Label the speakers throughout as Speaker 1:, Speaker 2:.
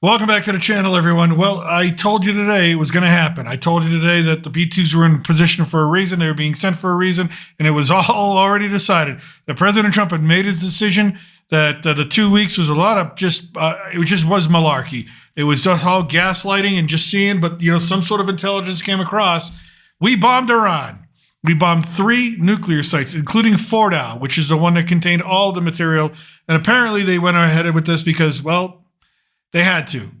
Speaker 1: Welcome back to the channel, everyone. Well, I told you today it was going to happen. I told you today that the B-2s were in position for a reason. They were being sent for a reason, and it was all already decided that President Trump had made his decision, that the 2 weeks was a lot of it just was malarkey. It was just all gaslighting and just seeing, but, some sort of intelligence came across. We bombed Iran. We bombed 3 nuclear sites, including Fordow, which is the one that contained all the material. And apparently they went ahead with this because, well, they had to.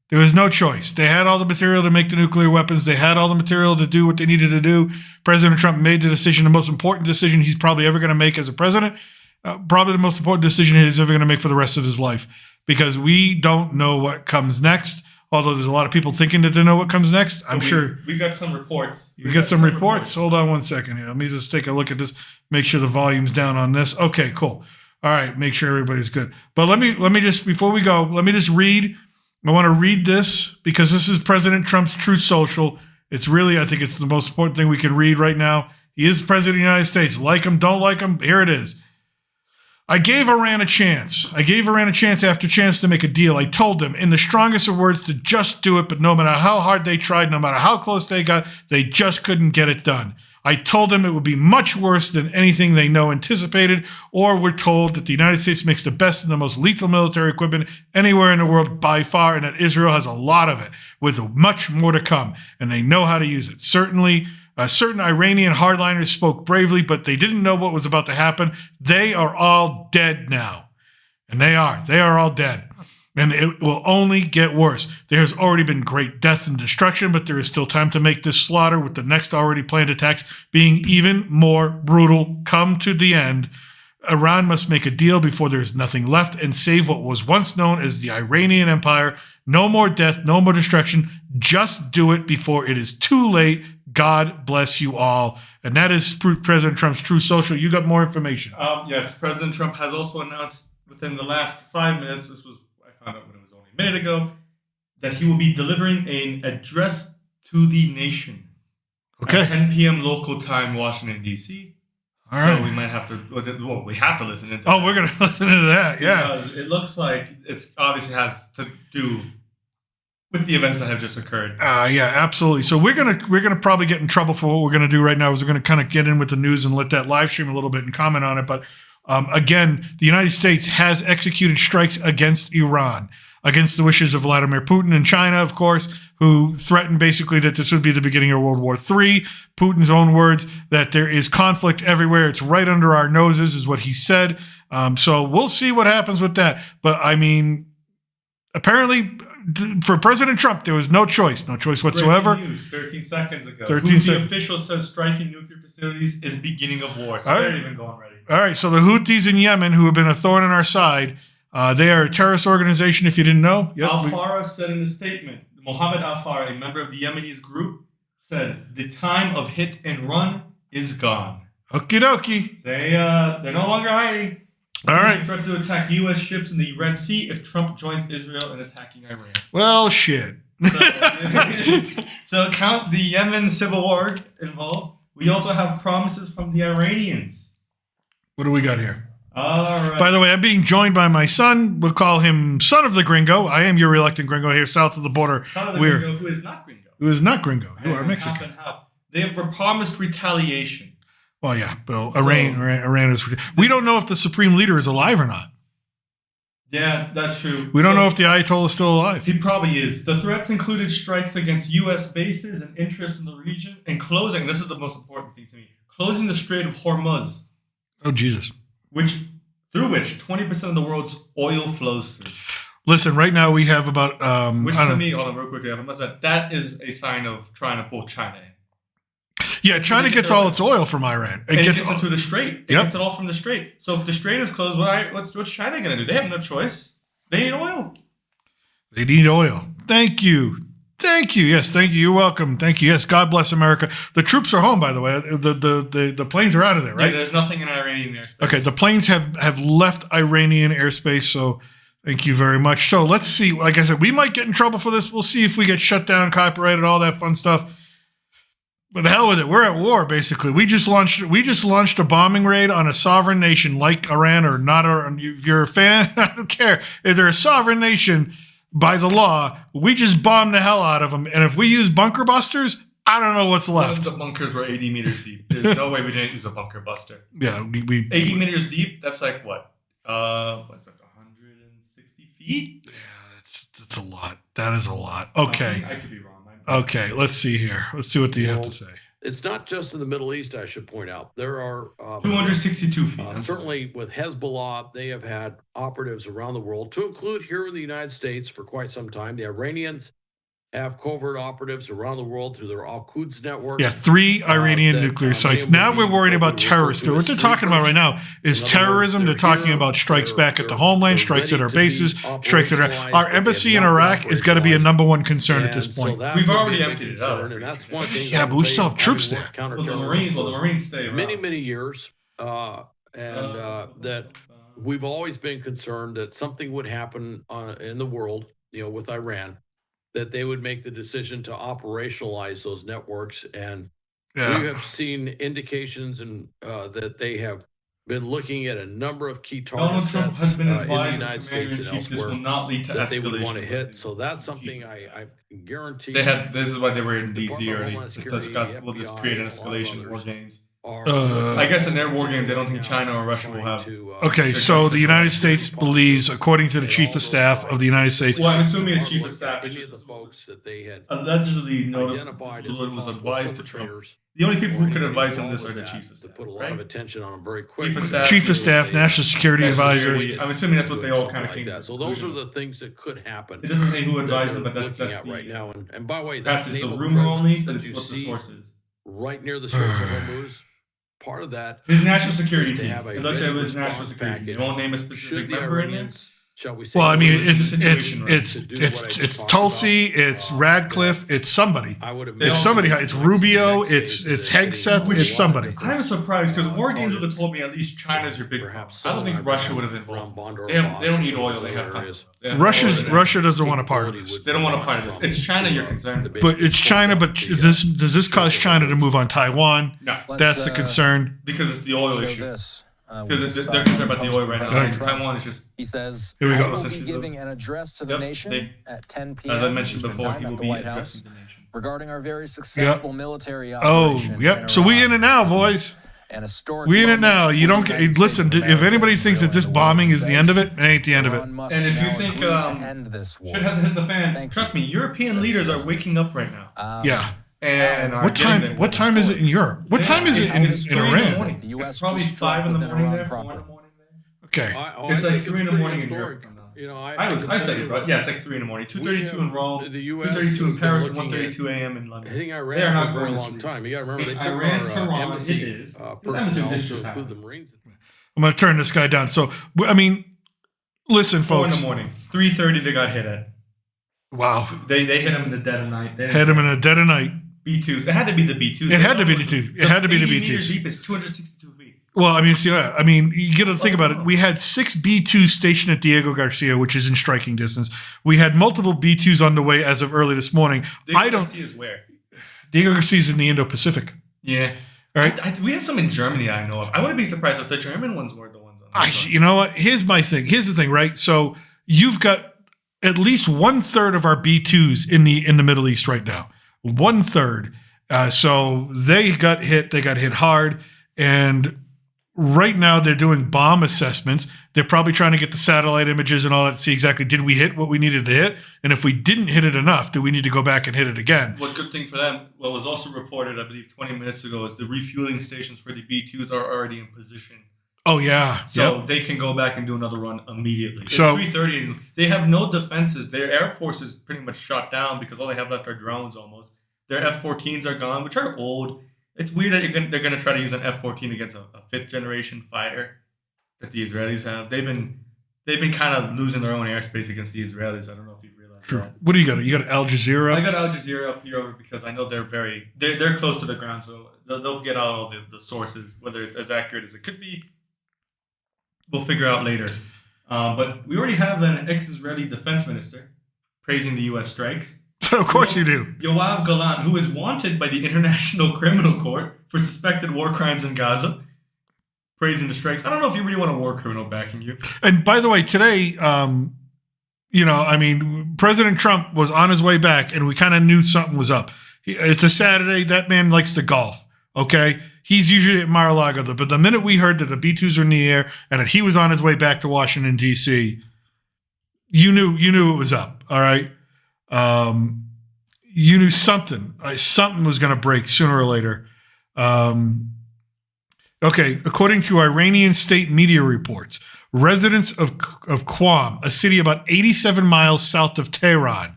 Speaker 1: There was no choice. They had all the material to make the nuclear weapons. They had all the material to do what they needed to do. President Trump made the decision, the most important decision he's probably ever going to make as a president, probably the most important decision he's ever going to make for the rest of his life, because we don't know what comes next. Although there's a lot of people thinking that they know what comes next. I'm sure.
Speaker 2: We got some reports.
Speaker 1: We got some reports. Hold on one second here. Let me just take a look at this. Make sure the volume's down on this. Okay, cool. All right, make sure everybody's good. But let me just, before we go, let me just read. I want to read this because this is President Trump's Truth Social. It's really, I think it's the most important thing we can read right now. He is president of the United States. Like him, don't like him. Here it is. I gave Iran a chance. I gave Iran a chance after chance to make a deal. I told them in the strongest of words to just do it, but no matter how hard they tried, no matter how close they got, they just couldn't get it done. I told them it would be much worse than anything they know anticipated, or were told that the United States makes the best and the most lethal military equipment anywhere in the world by far, and that Israel has a lot of it, with much more to come, and they know how to use it. Certainly, certain Iranian hardliners spoke bravely, but they didn't know what was about to happen. They are all dead now, and they are all dead. And it will only get worse. There has already been great death and destruction, but there is still time to make this slaughter, with the next already planned attacks being even more brutal, come to the end. Iran must make a deal before there is nothing left and save what was once known as the Iranian Empire. No more death, no more destruction. Just do it before it is too late. God bless you all. And that is President Trump's Truth Social. You got more information.
Speaker 2: Yes, President Trump has also announced within the last 5 minutes, this was, I found out when it was only a minute ago, that he will be delivering an address to the nation.
Speaker 1: Okay.
Speaker 2: At 10 p.m. local time, Washington, D.C.
Speaker 1: All right.
Speaker 2: So we might have to, well, we have to listen into
Speaker 1: Oh, we're going to listen to that, yeah.
Speaker 2: Because it looks like it's obviously has to do with the events that have just occurred.
Speaker 1: Yeah, absolutely. So we're gonna probably get in trouble for what we're gonna do right now. Is we're gonna kind of get in with the news and let that live stream a little bit and comment on it. But again, the United States has executed strikes against Iran, against the wishes of Vladimir Putin and China, of course, who threatened basically that this would be the beginning of World War III. Putin's own words, that there is conflict everywhere. It's right under our noses, is what he said. So we'll see what happens with that. But I mean, apparently, for President Trump, there was no choice whatsoever.
Speaker 2: Breaking news 13 seconds ago.
Speaker 1: 13
Speaker 2: Houthi official says striking nuclear facilities is beginning of war. So they're even going ready.
Speaker 1: All right, so the Houthis in Yemen, who have been a thorn in our side, they are a terrorist organization, if you didn't know. Yep.
Speaker 2: Al-Farah said in a statement, Mohammed Al-Farah, a member of the Yemenis group, said, the time of hit and run is gone.
Speaker 1: Okie dokie.
Speaker 2: They're no longer hiding.
Speaker 1: All right.
Speaker 2: Threat to attack U.S. ships in the Red Sea if Trump joins Israel in attacking Iran.
Speaker 1: Well, shit.
Speaker 2: So count the Yemen civil war involved. We also have promises from the Iranians.
Speaker 1: What do we got here?
Speaker 2: All right.
Speaker 1: By the way, I'm being joined by my son. We'll call him Son of the Gringo. I am your reluctant Gringo here south of the border.
Speaker 2: Son of the Gringo, who is not Gringo.
Speaker 1: Who is not Gringo. You are Mexican.
Speaker 2: Half and half. They were promised retaliation.
Speaker 1: Well, yeah, Bill. Iran is. We don't know if the supreme leader is alive or not.
Speaker 2: Yeah, that's true.
Speaker 1: We don't know if the Ayatollah is still alive.
Speaker 2: He probably is. The threats included strikes against U.S. bases and interests in the region, and closing. This is the most important thing to me: closing the Strait of Hormuz.
Speaker 1: Oh, Jesus!
Speaker 2: Through which 20% of the world's oil flows through.
Speaker 1: Listen, right now we have about.
Speaker 2: Which to me, hold on, real quickly, that is a sign of trying to pull China in.
Speaker 1: Yeah, China gets all its oil from Iran.
Speaker 2: It gets it through the strait. It
Speaker 1: Yep.
Speaker 2: gets it all from the strait. So if the strait is closed, what's China going to do? They have no choice. They need oil.
Speaker 1: They need oil. Thank you. Thank you. Yes, thank you. You're welcome. Thank you. Yes, God bless America. The troops are home, by the way. The planes are out of there, right?
Speaker 2: Yeah, there's nothing in Iranian airspace.
Speaker 1: Okay, the planes have left Iranian airspace, so thank you very much. So let's see. Like I said, we might get in trouble for this. We'll see if we get shut down, copyrighted, all that fun stuff. But the hell with it. We're at war, basically. We just launched a bombing raid on a sovereign nation like Iran or not. Or if you're a fan, I don't care. If they're a sovereign nation, by the law, we just bomb the hell out of them. And if we use bunker busters, I don't know what's left.
Speaker 2: The bunkers were 80 meters deep. There's no way we didn't use a bunker buster.
Speaker 1: Yeah, we
Speaker 2: 80 meters deep. That's like what? What's that? 160 feet?
Speaker 1: Yeah, that's a lot. That is a lot. Okay.
Speaker 2: I could be wrong.
Speaker 1: Okay, let's see here. Let's see what do you have to say.
Speaker 3: It's not just in the Middle East, I should point out. There are
Speaker 2: 262 feet.
Speaker 3: certainly with Hezbollah, they have had operatives around the world, to include here in the United States for quite some time. The Iranians have covert operatives around the world through their Al-Quds network.
Speaker 1: Yeah, 3 Iranian nuclear sites. Now we're worried about terrorists. What they're talking about right now is terrorism. They're talking about strikes back at the homeland, strikes at our bases, strikes at our embassy in Iraq is got to be a number one concern at this point.
Speaker 2: We've already emptied it out.
Speaker 3: And that's one thing.
Speaker 1: Yeah, but we still have troops there.
Speaker 2: Well, the Marines stay around.
Speaker 3: Many years, that we've always been concerned that something would happen in the world, with Iran, that they would make the decision to operationalize those networks. And we have seen indications that they have been looking at a number of key target sets in the United States and elsewhere that they would want to hit. So that's something I guarantee.
Speaker 2: This is why they were in DC already. Will this create an escalation in war games? I guess in their war games, they don't think China or Russia will have.
Speaker 1: Okay, so the United States believes, according to the Chief of Staff of the United States.
Speaker 2: Well, I'm assuming it's Chief of Staff.
Speaker 3: Any of the folks that they had
Speaker 2: allegedly
Speaker 3: identified as
Speaker 2: was advised to Trump.
Speaker 3: perpetrators.
Speaker 2: The only people who could advise him this are the Chiefs of
Speaker 3: To
Speaker 2: Staff.
Speaker 3: put a lot of attention on them very quickly.
Speaker 1: Chief of Staff, National Security Advisor.
Speaker 2: I'm assuming that's what they all kind of came.
Speaker 3: So those are the things that could happen.
Speaker 2: It doesn't say who
Speaker 3: that
Speaker 2: advised
Speaker 3: they're
Speaker 2: them, but that's
Speaker 3: looking at
Speaker 2: the,
Speaker 3: right now. And by the way,
Speaker 2: that's
Speaker 3: that
Speaker 2: just a
Speaker 3: naval
Speaker 2: rumor only.
Speaker 3: presence
Speaker 2: That's
Speaker 3: that you
Speaker 2: what the
Speaker 3: see
Speaker 2: source is.
Speaker 3: right near the Straits of Hormuz. Part of that
Speaker 2: His national security
Speaker 3: is to
Speaker 2: team.
Speaker 3: have a
Speaker 2: It looks like it was
Speaker 3: response
Speaker 2: national security.
Speaker 3: package.
Speaker 2: They won't name a
Speaker 3: Should
Speaker 2: specific
Speaker 3: the
Speaker 2: member in there.
Speaker 3: Iranians, shall we say?
Speaker 1: Well, I mean,
Speaker 2: Listen to the situation, right?
Speaker 1: it's Tulsi, it's Radcliffe, it's somebody.
Speaker 3: I would have
Speaker 1: It's somebody. It's Rubio. It's Hegseth. It's somebody.
Speaker 2: I'm surprised because war games would have told me at least China's your big problem. I don't think Russia would have involved. They don't need oil. They have tons.
Speaker 1: Russia doesn't want a part of this.
Speaker 2: They don't want a part of this. It's China you're concerned about.
Speaker 1: But it's China. But does this cause China to move on Taiwan?
Speaker 2: No,
Speaker 1: That's the concern.
Speaker 2: because it's the oil issue.
Speaker 4: This.
Speaker 2: Because they're concerned about the oil right now.
Speaker 1: Okay.
Speaker 2: Taiwan is just.
Speaker 4: He says,
Speaker 1: Here we
Speaker 4: I
Speaker 1: go.
Speaker 4: will be giving an address to the
Speaker 2: Yep,
Speaker 4: nation at 10 p.m.
Speaker 2: As I mentioned
Speaker 4: Eastern
Speaker 2: before,
Speaker 4: time
Speaker 2: he
Speaker 4: at
Speaker 2: will
Speaker 4: the
Speaker 2: be
Speaker 4: White House
Speaker 2: addressing the nation.
Speaker 4: regarding our very successful military
Speaker 1: Oh,
Speaker 4: operation.
Speaker 1: yep. So we in it now, boys.
Speaker 4: An historic
Speaker 1: We in it
Speaker 4: moment
Speaker 1: now.
Speaker 4: for
Speaker 1: You
Speaker 4: the
Speaker 1: don't
Speaker 4: United
Speaker 1: get. Listen.
Speaker 4: States of
Speaker 1: If
Speaker 4: America
Speaker 1: anybody
Speaker 4: and
Speaker 1: thinks that this
Speaker 4: the world
Speaker 1: bombing is the end of it,
Speaker 4: organization.
Speaker 1: it ain't the end of it.
Speaker 4: Iran must
Speaker 2: And if you
Speaker 4: now
Speaker 2: think
Speaker 4: agree to end this war.
Speaker 2: shit hasn't hit the fan,
Speaker 4: Thank
Speaker 2: trust
Speaker 4: you.
Speaker 2: me, European leaders are waking up right now.
Speaker 1: Yeah.
Speaker 2: And are
Speaker 1: What
Speaker 2: getting
Speaker 1: time?
Speaker 2: there.
Speaker 1: What time is it in Europe? What time is it
Speaker 2: It's
Speaker 1: in
Speaker 2: 3 in the
Speaker 1: Iran?
Speaker 2: morning.
Speaker 4: The US
Speaker 2: It's probably
Speaker 4: just
Speaker 2: 5 in the
Speaker 4: struck
Speaker 2: morning
Speaker 4: within
Speaker 2: there,
Speaker 4: Iran
Speaker 2: 4 in the
Speaker 4: proper.
Speaker 2: morning there.
Speaker 1: Okay.
Speaker 2: It's like
Speaker 3: think
Speaker 2: 3 in the
Speaker 3: pretty
Speaker 2: morning in
Speaker 3: historic.
Speaker 2: Europe.
Speaker 3: I
Speaker 2: I said it, but yeah, it's like 3 in the morning. 2:32 in Rome,
Speaker 3: the US
Speaker 2: 2:32 in
Speaker 3: has
Speaker 2: Paris,
Speaker 3: been looking
Speaker 2: 1:32 a.m. in London.
Speaker 3: hitting
Speaker 2: They are
Speaker 3: Iran
Speaker 2: not
Speaker 3: for a
Speaker 2: going
Speaker 3: very
Speaker 2: to
Speaker 3: long
Speaker 2: sleep.
Speaker 3: time. You got to remember they took
Speaker 2: Iran,
Speaker 3: our
Speaker 2: Tehran,
Speaker 3: embassy
Speaker 2: it is. This embassy
Speaker 3: personnel
Speaker 2: did
Speaker 3: to
Speaker 2: just
Speaker 3: include
Speaker 2: happen.
Speaker 3: the Marines.
Speaker 1: I'm gonna turn this guy down. So I mean, listen,
Speaker 2: 4 in
Speaker 1: folks.
Speaker 2: the morning. 3:30 they got hit at.
Speaker 1: Wow.
Speaker 2: They hit him in the dead of night. They
Speaker 1: Had him in a dead of night.
Speaker 2: B2s. It had to be the B2s.
Speaker 1: It had to be the two. It had to be the
Speaker 2: 80 meters
Speaker 1: B2s.
Speaker 2: deep is 262 feet.
Speaker 1: Well, I mean, see, I mean, you got to think about it. We had 6 B2s stationed at Diego Garcia, which is in striking distance. We had multiple B2s on the way as of early this morning. I don't
Speaker 2: see is where.
Speaker 1: Diego Garcia's in the Indo-Pacific.
Speaker 2: Yeah.
Speaker 1: All right.
Speaker 2: We have some in Germany I know of. I wouldn't be surprised if the German ones were the ones on this one.
Speaker 1: You know what? Here's my thing. Here's the thing, right? So you've got at least 1/3 of our B2s in the Middle East right now. 1/3. So they got hit. They got hit hard, and right now they're doing bomb assessments. They're probably trying to get the satellite images and all that to see exactly did we hit what we needed to hit, and if we didn't hit it enough, do we need to go back and hit it again?
Speaker 2: One good thing for them, what was also reported, I believe, 20 minutes ago, is the refueling stations for the B2s are already in position.
Speaker 1: Oh yeah.
Speaker 2: So
Speaker 1: Yep.
Speaker 2: they can go back and do another run immediately. It's
Speaker 1: So-
Speaker 2: 3:30. And they have no defenses. Their Air Force is pretty much shot down because all they have left are drones almost. Their F-14s are gone, which are old. It's weird that they're going to try to use an F-14 against a 5th-generation fighter that the Israelis have. They've been kind of losing their own airspace against the Israelis. I don't know if you've realized
Speaker 1: True.
Speaker 2: that.
Speaker 1: What do you got? You got Al Jazeera.
Speaker 2: I got Al Jazeera up here because I know they're close to the ground, so they'll get out all the sources, whether it's as accurate as it could be. We'll figure out later. But we already have an ex-Israeli defense minister praising the U.S. strikes.
Speaker 1: Of course you do.
Speaker 2: Yoav Galan, who is wanted by the International Criminal Court for suspected war crimes in Gaza, praising the strikes. I don't know if you really want a war criminal backing you.
Speaker 1: And by the way, today, I mean, President Trump was on his way back, and we kind of knew something was up. It's a Saturday. That man likes to golf. Okay, he's usually at Mar-a-Lago, but the minute we heard that the B-2s were in the air and that he was on his way back to Washington D.C., you knew it was up. All right, you knew something was going to break sooner or later. Okay, according to Iranian state media reports, residents of Qom, a city about 87 miles south of Tehran,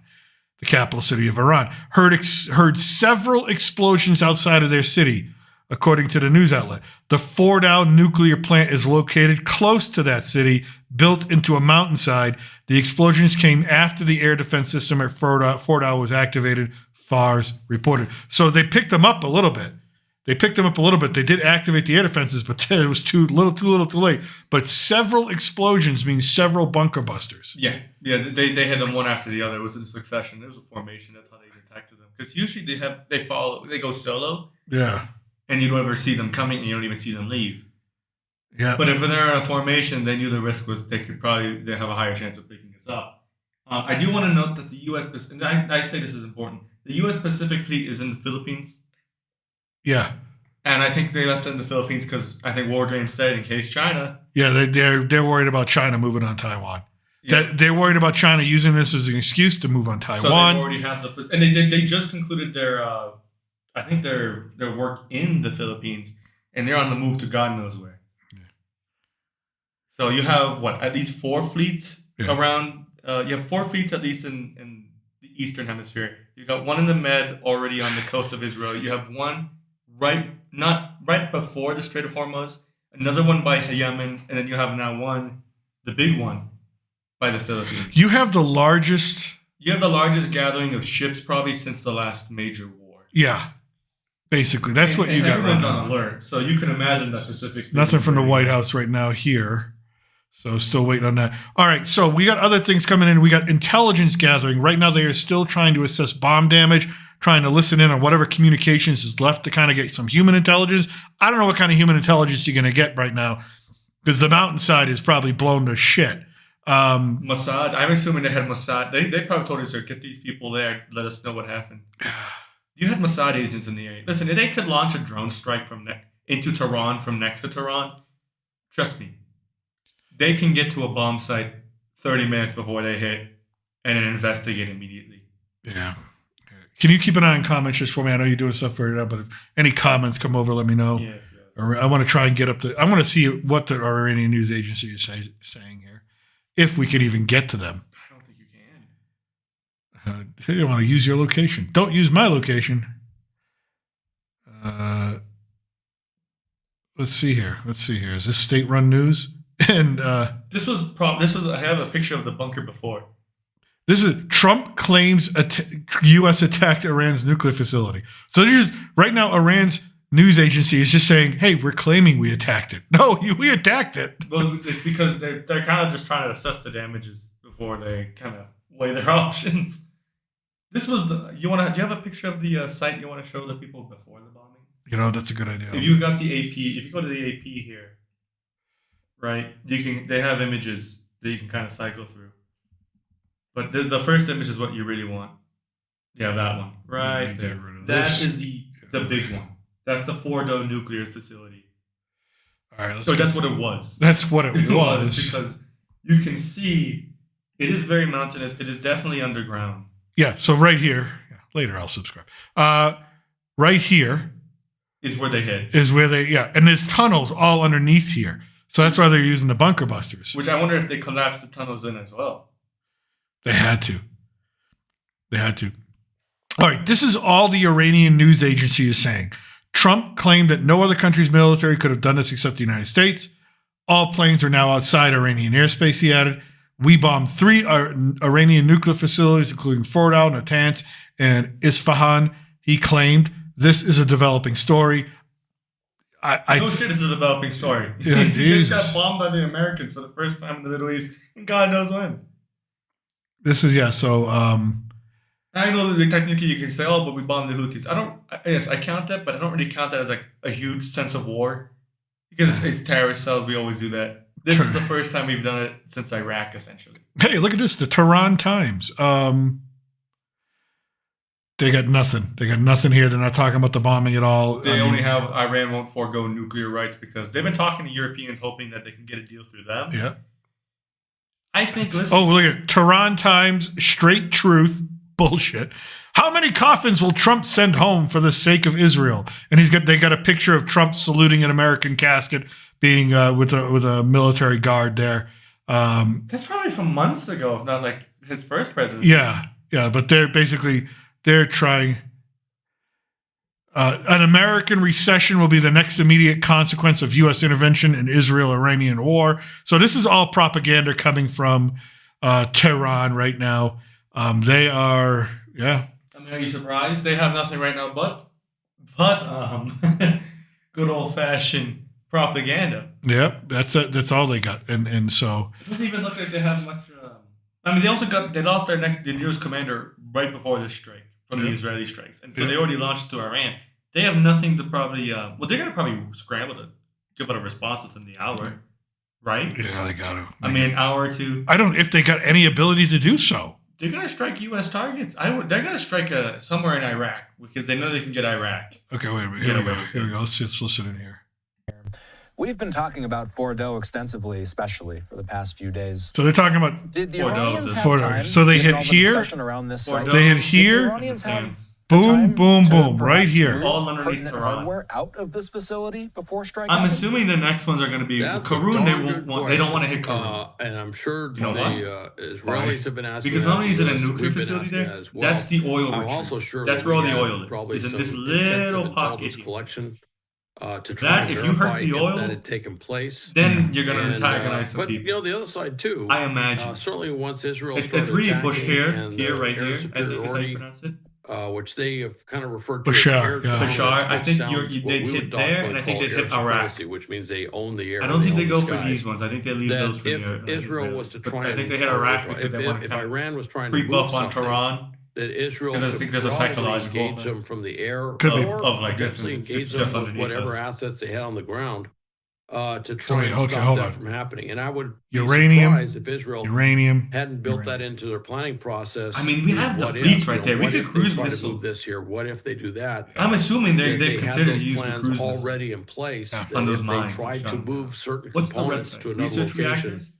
Speaker 1: the capital city of Iran, heard several explosions outside of their city, according to the news outlet. The Fordow nuclear plant is located close to that city, built into a mountainside. The explosions came after the air defense system at Fordow was activated, FARS reported. So they picked them up a little bit. They did activate the air defenses, but it was too little, too late. But several explosions means several bunker busters.
Speaker 2: Yeah. They hit them one after the other. It was in succession. It was a formation. That's how they detected them. Because usually they go solo.
Speaker 1: Yeah.
Speaker 2: And you don't ever see them coming, and you don't even see them leave.
Speaker 1: Yeah.
Speaker 2: But if they're in a formation, they knew the risk was they have a higher chance of picking us up. I do want to note that the U.S. and I say this is important. The U.S. Pacific Fleet is in the Philippines.
Speaker 1: Yeah.
Speaker 2: And I think they left it in the Philippines because I think War Dream said in case China.
Speaker 1: Yeah, they're worried about China moving on Taiwan.
Speaker 2: Yeah.
Speaker 1: They're worried about China using this as an excuse to move on Taiwan.
Speaker 2: So they already have and they just concluded their I think their work in the Philippines, and they're on the move to God knows where. Yeah. So you have at least 4 fleets around. You have 4 fleets at least in the Eastern Hemisphere. You got one in the Med already on the coast of Israel. You have one not right before the Strait of Hormuz, another one by Yemen, and then you have now the big one, by the Philippines.
Speaker 1: You have the largest
Speaker 2: gathering of ships probably since the last major war.
Speaker 1: Yeah, basically that's what you got right now.
Speaker 2: On alert, so you can imagine that Pacific.
Speaker 1: Nothing from the White House right now here. So still waiting on that. All right, so we got other things coming in. We got intelligence gathering. Right now they are still trying to assess bomb damage, trying to listen in on whatever communications is left to kind of get some human intelligence. I don't know what kind of human intelligence you're going to get right now because the mountainside is probably blown to shit.
Speaker 2: Mossad, I'm assuming they had Mossad. They probably told us to get these people there, let us know what happened. You had Mossad agents in the area. Listen, if they could launch a drone strike into Tehran from next to Tehran, trust me, they can get to a bomb site 30 minutes before they hit and then investigate immediately.
Speaker 1: Yeah. Can you keep an eye on comments just for me? I know you're doing stuff for it now, but if any comments come over, let me know.
Speaker 2: Yes.
Speaker 1: Or I want to try and get up I want to see what the Iranian news agency is saying here, if we could even get to them.
Speaker 2: I don't think you can.
Speaker 1: They want to use your location. Don't use my location. Let's see here. Is this state-run news? And
Speaker 2: this was I have a picture of the bunker before.
Speaker 1: This is Trump claims U.S. attacked Iran's nuclear facility. So right now, Iran's news agency is just saying, "Hey, we're claiming we attacked it." No, we attacked it.
Speaker 2: Well, it's because they're kind of just trying to assess the damages before they kind of weigh their options. This was do you have a picture of the site you want to show the people before the bombing?
Speaker 1: That's a good idea.
Speaker 2: If you got the AP, if you go to the AP here, right, they have images that you can kind of cycle through. But the first image is what you really want. Yeah, that one right there. That is the big one. That's the Fordow nuclear facility.
Speaker 1: All right,
Speaker 2: so that's what it was.
Speaker 1: That's what it was.
Speaker 2: Because you can see it is very mountainous. It is definitely underground.
Speaker 1: Yeah. So right here, later I'll subscribe. Right here
Speaker 2: is where they hit.
Speaker 1: And there's tunnels all underneath here. So that's why they're using the bunker busters.
Speaker 2: Which I wonder if they collapsed the tunnels in as well.
Speaker 1: They had to. All right, this is all the Iranian news agency is saying. Trump claimed that no other country's military could have done this except the United States. All planes are now outside Iranian airspace, he added. We bombed 3 Iranian nuclear facilities, including Fordow, Natanz, and Isfahan, he claimed. This is a developing story.
Speaker 2: No shit, it's a developing story.
Speaker 1: Yeah,
Speaker 2: He just got bombed by the Americans for the first time in the Middle East, and God knows when.
Speaker 1: This is, so...
Speaker 2: I know that technically you can say, oh, but we bombed the Houthis. I count that, but I don't really count that as like a huge sense of war. Because it's terrorist cells, we always do that. This is the first time we've done it since Iraq, essentially.
Speaker 1: Hey, look at this. The Tehran Times. They got nothing. They got nothing here. They're not talking about the bombing at all.
Speaker 2: They only have Iran won't forego nuclear rights because they've been talking to Europeans hoping that they can get a deal through them.
Speaker 1: Yeah.
Speaker 2: I think, listen.
Speaker 1: Oh, look at Tehran Times, straight truth, bullshit. How many coffins will Trump send home for the sake of Israel? And they got a picture of Trump saluting an American casket, being with a military guard there.
Speaker 2: That's probably from months ago, if not like his first presidency.
Speaker 1: Yeah, but they're trying. An American recession will be the next immediate consequence of U.S. intervention in Israel-Iranian war. So this is all propaganda coming from Tehran right now. They are, yeah.
Speaker 2: I mean, are you surprised? They have nothing right now but good old-fashioned propaganda.
Speaker 1: Yep, that's all they got, and so
Speaker 2: it doesn't even look like they have much. I mean, they lost their newest commander right before this strike from the Israeli strikes, and so they already launched to Iran. They have nothing to probably. They're gonna probably scramble to give out a response within the hour, right?
Speaker 1: Yeah, they got to.
Speaker 2: I mean, an hour or two.
Speaker 1: I don't know if they got any ability to do so.
Speaker 2: They're gonna strike U.S. targets. They're gonna strike somewhere in Iraq because they know they can get Iraq.
Speaker 1: Okay, wait a minute. Here we go. Let's listen in here.
Speaker 4: We've been talking about Bordeaux extensively, especially for the past few days.
Speaker 1: So they're talking about
Speaker 4: Did the
Speaker 2: Bordeaux,
Speaker 4: Iranians have
Speaker 1: Bordeaux.
Speaker 4: time
Speaker 1: So they
Speaker 4: to
Speaker 1: hit
Speaker 4: get all the
Speaker 1: here.
Speaker 4: discussion around this site?
Speaker 2: Bordeaux.
Speaker 1: They hit
Speaker 4: Did the
Speaker 1: here.
Speaker 4: Iranians have
Speaker 1: Boom,
Speaker 4: time
Speaker 1: boom,
Speaker 4: to
Speaker 1: boom, right
Speaker 4: perhaps
Speaker 1: here.
Speaker 4: move
Speaker 2: All underneath
Speaker 4: pertinent
Speaker 2: Tehran.
Speaker 4: hardware out of this facility before striking?
Speaker 2: I'm assuming the next ones are going to be
Speaker 3: That's a
Speaker 2: Karun.
Speaker 3: darn good
Speaker 2: They don't want to hit
Speaker 3: question.
Speaker 2: Karun.
Speaker 3: And I'm sure
Speaker 2: You know
Speaker 3: the Israelis have been asking
Speaker 2: Because
Speaker 3: that
Speaker 2: not only is it a
Speaker 3: US,
Speaker 2: nuclear
Speaker 3: we've been
Speaker 2: facility
Speaker 3: asking
Speaker 2: there,
Speaker 3: that as well.
Speaker 2: that's the oil
Speaker 3: I'm
Speaker 2: retrieval.
Speaker 3: also sure
Speaker 2: That's
Speaker 3: that
Speaker 2: where all
Speaker 3: we
Speaker 2: the
Speaker 3: had
Speaker 2: oil
Speaker 3: probably
Speaker 2: is in
Speaker 3: some
Speaker 2: this
Speaker 3: intensive
Speaker 2: little
Speaker 3: intelligence
Speaker 2: pocket.
Speaker 3: collection to try
Speaker 2: That,
Speaker 3: and
Speaker 2: if you hurt
Speaker 3: verify
Speaker 2: the
Speaker 3: if
Speaker 2: oil,
Speaker 3: that had taken place.
Speaker 2: then you're going to
Speaker 3: And,
Speaker 2: antagonize some
Speaker 3: but
Speaker 2: people.
Speaker 3: you know, the other side too.
Speaker 2: I imagine.
Speaker 3: Certainly, once Israel
Speaker 2: It's
Speaker 3: started
Speaker 2: really
Speaker 3: attacking
Speaker 2: Bush here,
Speaker 3: and
Speaker 2: here,
Speaker 3: the
Speaker 2: right
Speaker 3: air
Speaker 2: here. I think is how you
Speaker 3: superiority,
Speaker 2: pronounce it.
Speaker 3: which they have kind of referred to
Speaker 1: Bashar,
Speaker 3: as air
Speaker 1: yeah.
Speaker 3: dominance,
Speaker 2: Bashar, I
Speaker 3: which
Speaker 2: think
Speaker 3: sounds
Speaker 2: they
Speaker 3: what we
Speaker 2: hit
Speaker 3: would
Speaker 2: there, and
Speaker 3: doctrinally
Speaker 2: I think
Speaker 3: call
Speaker 2: they
Speaker 3: air
Speaker 2: hit Iraq.
Speaker 3: supremacy, which means they own the air.
Speaker 2: I don't think
Speaker 3: own
Speaker 2: they
Speaker 3: the
Speaker 2: go for
Speaker 3: skies.
Speaker 2: these ones. I think they leave
Speaker 3: That
Speaker 2: those for
Speaker 3: if
Speaker 2: the
Speaker 3: Israel
Speaker 2: Israelis.
Speaker 3: was to
Speaker 2: But
Speaker 3: try
Speaker 2: I think
Speaker 3: and
Speaker 2: they hit Iraq because
Speaker 3: if,
Speaker 2: they want to
Speaker 3: if
Speaker 2: kind of
Speaker 3: Iran was trying to
Speaker 2: creep
Speaker 3: move
Speaker 2: up on
Speaker 3: something,
Speaker 2: Tehran.
Speaker 3: that Israel
Speaker 2: Because I
Speaker 3: could
Speaker 2: think there's a
Speaker 3: probably
Speaker 2: psychological
Speaker 3: engage
Speaker 2: thing.
Speaker 3: them from the air
Speaker 1: Could be.
Speaker 3: or
Speaker 2: Of like this,
Speaker 3: potentially
Speaker 2: it's
Speaker 3: engage
Speaker 2: just
Speaker 3: them with
Speaker 2: underneath
Speaker 3: whatever
Speaker 2: us.
Speaker 3: assets they had on the ground to try and
Speaker 1: okay,
Speaker 3: stop
Speaker 1: hold
Speaker 3: that
Speaker 1: on.
Speaker 3: from happening. And I would be
Speaker 1: Uranium,
Speaker 3: surprised if Israel
Speaker 1: uranium.
Speaker 3: hadn't built that into their planning process.
Speaker 2: I mean, we have the
Speaker 3: What if,
Speaker 2: fleets
Speaker 3: you
Speaker 2: right
Speaker 3: know,
Speaker 2: there. We
Speaker 3: what
Speaker 2: could
Speaker 3: if they
Speaker 2: cruise
Speaker 3: try to
Speaker 2: missile.
Speaker 3: move this here? What if they do that?
Speaker 2: I'm assuming
Speaker 3: That
Speaker 2: they
Speaker 3: had
Speaker 2: consider to
Speaker 3: those
Speaker 2: use the
Speaker 3: plans
Speaker 2: cruise
Speaker 3: already in place.
Speaker 1: Yeah.
Speaker 3: That
Speaker 2: On those
Speaker 3: if
Speaker 2: mines
Speaker 3: they tried
Speaker 2: and
Speaker 3: to
Speaker 2: shot
Speaker 3: move
Speaker 2: down.
Speaker 3: certain
Speaker 2: What's the
Speaker 3: components
Speaker 2: website?
Speaker 3: to another
Speaker 2: Research
Speaker 3: location,
Speaker 2: reactors?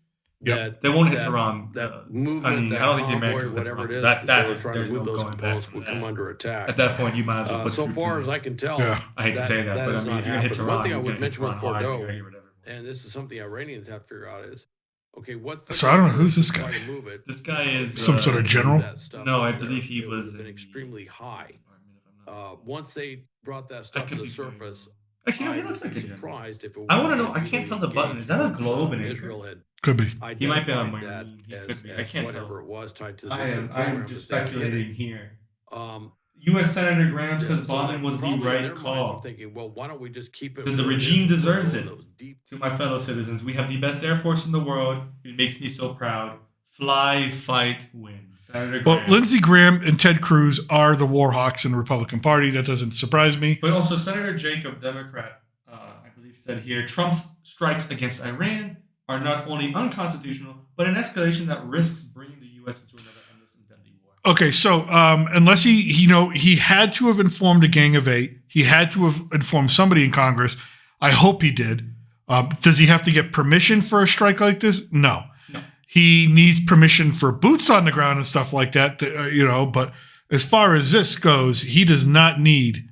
Speaker 1: Yep.
Speaker 2: They won't hit
Speaker 3: that-
Speaker 2: Tehran.
Speaker 3: that movement,
Speaker 2: I mean,
Speaker 3: that
Speaker 2: I don't think the
Speaker 3: convoy,
Speaker 2: Americans would hit
Speaker 3: whatever it
Speaker 2: Tehran.
Speaker 3: is,
Speaker 2: That
Speaker 3: they were
Speaker 2: is,
Speaker 3: trying
Speaker 2: there's
Speaker 3: to move
Speaker 2: no
Speaker 3: those
Speaker 2: going back
Speaker 3: components
Speaker 2: from
Speaker 3: would
Speaker 2: that.
Speaker 3: come under attack.
Speaker 2: At that point, you might as well put
Speaker 3: So
Speaker 2: troops
Speaker 3: far
Speaker 2: in
Speaker 3: as
Speaker 2: there.
Speaker 3: I can tell,
Speaker 1: Yeah.
Speaker 2: I hate to say that, but I
Speaker 3: has
Speaker 2: mean,
Speaker 3: not
Speaker 2: if you're gonna hit
Speaker 3: happened.
Speaker 2: Tehran,
Speaker 3: One thing I
Speaker 2: you're
Speaker 3: would
Speaker 2: gonna hit
Speaker 3: mention with
Speaker 2: Tehran hard.
Speaker 3: Bordeaux,
Speaker 2: You're gonna get rid of everyone.
Speaker 3: and this is something Iranians have to figure out is, okay, what's the
Speaker 1: So I don't know who's this
Speaker 3: try
Speaker 1: guy.
Speaker 3: to move it?
Speaker 2: This guy is
Speaker 1: Some sort of general?
Speaker 3: That stuff
Speaker 2: No, I
Speaker 3: out there.
Speaker 2: believe he
Speaker 3: It would
Speaker 2: was
Speaker 3: have been
Speaker 2: in
Speaker 3: extremely high.
Speaker 2: the-
Speaker 3: Once they brought that stuff to
Speaker 2: could
Speaker 3: the
Speaker 2: be very
Speaker 3: surface,
Speaker 2: Actually, no, he
Speaker 3: I
Speaker 2: looks
Speaker 3: would
Speaker 2: like
Speaker 3: be
Speaker 2: a general.
Speaker 3: surprised if it
Speaker 2: I want to
Speaker 3: would
Speaker 2: know. I
Speaker 3: have
Speaker 2: can't tell the
Speaker 3: really
Speaker 2: button. Is that a
Speaker 3: engaged
Speaker 2: globe
Speaker 3: once,
Speaker 2: in
Speaker 3: Israel
Speaker 2: it?
Speaker 3: had
Speaker 1: Could be.
Speaker 2: He might be on
Speaker 3: identified
Speaker 2: my
Speaker 3: that
Speaker 2: ring. He
Speaker 3: as,
Speaker 2: could be. I
Speaker 3: as
Speaker 2: can't
Speaker 3: whatever
Speaker 2: tell.
Speaker 3: it was tied to the
Speaker 2: I
Speaker 3: nuclear
Speaker 2: am.
Speaker 3: program
Speaker 2: I'm
Speaker 3: that
Speaker 2: just
Speaker 3: they hit it.
Speaker 2: speculating here.
Speaker 3: Um,
Speaker 2: U.S. Senator Graham
Speaker 3: yeah,
Speaker 2: says
Speaker 3: so
Speaker 2: bombing was the
Speaker 3: probably in
Speaker 2: right
Speaker 3: their minds
Speaker 2: call.
Speaker 3: are thinking, well, why don't we just keep it?
Speaker 2: Said the
Speaker 3: where it
Speaker 2: regime
Speaker 3: is,
Speaker 2: deserves
Speaker 3: in
Speaker 2: it.
Speaker 3: those deep
Speaker 2: To my fellow citizens, we have the best Air Force in the world. It makes me so proud. Fly, fight, win. Senator
Speaker 1: Well,
Speaker 2: Graham.
Speaker 1: Lindsey Graham and Ted Cruz are the war hawks in the Republican Party. That doesn't surprise me.
Speaker 2: But also, Senator Jacob, Democrat, I believe, said here Trump's strikes against Iran are not only unconstitutional, but an escalation that risks bringing the U.S. into another endless and deadly war.
Speaker 1: Okay, so unless he had to have informed a Gang of Eight, he had to have informed somebody in Congress. I hope he did. Does he have to get permission for a strike like this? No. He needs permission for boots on the ground and stuff like that, but as far as this goes, he does not need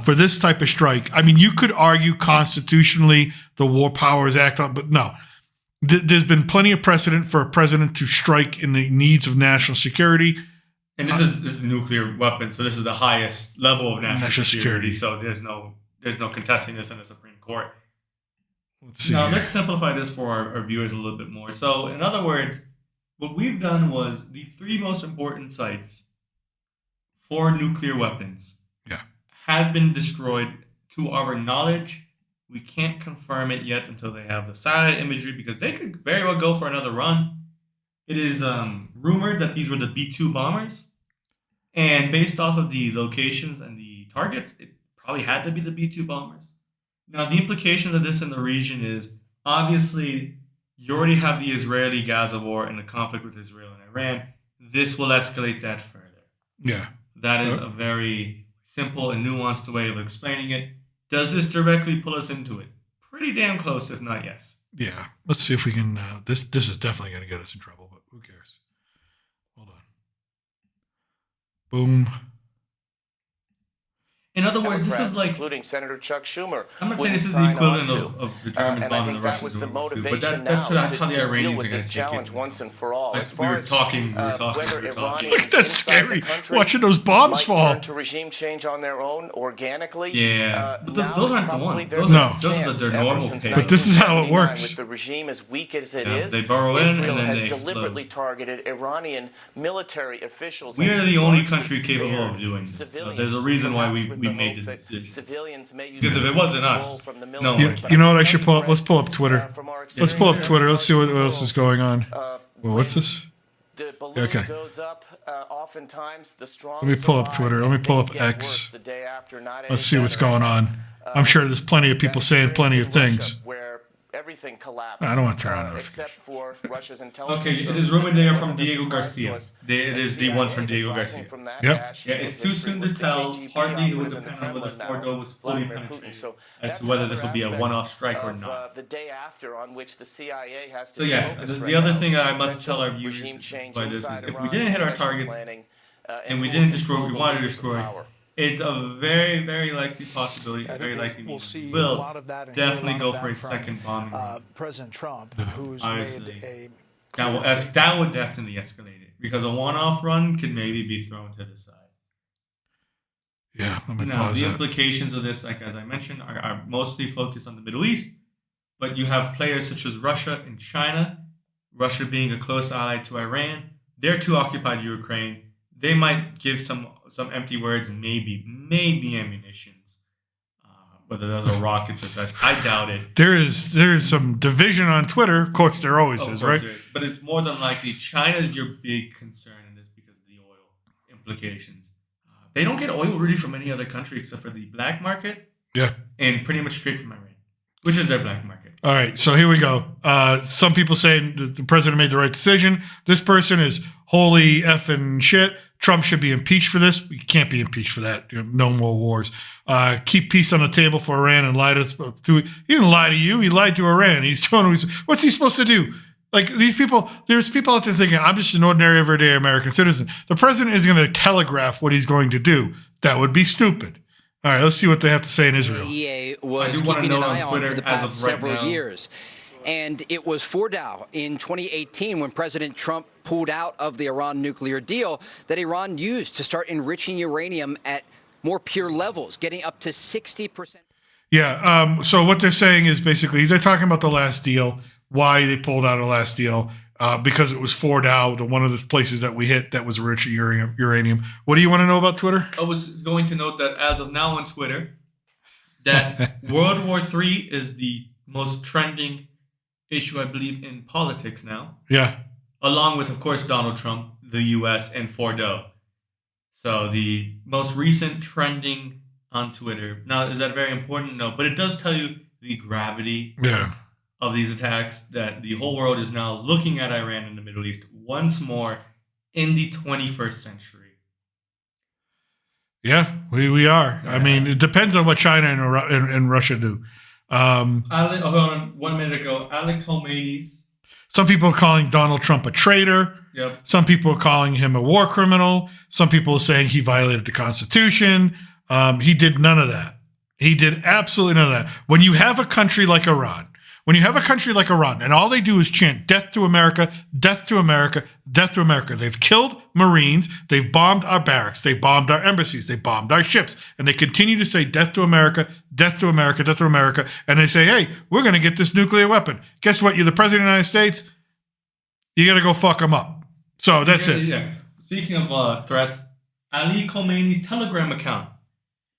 Speaker 1: for this type of strike. I mean, you could argue constitutionally the War Powers Act, but no. There's been plenty of precedent for a president to strike in the needs of national security.
Speaker 2: And this is nuclear weapons, so this is the highest level of national security. So there's no contesting this in the Supreme Court.
Speaker 1: Let's see.
Speaker 2: Now,
Speaker 1: here.
Speaker 2: let's simplify this for our viewers a little bit more. So, in other words, what we've done was the three most important sites for nuclear weapons have been destroyed to our knowledge. We can't confirm it yet until they have the satellite imagery because they could very well go for another run. It is rumored that these were the B-2 bombers. And based off of the locations and the targets, it probably had to be the B-2 bombers. Now, the implication of this in the region is obviously, you already have the Israeli-Gaza war and the conflict with Israel and Iran. This will escalate that further.
Speaker 1: Yeah.
Speaker 2: That is a very simple and nuanced way of explaining it. Does this directly pull us into it? Pretty damn close, if not yes.
Speaker 1: Yeah. Let's see if we can. This is definitely going to get us in trouble, but who cares? Hold on. Boom.
Speaker 2: In other words, this is like,
Speaker 5: including Senator Chuck Schumer.
Speaker 2: I'm not saying this is the equivalent of the Germans bombing the Russians, but that's how the Iranians are going to take it.
Speaker 5: Once and for all.
Speaker 2: We were talking.
Speaker 1: Look, that's scary. Watching those bombs fall.
Speaker 5: Turn to regime change on their own organically.
Speaker 2: Yeah, but those aren't the ones. Those are their normal pace.
Speaker 1: But this is how it works.
Speaker 5: With the regime as weak as it is,
Speaker 2: they burrow in
Speaker 5: Israel
Speaker 2: and then
Speaker 5: has
Speaker 2: they
Speaker 5: deliberately targeted Iranian military officials.
Speaker 2: We are the only country capable of doing this. So there's a reason why we made this decision.
Speaker 5: Civilians may use
Speaker 2: because if it wasn't us, no one would.
Speaker 1: You know what I should pull up? Let's pull up Twitter. Let's pull up Twitter. Let's see what else is going on. Well, what's this?
Speaker 5: The balloon
Speaker 1: Okay.
Speaker 5: goes up, oftentimes the strong
Speaker 1: Let me pull up
Speaker 5: survive
Speaker 1: Twitter.
Speaker 5: and
Speaker 1: Let me pull
Speaker 5: things
Speaker 1: up
Speaker 5: get
Speaker 1: X.
Speaker 5: worse the day after, not
Speaker 1: Let's
Speaker 5: any
Speaker 1: see what's
Speaker 5: better.
Speaker 1: going on. I'm sure there's plenty of people saying plenty of things.
Speaker 5: Where everything collapsed.
Speaker 1: I don't want to turn on
Speaker 5: except for Russia's
Speaker 2: Okay,
Speaker 5: intelligence.
Speaker 2: it is rumored they are from
Speaker 5: services.
Speaker 2: Diego
Speaker 5: It wasn't a
Speaker 2: Garcia.
Speaker 5: surprise to us.
Speaker 2: It is the ones from Diego
Speaker 5: Rising
Speaker 2: Garcia.
Speaker 5: from that
Speaker 1: Yep.
Speaker 5: ash
Speaker 2: Yeah,
Speaker 5: heap
Speaker 2: it's
Speaker 5: of
Speaker 2: too
Speaker 5: history
Speaker 2: soon
Speaker 5: was
Speaker 2: to
Speaker 5: the
Speaker 2: tell.
Speaker 5: KGB
Speaker 2: Hardly it would
Speaker 5: operative in the
Speaker 2: depend on whether
Speaker 5: Kremlin
Speaker 2: Fordo
Speaker 5: now,
Speaker 2: was fully
Speaker 5: Vladimir
Speaker 2: penetrated
Speaker 5: Putin. So
Speaker 2: as
Speaker 5: that's
Speaker 2: to whether
Speaker 5: another
Speaker 2: this will be a
Speaker 5: aspect
Speaker 2: one-off strike or
Speaker 5: of,
Speaker 2: not.
Speaker 5: the day after on which the CIA has to
Speaker 2: So
Speaker 5: be
Speaker 2: yeah,
Speaker 5: focused
Speaker 2: the
Speaker 5: right
Speaker 2: other
Speaker 5: now.
Speaker 2: thing I must
Speaker 5: Potential
Speaker 2: tell our viewers
Speaker 5: regime change
Speaker 2: by this is
Speaker 5: inside
Speaker 2: if we
Speaker 5: Iran,
Speaker 2: didn't hit our
Speaker 5: succession
Speaker 2: targets
Speaker 5: planning,
Speaker 2: and we
Speaker 5: who
Speaker 2: didn't
Speaker 5: will
Speaker 2: destroy what we
Speaker 5: control the
Speaker 2: wanted to
Speaker 5: levers of
Speaker 2: destroy,
Speaker 5: power.
Speaker 2: it's a very, very likely possibility. It's very likely
Speaker 6: we'll see
Speaker 2: we will
Speaker 6: a lot of that and hear a
Speaker 2: definitely
Speaker 6: lot
Speaker 2: go
Speaker 6: of
Speaker 2: for a
Speaker 6: that from,
Speaker 2: second bombing run.
Speaker 6: President Trump, who's
Speaker 2: Obviously,
Speaker 6: made a
Speaker 2: that would definitely escalate it because a one-off run could maybe be thrown to the side.
Speaker 1: Yeah, let me
Speaker 2: Now,
Speaker 1: pause
Speaker 2: the
Speaker 1: that.
Speaker 2: implications of this, like as I mentioned, are mostly focused on the Middle East, but you have players such as Russia and China. Russia being a close ally to Iran, they're too occupied in Ukraine. They might give some empty words and maybe ammunitions, whether those are rockets or such. I doubt it.
Speaker 1: There is some division on Twitter. Of course, there always is, right?
Speaker 2: There is. But it's more than likely China's your big concern in this because of the oil implications. They don't get oil really from any other country except for the black market.
Speaker 1: Yeah.
Speaker 2: And pretty much straight from Iran, which is their black market.
Speaker 1: All right, so here we go. Some people saying that the president made the right decision. This person is holy effing shit. Trump should be impeached for this. You can't be impeached for that. No more wars. Keep peace on the table for Iran and lie to us. He didn't lie to you. He lied to Iran. He's telling what's he supposed to do? Like these people, there's people out there thinking, I'm just an ordinary, everyday American citizen. The president is going to telegraph what he's going to do. That would be stupid. All right, let's see what they have to say in Israel.
Speaker 7: EA
Speaker 2: I
Speaker 7: was
Speaker 2: do wanna
Speaker 7: keeping
Speaker 2: know
Speaker 7: an
Speaker 2: on
Speaker 7: eye on
Speaker 2: Twitter
Speaker 7: for the
Speaker 2: as
Speaker 7: past
Speaker 2: of right
Speaker 7: several
Speaker 2: now.
Speaker 7: years. And it was Fordow in 2018 when President Trump pulled out of the Iran nuclear deal that Iran used to start enriching uranium at more pure levels, getting up to 60%.
Speaker 1: Yeah, so what they're saying is basically they're talking about the last deal, why they pulled out of the last deal, because it was Fordow, one of the places that we hit that was rich in uranium. What do you want to know about Twitter?
Speaker 2: I was going to note that as of now on Twitter, that World War III is the most trending issue, I believe, in politics now,
Speaker 1: Yeah.
Speaker 2: along with, of course, Donald Trump, the U.S., and Fordo. So the most recent trending on Twitter. Now, is that very important? No, but it does tell you the gravity
Speaker 1: Yeah.
Speaker 2: of these attacks, that the whole world is now looking at Iran and the Middle East once more in the 21st century.
Speaker 1: Yeah, we are. I mean, it depends on what China and Russia do.
Speaker 2: Hold on, 1 minute ago, Ali Khamenei's.
Speaker 1: Some people are calling Donald Trump a traitor.
Speaker 2: Yep.
Speaker 1: Some people are calling him a war criminal. Some people are saying he violated the Constitution. He did none of that. He did absolutely none of that. When you have a country like Iran, and all they do is chant death to America, death to America, death to America. They've killed Marines. They've bombed our barracks. They bombed our embassies. They bombed our ships. And they continue to say death to America, death to America, death to America. And they say, hey, we're going to get this nuclear weapon. Guess what? You're the president of the United States. You got to go fuck them up. So that's it.
Speaker 2: Yeah. Speaking of threats, Ali Khamenei's Telegram account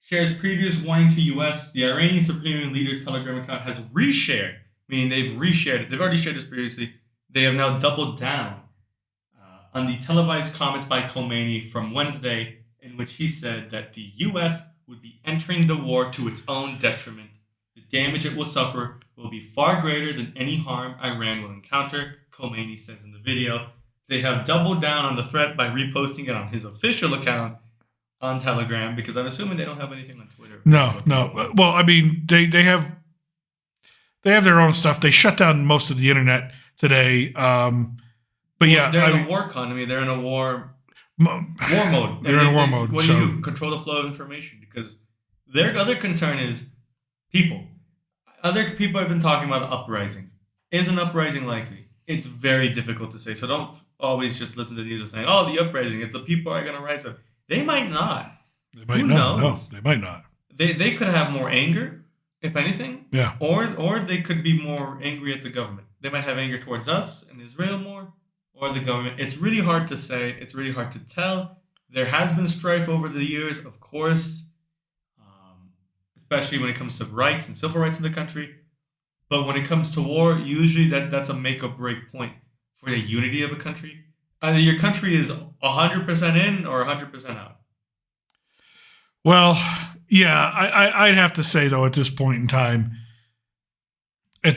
Speaker 2: shares previous warning to U.S. The Iranian Supreme Leader's Telegram account has reshared, meaning they've reshared it. They've already shared this previously. They have now doubled down on the televised comments by Khomeini from Wednesday, in which he said that the U.S. would be entering the war to its own detriment. The damage it will suffer will be far greater than any harm Iran will encounter, Khomeini says in the video. They have doubled down on the threat by reposting it on his official account on Telegram, because I'm assuming they don't have anything on Twitter.
Speaker 1: No. Well, I mean, they have their own stuff. They shut down most of the internet today. But yeah,
Speaker 2: they're in a war economy. They're in a war mode.
Speaker 1: They're in a war mode.
Speaker 2: What do you do? Control the flow of information, because their other concern is people. Other people have been talking about uprisings. Is an uprising likely? It's very difficult to say. So don't always just listen to the news and saying, "Oh, the uprising. If the people are going to rise up," they might not.
Speaker 1: They might
Speaker 2: Who
Speaker 1: not.
Speaker 2: knows?
Speaker 1: No, they might not.
Speaker 2: They could have more anger, if anything.
Speaker 1: Yeah.
Speaker 2: Or they could be more angry at the government. They might have anger towards us and Israel more, or the government. It's really hard to say. It's really hard to tell. There has been strife over the years, of course, especially when it comes to rights and civil rights in the country. But when it comes to war, usually that's a make or break point for the unity of a country. Either your country is 100% in or 100% out.
Speaker 1: Well, yeah, I'd have to say though, at this point in time, I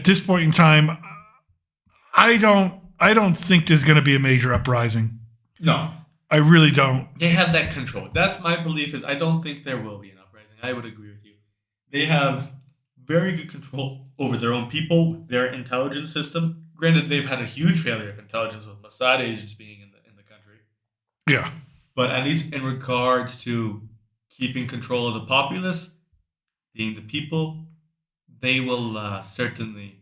Speaker 1: don't think there's going to be a major uprising.
Speaker 2: No,
Speaker 1: I really don't.
Speaker 2: they have that control. That's my belief. Is I don't think there will be an uprising. I would agree with you. They have very good control over their own people, their intelligence system. Granted, they've had a huge failure of intelligence with Mossad agents being in the country.
Speaker 1: Yeah.
Speaker 2: But at least in regards to keeping control of the populace, being the people, they will certainly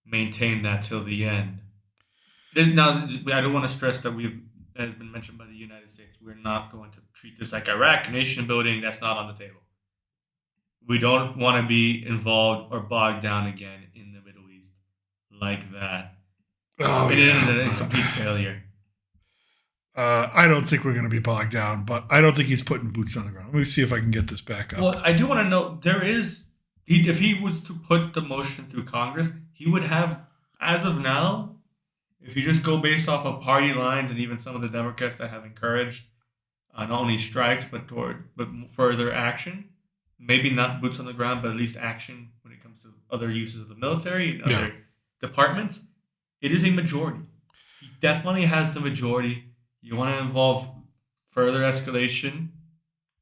Speaker 2: maintain that till the end. Now, I don't want to stress that as been mentioned by the United States, we're not going to treat this like Iraq, nation building. That's not on the table. We don't want to be involved or bogged down again in the Middle East like that.
Speaker 1: Oh,
Speaker 2: It
Speaker 1: yeah.
Speaker 2: is a complete failure.
Speaker 1: I don't think we're going to be bogged down, but I don't think he's putting boots on the ground. Let me see if I can get this back up.
Speaker 2: Well, I do want to know, if he was to put the motion through Congress, he would have, as of now, if you just go based off of party lines and even some of the Democrats that have encouraged not only strikes but further action, maybe not boots on the ground, but at least action when it comes to other uses of the military and other departments, it is a majority. He definitely has the majority. You want to involve further escalation,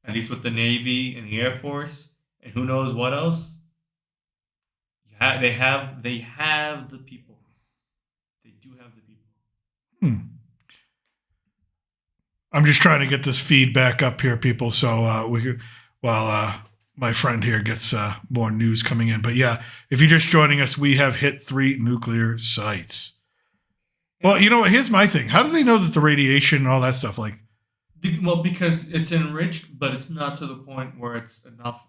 Speaker 2: at least with the Navy and the Air Force, and who knows what else. They have the people. They do have the people.
Speaker 1: I'm just trying to get this feed back up here, people, so we could, while my friend here gets more news coming in. But yeah, if you're just joining us, we have hit 3 nuclear sites. Well, you know what? Here's my thing. How do they know that the radiation and all that stuff, like?
Speaker 2: Well, because it's enriched, but it's not to the point where it's enough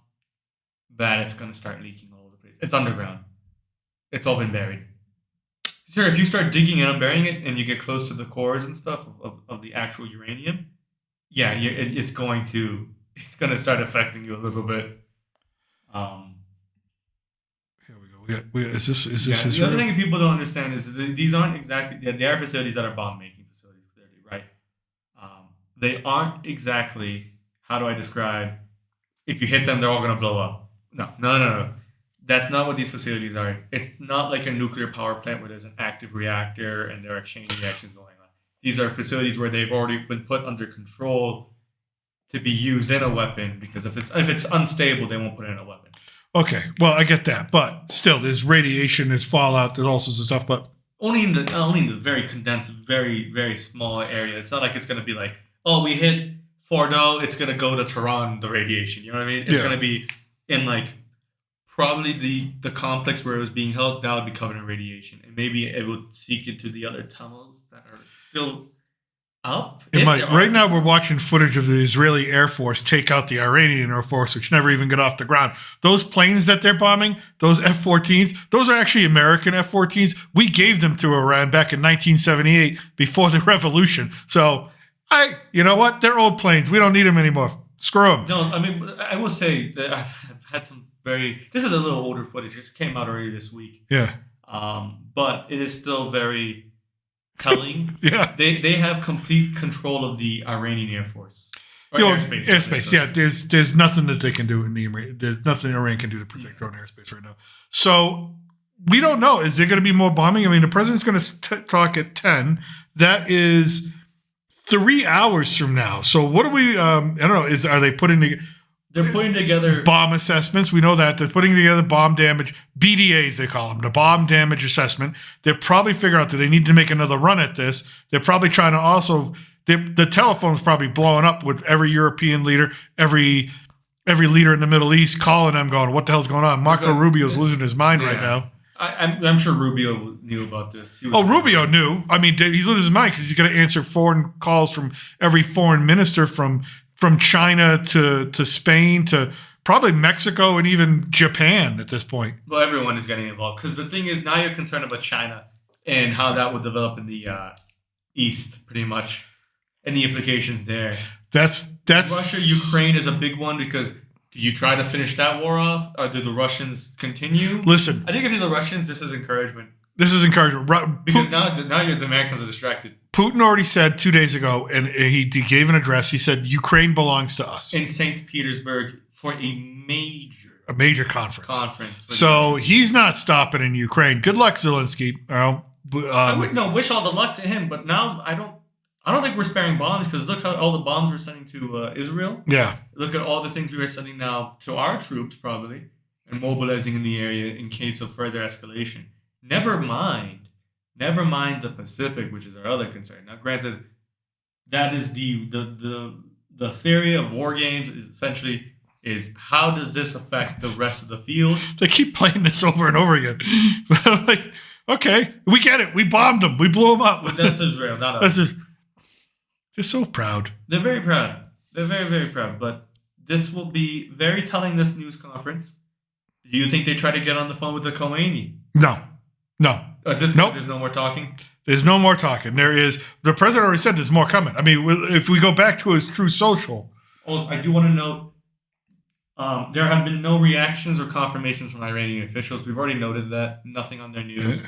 Speaker 2: that it's going to start leaking all over the place. It's underground. It's all been buried. Sure, if you start digging and unburying it and you get close to the cores and stuff of the actual uranium, yeah, it's going to start affecting you a little bit.
Speaker 1: Here we go. Is this
Speaker 2: The other thing people don't understand is that these aren't exactly, they are facilities that are bomb-making facilities, clearly, right? They aren't exactly, how do I describe, if you hit them, they're all going to blow up. No. That's not what these facilities are. It's not like a nuclear power plant where there's an active reactor and there are chain reactions going on. These are facilities where they've already been put under control to be used in a weapon, because if it's unstable, they won't put it in a weapon.
Speaker 1: Okay, well, I get that, but still, there's radiation, there's fallout, there's all sorts of stuff, but
Speaker 2: only in the very condensed, very, very small area. It's not like it's going to be like, oh, we hit Fordo, it's going to go to Tehran, the radiation. You know what I mean? It's going to be in like probably the complex where it was being held, that would be covered in radiation. And maybe it would seek into the other tunnels that are still up.
Speaker 1: it might. Right now, we're watching footage of the Israeli Air Force take out the Iranian Air Force, which never even got off the ground. Those planes that they're bombing, those F-14s, those are actually American F-14s. We gave them to Iran back in 1978 before the revolution. So, you know what? They're old planes. We don't need them anymore. Screw them.
Speaker 2: No, I mean, I will say that I've had some this is a little older footage. This came out already this week.
Speaker 1: Yeah.
Speaker 2: But it is still very telling.
Speaker 1: Yeah.
Speaker 2: They have complete control of the Iranian Air Force. Or airspace.
Speaker 1: Airspace, yeah. There's nothing that they can do in the Iran. There's nothing Iran can do to protect their own airspace right now. So we don't know. Is there going to be more bombing? I mean, the president's going to talk at 10. That is 3 hours from now. So what do we? I don't know. Are they putting together?
Speaker 2: They're putting together
Speaker 1: bomb assessments. We know that they're putting together bomb damage BDAs. They call them the bomb damage assessment. They're probably figuring out that they need to make another run at this. They're probably trying to also. The telephone's probably blowing up with every European leader, every leader in the Middle East calling them, going, "What the hell's going on?" Marco Rubio's losing his mind right now.
Speaker 2: I'm sure Rubio knew about this.
Speaker 1: Rubio knew. I mean, he's losing his mind because he's going to answer foreign calls from every foreign minister from China to Spain to probably Mexico and even Japan at this point.
Speaker 2: Well, everyone is getting involved because the thing is now you're concerned about China and how that would develop in the East, pretty much. Any implications there? That's Russia, Ukraine is a big one because do you try to finish that war off, or do the Russians continue?
Speaker 1: Listen,
Speaker 2: I think if you're the Russians, this is encouragement.
Speaker 1: This is encouragement
Speaker 2: Because now the Americans are distracted.
Speaker 1: Putin already said 2 days ago, and he gave an address. He said Ukraine belongs to us
Speaker 2: in St. Petersburg for a
Speaker 1: major conference.
Speaker 2: So
Speaker 1: he's not stopping in Ukraine. Good luck, Zelensky.
Speaker 2: I would wish all the luck to him, but now I don't think we're sparing bombs because look how all the bombs we're sending to Israel.
Speaker 1: Yeah.
Speaker 2: Look at all the things we are sending now to our troops, probably, and mobilizing in the area in case of further escalation. Never mind the Pacific, which is our other concern. Now, granted, that is the theory of war games is essentially how does this affect the rest of the field?
Speaker 1: They keep playing this over and over again. Like, okay, we get it. We bombed them. We blew them up.
Speaker 2: But that's Israel, not us.
Speaker 1: They're so proud.
Speaker 2: They're very proud. They're very, very proud. But this will be very telling, this news conference. Do you think they try to get on the phone with the Khomeini?
Speaker 1: No.
Speaker 2: Nope. There's no more talking?
Speaker 1: There's no more talking. The president already said there's more coming. I mean, if we go back to his True Social.
Speaker 2: Also, I do want to note, there have been no reactions or confirmations from Iranian officials. We've already noted that. Nothing on their news.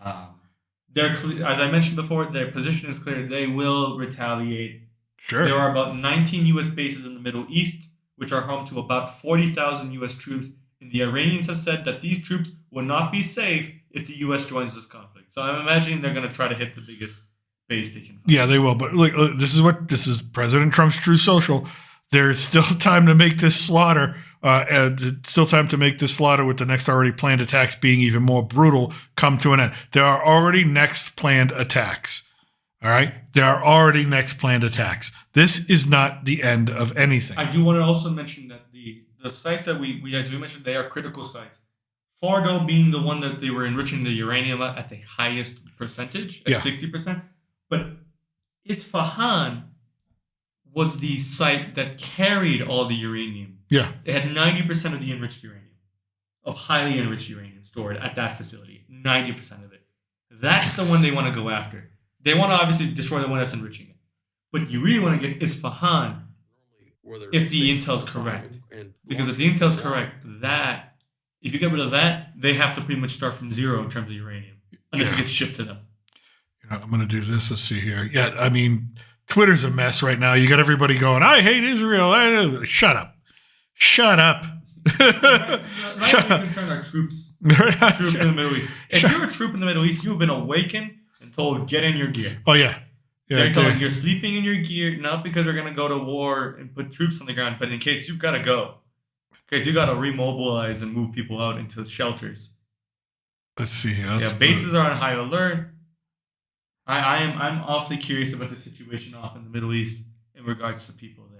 Speaker 2: As I mentioned before, their position is clear. They will retaliate.
Speaker 1: Sure.
Speaker 2: There are about 19 U.S. bases in the Middle East, which are home to about 40,000 U.S. troops. And the Iranians have said that these troops will not be safe if the U.S. joins this conflict. So I'm imagining they're going to try to hit the biggest base they can find.
Speaker 1: Yeah, they will. But look, this is President Trump's True Social. There's still time to make this slaughter. And still time to make this slaughter with the next already planned attacks being even more brutal come to an end. There are already next planned attacks. All right? There are already next planned attacks. This is not the end of anything.
Speaker 2: I do want to also mention that the sites that we as we mentioned, they are critical sites. Fordo being the one that they were enriching the uranium at the highest percentage, at 60%. But Isfahan was the site that carried all the uranium.
Speaker 1: Yeah.
Speaker 2: They had 90% of the enriched uranium, of highly enriched uranium stored at that facility. 90% of it. That's the one they want to go after. They want to obviously destroy the one that's enriching it. But you really want to get Isfahan if the intel's correct. Because if the intel's correct, if you get rid of that, they have to pretty much start from zero in terms of uranium. Unless it gets shipped to them.
Speaker 1: I'm going to do this. Let's see here. Yeah, I mean, Twitter's a mess right now. You got everybody going, I hate Israel. Shut up. Shut up.
Speaker 2: Concern our troops in the Middle East. If you're a troop in the Middle East, you've been awakened and told, get in your gear.
Speaker 1: Oh, yeah.
Speaker 2: They're telling you're sleeping in your gear, not because they're going to go to war and put troops on the ground, but in case you've got to go. In case you got to remobilize and move people out into shelters.
Speaker 1: Let's see.
Speaker 2: Bases are on high alert. I'm awfully curious about the situation off in the Middle East in regards to people there.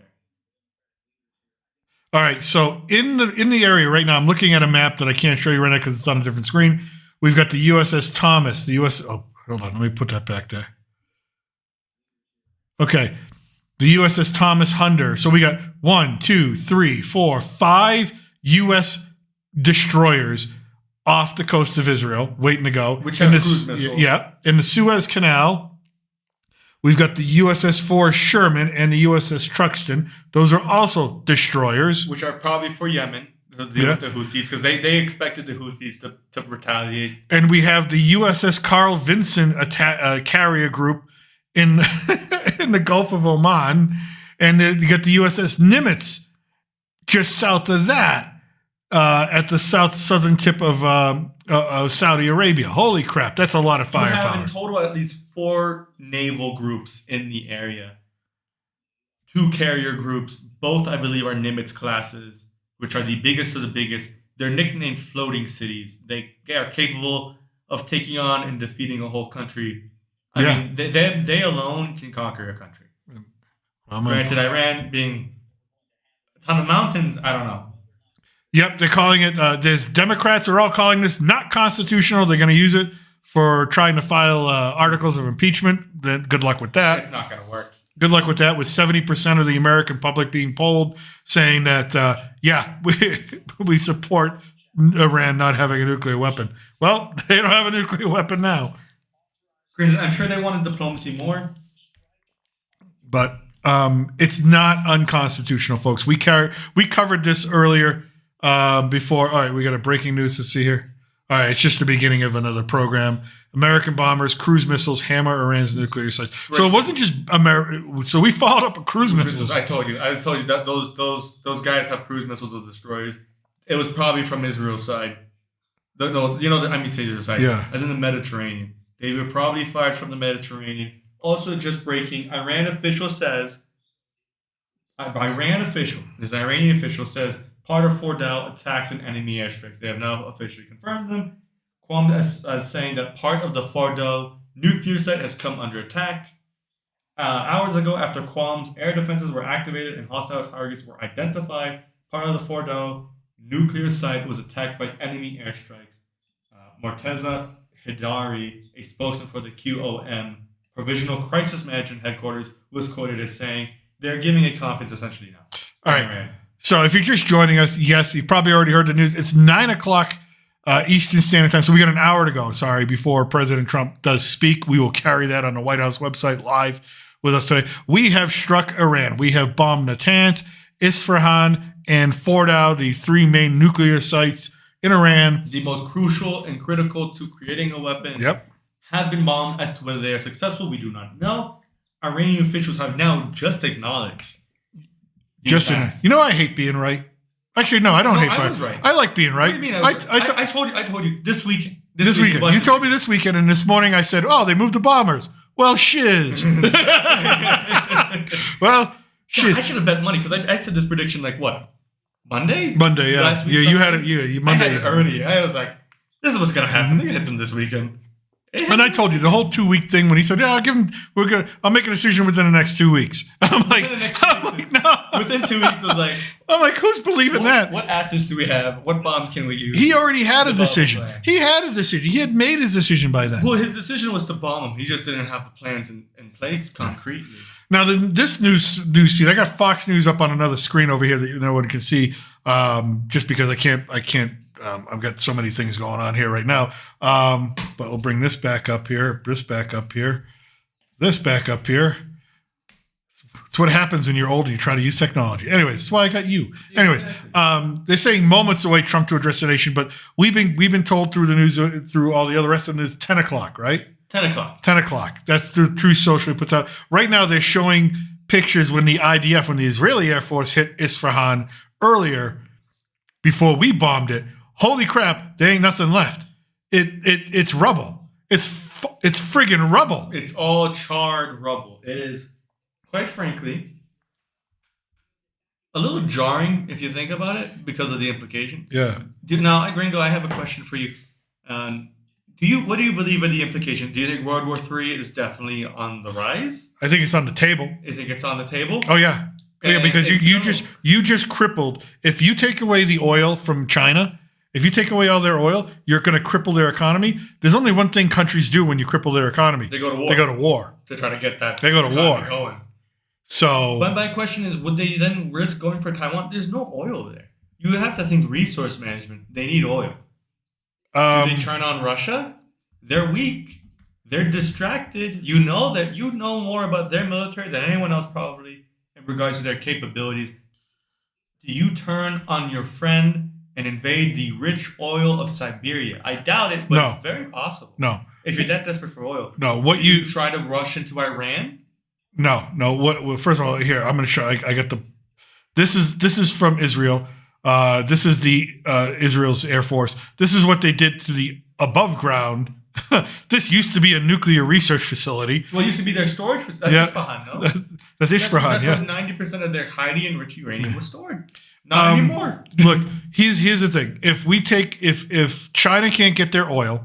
Speaker 1: All right, so in the area right now, I'm looking at a map that I can't show you right now because it's on a different screen. We've got the USS Thomas, Oh, hold on, let me put that back there. Okay, the USS Thomas Hunter. So we got 1, 2, 3, 4, 5 U.S. destroyers off the coast of Israel, waiting to go.
Speaker 2: Which have cruise missiles.
Speaker 1: Yeah, in the Suez Canal. We've got the USS Forrest Sherman and the USS Truxtun. Those are also destroyers.
Speaker 2: Which are probably for Yemen, the Houthis, because they expected the Houthis to retaliate.
Speaker 1: And we have the USS Carl Vinson carrier group in in the Gulf of Oman. And you got the USS Nimitz just south of that. at the southern tip of Saudi Arabia. Holy crap, that's a lot of
Speaker 2: You have
Speaker 1: firepower.
Speaker 2: in total at least 4 naval groups in the area. 2 carrier groups, both I believe are Nimitz classes, which are the biggest of the biggest. They're nicknamed floating cities. They are capable of taking on and defeating a whole country. I mean, they alone can conquer a country. Granted, Iran being a ton of mountains, I don't know.
Speaker 1: Yep, they're calling it. There's Democrats are all calling this not constitutional. They're going to use it for trying to file articles of impeachment. Then good luck with that.
Speaker 2: It's not going to work.
Speaker 1: Good luck with that. With 70% of the American public being polled saying that, we support Iran not having a nuclear weapon. Well, they don't have a nuclear weapon now.
Speaker 2: Granted, I'm sure they wanted diplomacy more.
Speaker 1: But it's not unconstitutional, folks. We covered this earlier before. All right, we got a breaking news to see here. All right, it's just the beginning of another program. American bombers, cruise missiles hammer Iran's nuclear sites. Right. So it wasn't just America. So we followed up with cruise missiles.
Speaker 2: I told you that those guys have cruise missiles with destroyers. It was probably from Israel's side. Israel's side.
Speaker 1: Yeah.
Speaker 2: As in the Mediterranean. They were probably fired from the Mediterranean. Also, just breaking, this Iranian official says, part of Fordow attacked an enemy airstrikes. They have now officially confirmed them. Qom is saying that part of the Fordow nuclear site has come under attack. Hours ago, after Qom's air defenses were activated and hostile targets were identified, part of the Fordow nuclear site was attacked by enemy airstrikes. Morteza Hidari, a spokesman for the QOM, Provisional Crisis Management Headquarters, was quoted as saying, they're giving a conference essentially now.
Speaker 1: All right. So if you're just joining us, yes, you probably already heard the news. It's 9 o'clock Eastern Standard Time. So we got an hour to go, before President Trump does speak. We will carry that on the White House website live with us today. We have struck Iran. We have bombed Natanz, Isfahan, and Fordow, the 3 main nuclear sites in Iran.
Speaker 2: The most crucial and critical to creating a weapon.
Speaker 1: Yep.
Speaker 2: Have been bombed. As to whether they are successful, we do not know. Iranian officials have now just acknowledged.
Speaker 1: I hate being right. Actually, no, I don't hate. I was right. I like being right.
Speaker 2: What do you mean? I told you this weekend.
Speaker 1: This weekend. You told me this weekend, and this morning I said, "Oh, they moved the bombers." Well, shiz. Well, shit.
Speaker 2: I should have bet money because I said this prediction Monday.
Speaker 1: Monday, yeah. You had it. You Monday.
Speaker 2: I had it already. I was like, "This is what's gonna happen. They're gonna hit them this weekend."
Speaker 1: And I told you the whole 2-week thing when he said, "Yeah, I'll make a decision within the next 2 weeks." I'm like, no.
Speaker 2: Within 2 weeks, I was like,
Speaker 1: I'm like, who's believing that?
Speaker 2: What assets do we have? What bombs can we use?
Speaker 1: He already had a decision. He had made his decision by then.
Speaker 2: Well, his decision was to bomb him. He just didn't have the plans in place concretely.
Speaker 1: Now, this news feed, I got Fox News up on another screen over here that no one can see, just because I can't. I've got so many things going on here right now. But we'll bring this back up here. This back up here. This back up here. It's what happens when you're old and you try to use technology. Anyways, that's why I got you. Anyways, they're saying moments away Trump to address the nation, but we've been told through the news, through all the other rest of the news, 10 o'clock, right?
Speaker 2: 10 o'clock.
Speaker 1: 10 o'clock. That's the Truth Social puts out. Right now, they're showing pictures when the IDF, when the Israeli Air Force hit Isfahan earlier, before we bombed it. Holy crap! There ain't nothing left. It's rubble. It's friggin' rubble.
Speaker 2: It's all charred rubble. It is, quite frankly, a little jarring if you think about it because of the implications.
Speaker 1: Yeah.
Speaker 2: Now, Gringo, I have a question for you. What do you believe are the implications? Do you think World War III is definitely on the rise?
Speaker 1: I think it's on the table.
Speaker 2: You think it's on the table?
Speaker 1: Oh yeah. Yeah, because you just crippled. If you take away the oil from China. If you take away all their oil, you're going to cripple their economy. There's only one thing countries do when you cripple their economy.
Speaker 2: They go to war.
Speaker 1: They go to war.
Speaker 2: To try to get that.
Speaker 1: They go to war.
Speaker 2: Going.
Speaker 1: So.
Speaker 2: But my question is, would they then risk going for Taiwan? There's no oil there. You would have to think resource management. They need oil. Do they turn on Russia? They're weak. They're distracted. You know more about their military than anyone else probably in regards to their capabilities. Do you turn on your friend and invade the rich oil of Siberia? I doubt it, but it's very possible.
Speaker 1: No.
Speaker 2: If you're that desperate for oil.
Speaker 1: No.
Speaker 2: What you try to rush into Iran?
Speaker 1: No. What? First of all, here I'm going to show. I got the. This is from Israel. This is the Israel's Air Force. This is what they did to the above ground. This used to be a nuclear research facility.
Speaker 2: Well, it used to be their storage facility. That's Isfahan, no?
Speaker 1: That's Isfahan,
Speaker 2: That's where 90% of their highly enriched uranium was stored. Not anymore.
Speaker 1: Look, here's the thing. If China can't get their oil,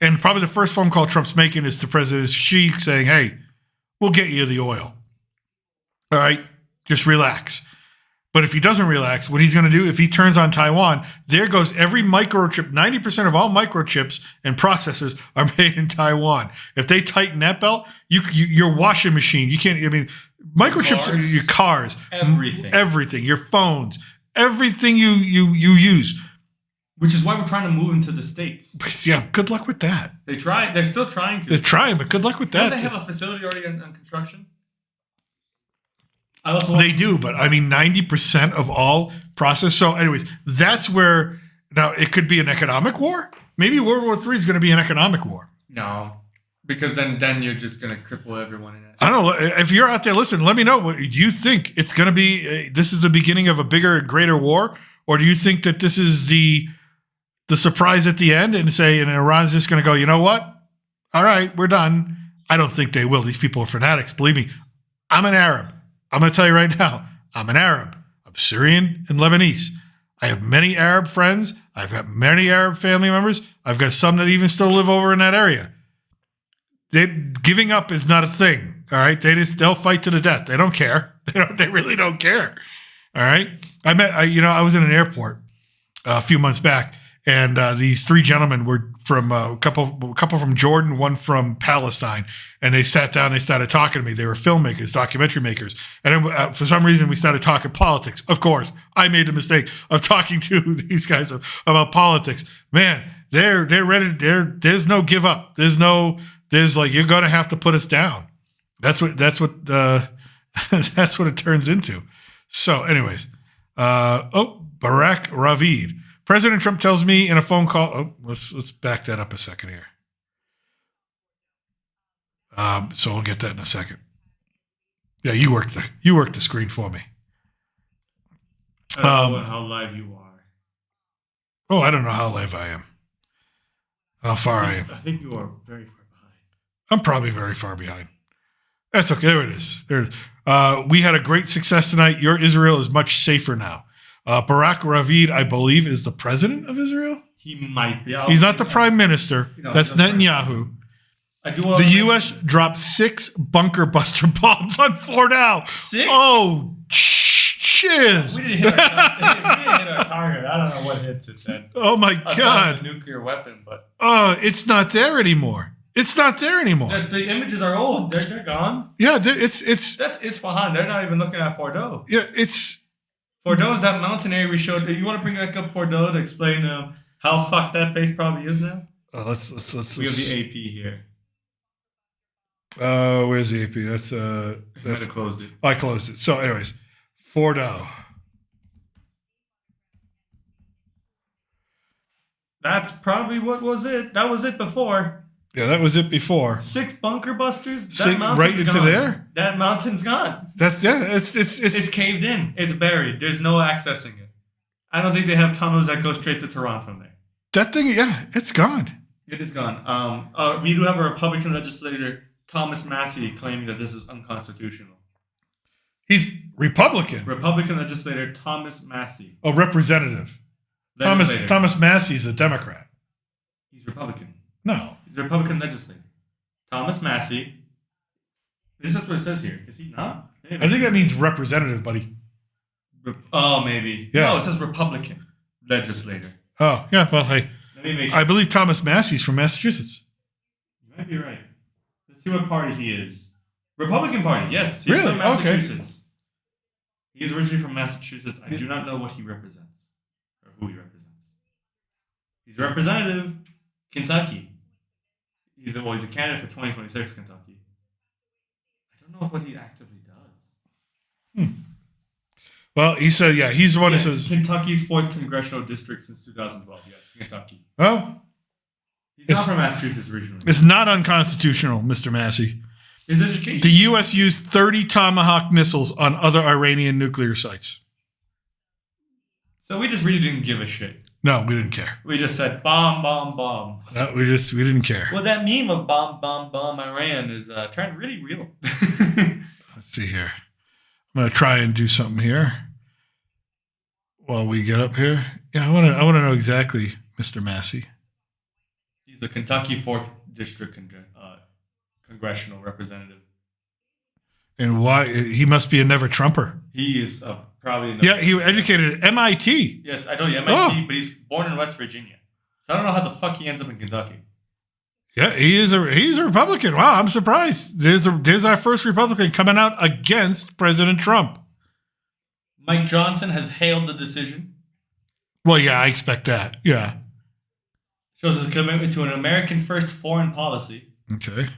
Speaker 1: and probably the first phone call Trump's making is to President Xi saying, hey, we'll get you the oil. All right, just relax. But if he doesn't relax, what he's going to do, if he turns on Taiwan, there goes every microchip. 90% of all microchips and processors are made in Taiwan. If they tighten that belt, your washing machine, you can't, I mean, microchips, your cars, everything, your phones, everything you use.
Speaker 2: Which is why we're trying to move into the States.
Speaker 1: Yeah, good luck with that.
Speaker 2: They're still trying to.
Speaker 1: They're trying, but good luck with that.
Speaker 2: Don't they have a facility already on construction?
Speaker 1: They do, but I mean, 90% of all process. So anyways, that's where, now it could be an economic war. Maybe World War III is going to be an economic war.
Speaker 2: No, because then you're just going to cripple everyone in it.
Speaker 1: I don't know. If you're out there, listen, let me know. Do you think it's going to be, this is the beginning of a bigger, greater war? Or do you think that this is the surprise at the end and Iran's just going to go, you know what? All right, we're done. I don't think they will. These people are fanatics. Believe me, I'm an Arab. I'm going to tell you right now, I'm an Arab. I'm Syrian and Lebanese. I have many Arab friends. I've got many Arab family members. I've got some that even still live over in that area. Giving up is not a thing. All right. They'll fight to the death. They don't care. They really don't care. All right. I was in an airport a few months back, and these three gentlemen were from a couple from Jordan, one from Palestine, and they sat down. They started talking to me. They were filmmakers, documentary makers, and then, for some reason, we started talking politics. Of course, I made the mistake of talking to these guys about politics. Man, they're ready. There's no give up. There's like, you're going to have to put us down. That's what that's what it turns into. So, anyways, Barack Ravid. President Trump tells me in a phone call. Oh, let's back that up a second here. So we'll get that in a second. Yeah, you work the screen for me.
Speaker 2: I don't know how live you are.
Speaker 1: Oh, I don't know how live I am. How far I am.
Speaker 2: I think you are very far behind.
Speaker 1: I'm probably very far behind. That's okay. There it is. We had a great success tonight. Your Israel is much safer now. Barack Ravid, I believe, is the president of Israel.
Speaker 2: He might be.
Speaker 1: He's not the prime minister. That's Netanyahu. The U.S. dropped 6 bunker buster bombs on Fort Al.
Speaker 2: 6?
Speaker 1: Oh, shiz.
Speaker 2: We didn't hit our target. I don't know what hits it then.
Speaker 1: Oh, my God.
Speaker 2: A nuclear weapon, but.
Speaker 1: It's not there anymore.
Speaker 2: The images are old. They're gone.
Speaker 1: Yeah,
Speaker 2: That's Isfahan. They're not even looking at Fordo.
Speaker 1: Yeah,
Speaker 2: Fordo is that mountain area we showed. You want to bring back up Fordo to explain how fucked that base probably is now?
Speaker 1: Let's
Speaker 2: we have the AP here.
Speaker 1: Where's the AP? That's
Speaker 2: I might have closed it.
Speaker 1: I closed it. So, anyways, Fordo.
Speaker 2: That's probably what was it. That was it before.
Speaker 1: Yeah, that was it before.
Speaker 2: 6 bunker busters.
Speaker 1: Right into
Speaker 2: gone.
Speaker 1: there.
Speaker 2: That mountain's gone.
Speaker 1: It's
Speaker 2: caved in. It's buried. There's no accessing it. I don't think they have tunnels that go straight to Tehran from there.
Speaker 1: That thing, yeah, it's gone.
Speaker 2: It is gone. We do have a Republican legislator, Thomas Massey, claiming that this is unconstitutional.
Speaker 1: He's Republican.
Speaker 2: Republican legislator Thomas Massey.
Speaker 1: Oh, representative. Thomas Massey's a Democrat.
Speaker 2: He's Republican.
Speaker 1: No.
Speaker 2: He's a Republican legislator. Thomas Massey. This is what it says here. Is he not? Maybe.
Speaker 1: I think that means representative, buddy.
Speaker 2: Maybe.
Speaker 1: Yeah.
Speaker 2: No, it says Republican legislator.
Speaker 1: Oh, yeah. Well, hey,
Speaker 2: Let me make sure.
Speaker 1: I believe Thomas Massey's from Massachusetts.
Speaker 2: You might be right. Let's see what party he is. Republican Party, yes. He's
Speaker 1: Really?
Speaker 2: from Massachusetts. He is originally from Massachusetts. I do not know what he represents or who he represents. He's representative Kentucky. He's a candidate for 2026 Kentucky. I don't know what he actively does.
Speaker 1: Well, he said, yeah, he's the one who says
Speaker 2: Kentucky's 4th congressional district since 2012. Yes, Kentucky.
Speaker 1: Well,
Speaker 2: He's not from Massachusetts originally.
Speaker 1: it's not unconstitutional, Mr. Massey.
Speaker 2: His education.
Speaker 1: The U.S. used 30 Tomahawk missiles on other Iranian nuclear sites.
Speaker 2: So we just really didn't give a shit.
Speaker 1: No, we didn't care.
Speaker 2: We just said bomb, bomb, bomb.
Speaker 1: No, we didn't care.
Speaker 2: Well, that meme of bomb, bomb, bomb Iran is turned really real.
Speaker 1: Let's see here. I'm gonna try and do something here while we get up here. Yeah, I want to know exactly, Mr. Massey.
Speaker 2: He's the Kentucky 4th District congressional representative.
Speaker 1: And why he must be a never Trumper.
Speaker 2: He is probably
Speaker 1: Yeah, he was educated at MIT.
Speaker 2: Yes, I told you MIT, but he's born in West Virginia. So I don't know how the fuck he ends up in Kentucky.
Speaker 1: Yeah, he's a Republican. Wow, I'm surprised. There's our first Republican coming out against President Trump.
Speaker 2: Mike Johnson has hailed the decision.
Speaker 1: Well, yeah, I expect that. Yeah.
Speaker 2: Shows his commitment to an American first foreign policy.
Speaker 1: Okay.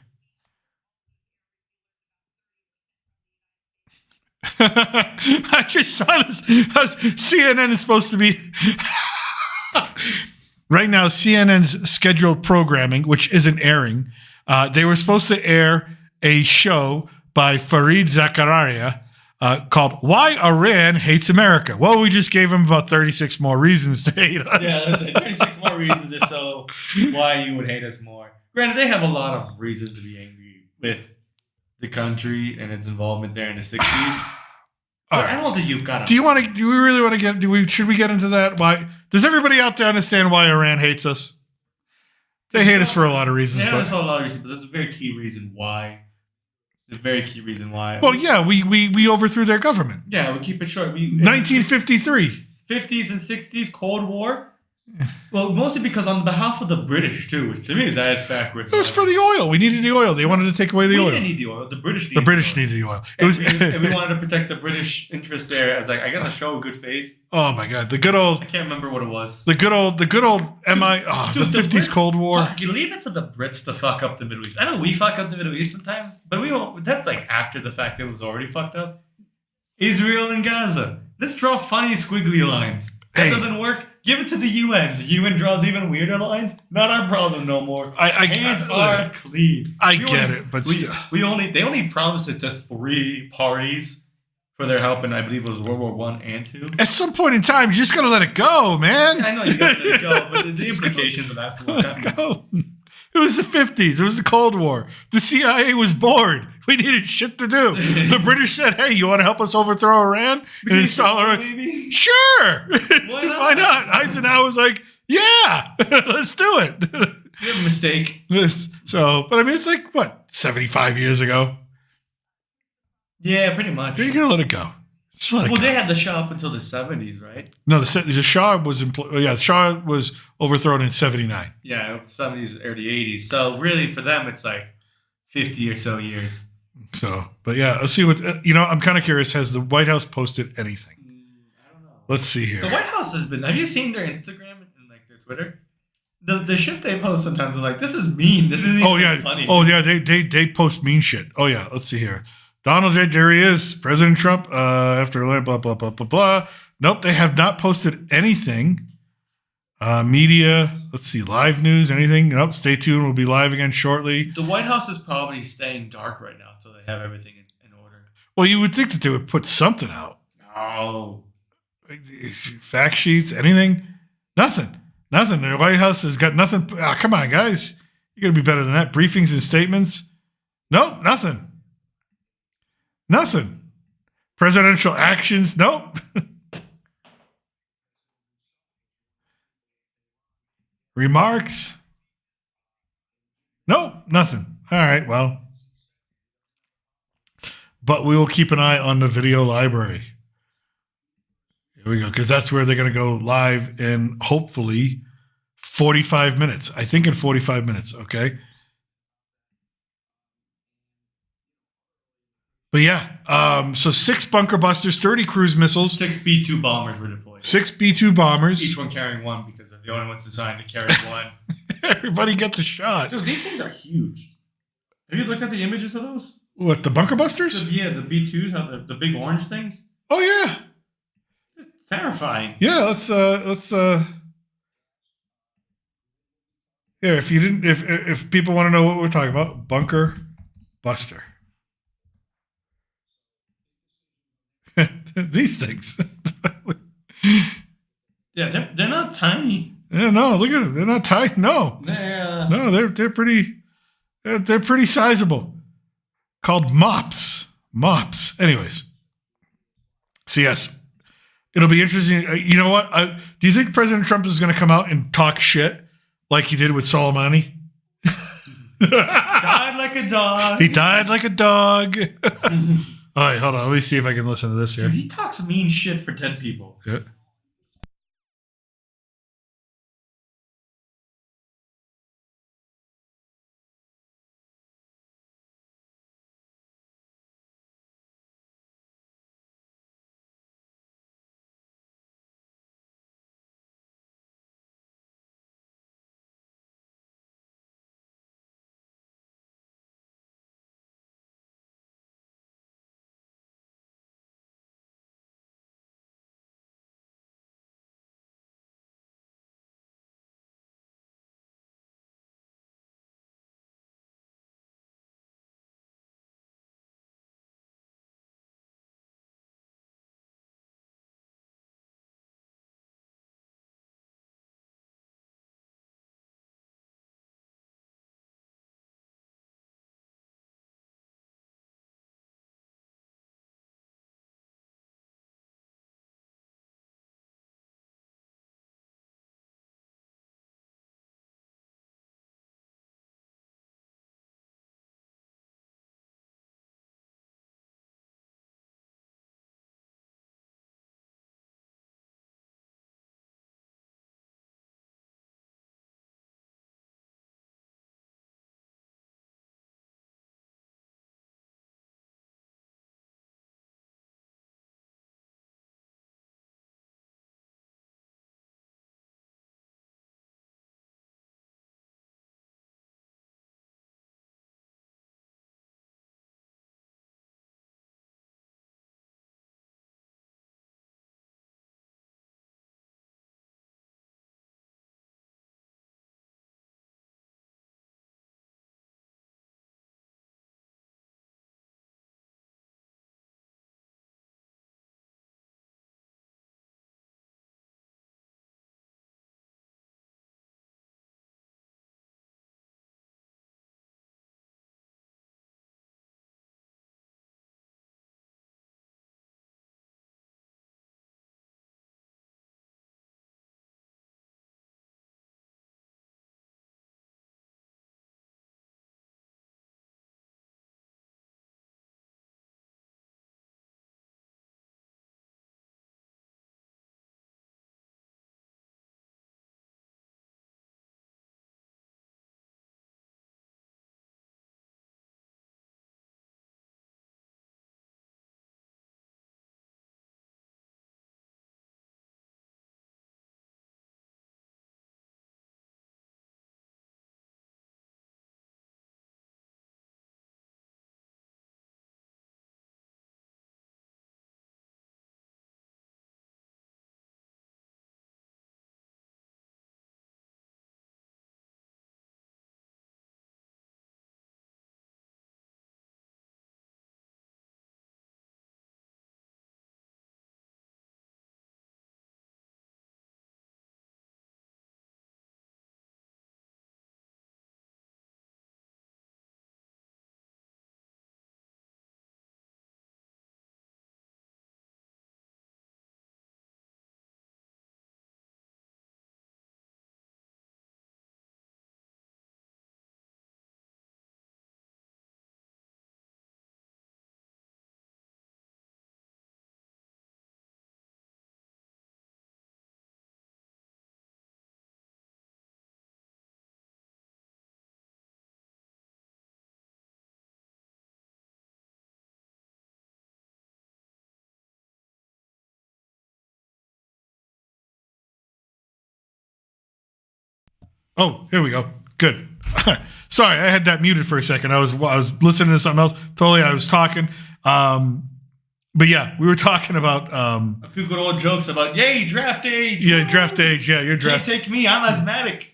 Speaker 1: I just saw this. CNN is supposed to be right now. CNN's scheduled programming, which isn't airing, they were supposed to air a show by Fareed Zakaria called "Why Iran Hates America." Well, we just gave him about 36 more reasons to hate us.
Speaker 2: Yeah, that's it. 36 more reasons or so why you would hate us more. Granted, they have a lot of reasons to be angry with the country and its involvement there in the 60s. But I don't think you've got to.
Speaker 1: Do we really want to get? Should we get into that? Why does everybody out there understand why Iran hates us? They hate us for a lot of reasons.
Speaker 2: They hate us for a lot of reasons, but there's a very key reason why. The very key reason why.
Speaker 1: Well, yeah, we overthrew their government.
Speaker 2: Yeah, we'll keep it short.
Speaker 1: 1953.
Speaker 2: 50s and 60s, Cold War. Well, mostly because on behalf of the British, too, which to me is ass backwards.
Speaker 1: It was for the oil. We needed the oil. They wanted to take away the oil.
Speaker 2: We didn't need the oil. The British needed
Speaker 1: the British needed the oil. It was,
Speaker 2: and we wanted to protect the British interest there as, like, I guess, a show of good faith.
Speaker 1: Oh, my God. The good old...
Speaker 2: I can't remember what it was.
Speaker 1: The good old the 50s Cold War.
Speaker 2: You leave it to the Brits to fuck up the Middle East. I know we fuck up the Middle East sometimes, but we won't. That's, like, after the fact it was already fucked up. Israel and Gaza. Let's draw funny squiggly lines. That doesn't work. Give it to the UN. The UN draws even weirder lines. Not our problem no more. Hands are clean.
Speaker 1: I get it, but still.
Speaker 2: They only promised it to 3 parties for their help in, I believe it was World War I and II.
Speaker 1: At some point in time, you just gotta let it go, man.
Speaker 2: I know you gotta let it go, but the implications of that's what happened.
Speaker 1: It was the 50s. It was the Cold War. The CIA was bored. We needed shit to do. The British said, "Hey, you want to help us overthrow Iran and install Iran?" Sure. Why not? Eisenhower was like, "Yeah, let's do it."
Speaker 2: You have a mistake.
Speaker 1: So, but I mean, it's like what, 75 years ago.
Speaker 2: Yeah, pretty much.
Speaker 1: You're gonna let it go. Just let it go.
Speaker 2: They had the Shah up until the 70s, right?
Speaker 1: No, the Shah was the Shah was overthrown in 79.
Speaker 2: Yeah, 70s, early 80s. So really, for them, it's like 50 or so years.
Speaker 1: So, but yeah, let's see what I'm kind of curious. Has the White House posted anything?
Speaker 2: I don't know.
Speaker 1: Let's see here.
Speaker 2: The White House has been. Have you seen their Instagram and like their Twitter? The shit they post sometimes is like, this is mean. This isn't even funny.
Speaker 1: Oh yeah, they post mean shit. Oh yeah, let's see here. Donald J. There he is, President Trump. After blah blah blah blah blah blah. Nope, they have not posted anything. Media. Let's see, live news. Anything? Nope. Stay tuned. We'll be live again shortly.
Speaker 2: The White House is probably staying dark right now until they have everything in order.
Speaker 1: Well, you would think that they would put something out.
Speaker 2: No.
Speaker 1: Fact sheets. Anything? Nothing. Nothing. The White House has got nothing. Come on, guys. You got to be better than that. Briefings and statements. Nope. Nothing. Nothing. Presidential actions. Nope. Remarks. Nope. Nothing. All right. Well, but we will keep an eye on the video library. Here we go. Because that's where they're going to go live in hopefully 45 minutes. I think in 45 minutes. Okay. But yeah, so 6 bunker busters, 30 cruise missiles.
Speaker 2: 6 B-2 bombers were deployed.
Speaker 1: 6 B-2 bombers.
Speaker 2: Each one carrying one because they're the only ones designed to carry one.
Speaker 1: Everybody gets a shot.
Speaker 2: Dude, these things are huge. Have you looked at the images of those?
Speaker 1: What, the bunker busters?
Speaker 2: The B-2s, how the big orange things.
Speaker 1: Oh yeah.
Speaker 2: It's terrifying.
Speaker 1: Yeah, let's here, if people want to know what we're talking about, bunker buster. These things.
Speaker 2: Yeah, they're not tiny.
Speaker 1: Yeah, no, look at them. They're not tight. No, they're pretty. They're pretty sizable. Called mops. Anyways, so yes, it'll be interesting. You know what? Do you think President Trump is going to come out and talk shit like he did with Soleimani?
Speaker 2: Died like a dog.
Speaker 1: He died like a dog. All right, hold on. Let me see if I can listen to this here.
Speaker 2: Dude, he talks mean shit for dead people.
Speaker 1: Yeah. Oh, here we go. Good. Sorry, I had that muted for a second. I was listening to something else. Totally, I was talking. But yeah, we were talking about
Speaker 2: A few good old jokes about, yay, draft age.
Speaker 1: yeah, draft age. Yeah, your
Speaker 2: Can't
Speaker 1: draft.
Speaker 2: take me. I'm asthmatic.